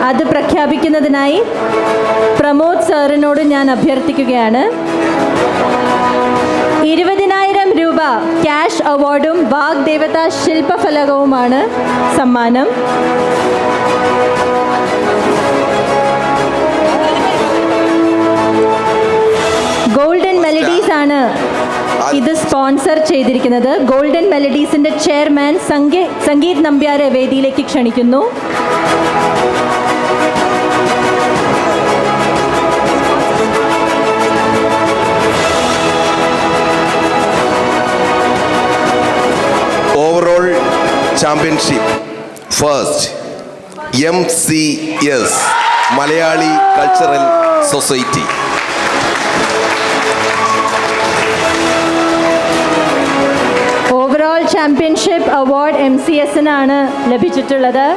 അത് പ്രഖ്യാപിക്കുന്നതിനായി പ്രമോദ് സാറിനോട് ഞാൻ അഭ്യർത്ഥിക്കുകയാണ്. 20,000 രൂപ ക്യാഷ് അവാർഡും വാഗ്ദേവത ശില്പഫലകവുമാണ് സമ്മാനം. ഗോൾഡൻ മെലഡീസ് ആണ് ഇത് സ്പോൺസർ ചെയ്തിരിക്കുന്നത്. ഗോൾഡൻ മെലഡീസിന്റെ ചെയർമാൻ സംഗീത് നമ്പ്യാരെ വേദിയിലേക്ക് ക്ഷണിക്കുന്നു. Overall championship first MCS Malayali cultural society. Overall championship award MCSനാണ് ലഭിച്ചിട്ടുള്ളത്.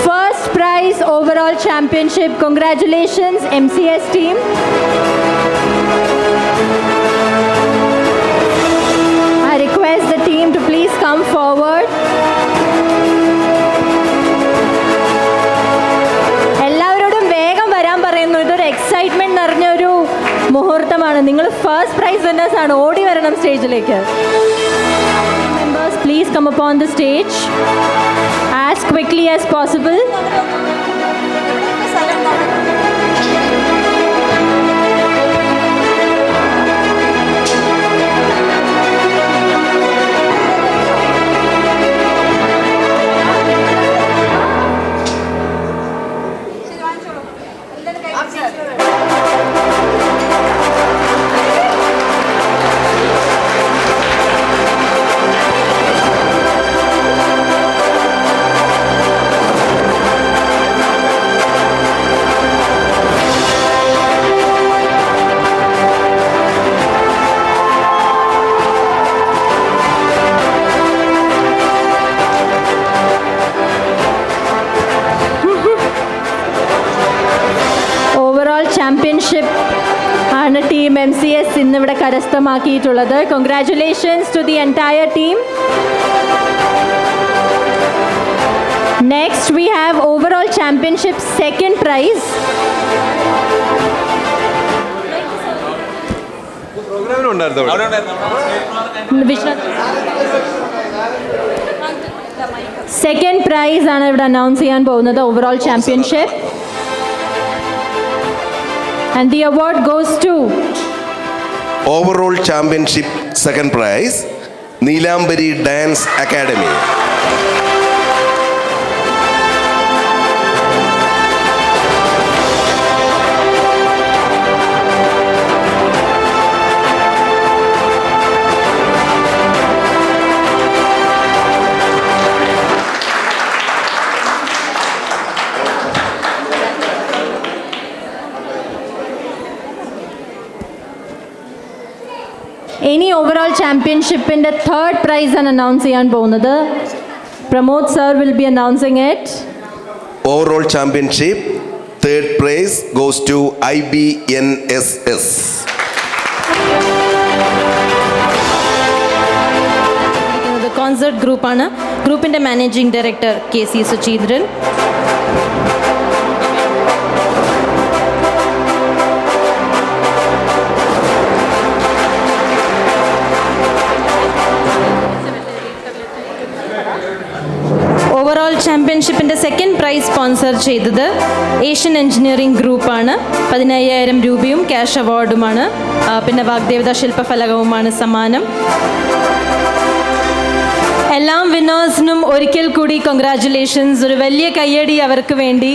First prize overall championship. Congratulations MCS team. I request the team to please come forward. എല്ലാവരോടും വേഗം വരാൻ പറയുന്നു. ഇതൊരു എക്സൈറ്റ്മെന്റ് നിറഞ്ഞൊരു മുഹൂർത്തമാണ്. നിങ്ങൾ ഫസ്റ്റ് പ്രൈസ് വിന്നേഴ്സ് ആണ്. ഓടി വരണം സ്റ്റേജിലേക്ക്. Members, please come upon the stage as quickly as possible. Championship ആണ് ടീം MCS ഇന്നിവിടെ കരസ്ഥമാക്കിയിട്ടുള്ളത്. Congratulations to the entire team. Next we have overall championship second prize. Second prize ആണ് ഇവിടെ അനൗൺസ് ചെയ്യാൻ പോകുന്നത്, overall championship. And the award goes to overall championship second prize, Neelambari Dance Academy. ഇനി ഓവറോൾ ചാമ്പ്യൻഷിപ്പിൻ്റെ തേർഡ് പ്രൈസ് ആണ് അനൗൺസ് ചെയ്യാൻ പോകുന്നത്. Pramod sir will be announcing it. Overall championship third prize goes to IBNSS. Concert ഗ്രൂപ്പാണ്. ഗ്രൂപ്പിൻ്റെ managing director KC Sucheendran. Overall ചാമ്പ്യൻഷിപ്പിൻ്റെ സെക്കൻഡ് പ്രൈസ് സ്പോൺസർ ചെയ്തത് ഏഷ്യൻ എഞ്ചിനീയറിംഗ് ഗ്രൂപ്പാണ്. 15,000 രൂപയും ക്യാഷ് അവാർഡുമാണ്. പിന്നെ വാഗ്ദേവത ശില്പഫലകവുമാണ് സമ്മാനം. എല്ലാ വിന്നേഴ്സിനും ഒരിക്കൽ കൂടി കൺഗ്രാറ്റുലേഷൻസ്. ഒരു വലിയ കയ്യടി അവർക്ക് വേണ്ടി.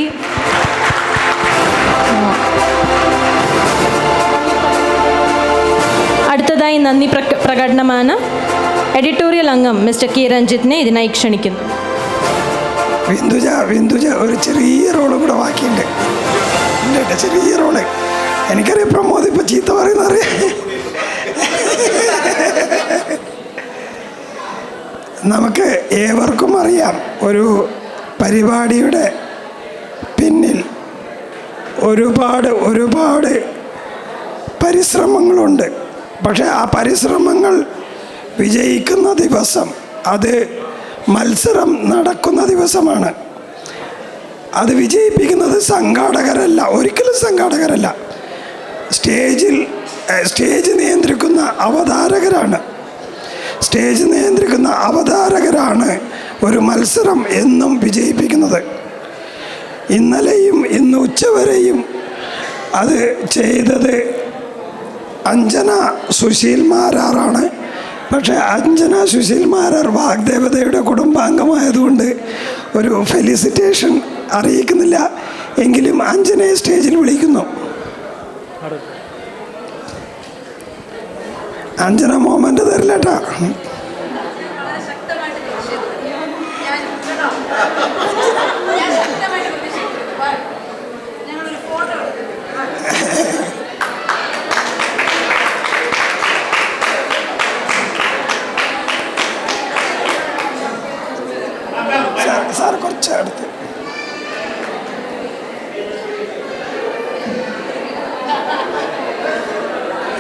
അടുത്തതായി നന്ദി പ്രകടനമാണ്. എഡിറ്റോറിയൽ അംഗം മിസ്റ്റർ K. രഞ്ജിത്തിനെ ഇതിനായി ക്ഷണിക്കുന്നു. വിന്ദുജ ഒരു ചെറിയ റോള് കൂടെ ബാക്കിയുണ്ട്. ഇല്ല, ചെറിയ റോള്. എനിക്കറിയാം പ്രമോദ് ഇപ്പം ചീത്ത പറയുന്നറിയാം. നമുക്ക് ഏവർക്കും അറിയാം, ഒരു പരിപാടിയുടെ പിന്നിൽ ഒരുപാട് പരിശ്രമങ്ങളുണ്ട്. പക്ഷേ ആ പരിശ്രമങ്ങൾ വിജയിക്കുന്ന ദിവസം, അത് മത്സരം നടക്കുന്ന ദിവസമാണ്. അത് വിജയിപ്പിക്കുന്നത് സംഘാടകരല്ല, ഒരിക്കലും സംഘാടകരല്ല. സ്റ്റേജ് നിയന്ത്രിക്കുന്ന അവതാരകരാണ് ഒരു മത്സരം എന്നും വിജയിപ്പിക്കുന്നത്. ഇന്നലെയും ഇന്ന് ഉച്ചവരെയും അത് ചെയ്തത് അഞ്ജന സുശീൽ മാരാറാണ്. പക്ഷേ അഞ്ജന സുശീൽ മാരാർ വാഗ്ദേവതയുടെ കുടുംബാംഗമായതുകൊണ്ട് ഒരു ഫെലിസിറ്റേഷൻ അറിയിക്കുന്നില്ല. എങ്കിലും അഞ്ജനയെ സ്റ്റേജിൽ വിളിക്കുന്നു. അഞ്ജന മോമെൻ്റ് തരില്ലട്ടാ. സാർ കുറച്ച് അടുത്ത്.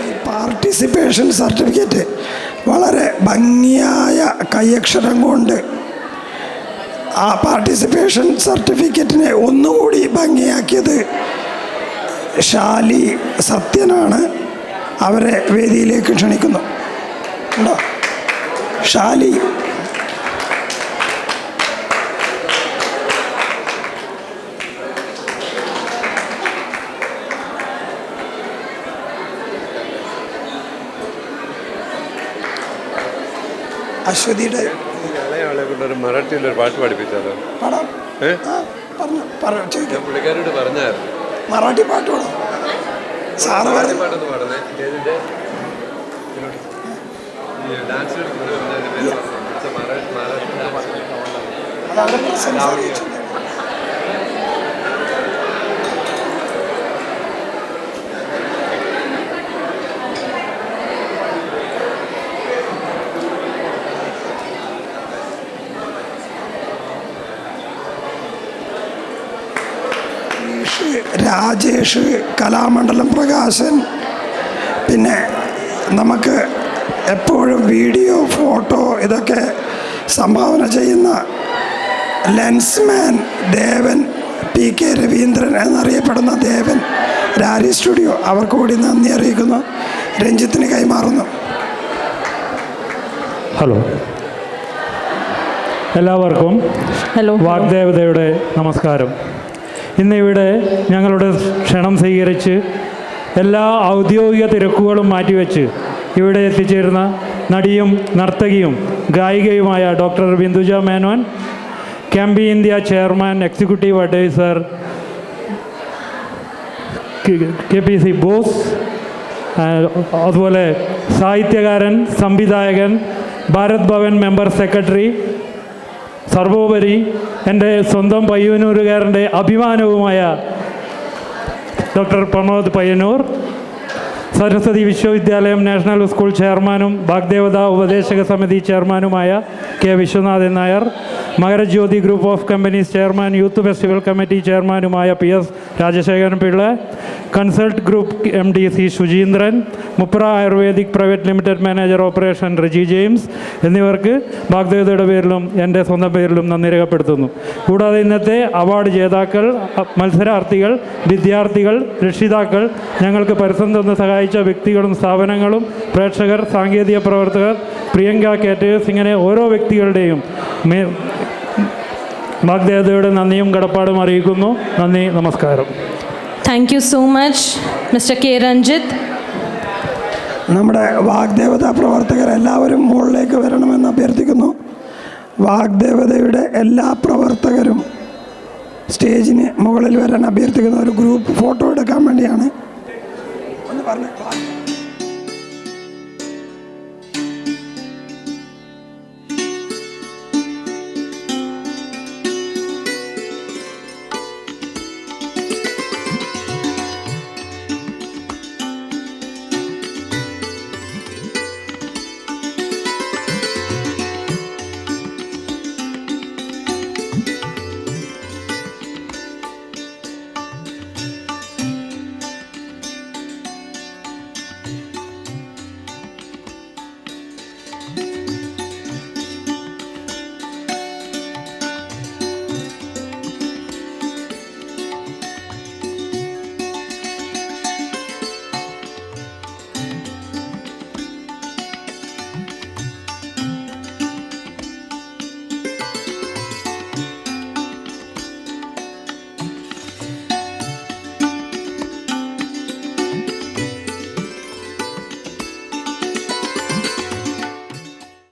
ഈ പാർട്ടിസിപ്പേഷൻ സർട്ടിഫിക്കറ്റ് വളരെ ഭംഗിയായ കൈയക്ഷരം കൊണ്ട് ആ പാർട്ടിസിപ്പേഷൻ സർട്ടിഫിക്കറ്റിനെ ഒന്നുകൂടി ഭംഗിയാക്കിയത് ഷാലി സത്യനാണ്. അവരെ വേദിയിലേക്ക് ക്ഷണിക്കുന്നു. ഉണ്ടോ ഷാലി? അശ്വതിയുടെ ആളെ കൊണ്ടൊരു മറാഠിയിലൊരു പാട്ട് പഠിപ്പിച്ചാലോ? പാടാം. ചോദിക്കാം. പുള്ളിക്കാരോട് പറഞ്ഞായിരുന്നു മറാഠി പാട്ട് പാടാം. സാറ് പറഞ്ഞു പാട്ടൊന്ന് പാടുന്നേ. അതവിടെ സംസാരിച്ചു. രാജേഷ്, കലാമണ്ഡലം പ്രകാശൻ, പിന്നെ നമുക്ക് എപ്പോഴും വീഡിയോ, ഫോട്ടോ ഇതൊക്കെ സംഭാവന ചെയ്യുന്ന ലെൻസ്മാൻ ദേവൻ, PK രവീന്ദ്രൻ എന്നറിയപ്പെടുന്ന ദേവൻ, രാരി സ്റ്റുഡിയോ, അവർക്ക് കൂടി നന്ദി അറിയിക്കുന്നു. രഞ്ജിത്തിന് കൈമാറുന്നു. ഹലോ, എല്ലാവർക്കും ഹലോ. വാഗ്ദേവതയുടെ നമസ്കാരം. ഇന്നിവിടെ ഞങ്ങളുടെ ക്ഷണം സ്വീകരിച്ച് എല്ലാ ഔദ്യോഗിക തിരക്കുകളും മാറ്റിവെച്ച് ഇവിടെ എത്തിച്ചേരുന്ന നടിയും നർത്തകിയും ഗായികയുമായ ഡോക്ടർ ബിന്ദുജ മേനോൻ, ക്യാമ്പി India chairman, executive adviser KPC Bose, അതുപോലെ സാഹിത്യകാരൻ, സംവിധായകൻ, ഭാരത് ഭവൻ മെമ്പർ സെക്രട്ടറി, സർവോപരി എൻ്റെ സ്വന്തം പയ്യന്നൂരുകാരൻ്റെ അഭിമാനവുമായ doctor Pramod Payyanur, Saraswati Vishwavidyalayam national school ചെയർമാനും വാഗ്ദേവത ഉപദേശക സമിതി ചെയർമാനുമായ K. Viswanathan Nair, Makarajyothi group of companies chairman, youth festival committee ചെയർമാനുമായ PS. Rajasekharan Pillai, consult group MD C. Sucheendran, Mupra ayurvedic private limited manager operation Riji James എന്നിവർക്ക് വാഗ്ദേവതയുടെ പേരിലും എൻ്റെ സ്വന്തം പേരിലും നന്ദി രേഖപ്പെടുത്തുന്നു. കൂടാതെ ഇന്നത്തെ അവാർഡ് ജേതാക്കൾ, മത്സരാർത്ഥികൾ, വിദ്യാർത്ഥികൾ, രക്ഷിതാക്കൾ, ഞങ്ങൾക്ക് പരസ്യം തന്ന് സഹായിച്ച വ്യക്തികളും സ്ഥാപനങ്ങളും, പ്രേക്ഷകർ, സാങ്കേതിക പ്രവർത്തകർ, പ്രിയങ്ക കേറ്റേഴ്സ്, ഇങ്ങനെ ഓരോ വ്യക്തികളുടെയും വാഗ്ദേവതയുടെ നന്ദിയും കടപ്പാടും അറിയിക്കുന്നു. നന്ദി, നമസ്കാരം. Thank you so much mister K. Ranjith. നമ്മുടെ വാഗ്ദേവത പ്രവർത്തകർ എല്ലാവരും മുകളിലേക്ക് വരണമെന്ന് അഭ്യർത്ഥിക്കുന്നു. വാഗ്ദേവതയുടെ എല്ലാ പ്രവർത്തകരും സ്റ്റേജിന് മുകളിൽ വരാൻ അഭ്യർത്ഥിക്കുന്ന ഒരു ഗ്രൂപ്പ് ഫോട്ടോ എടുക്കാൻ വേണ്ടിയാണ്. ഒന്ന് പറഞ്ഞേ.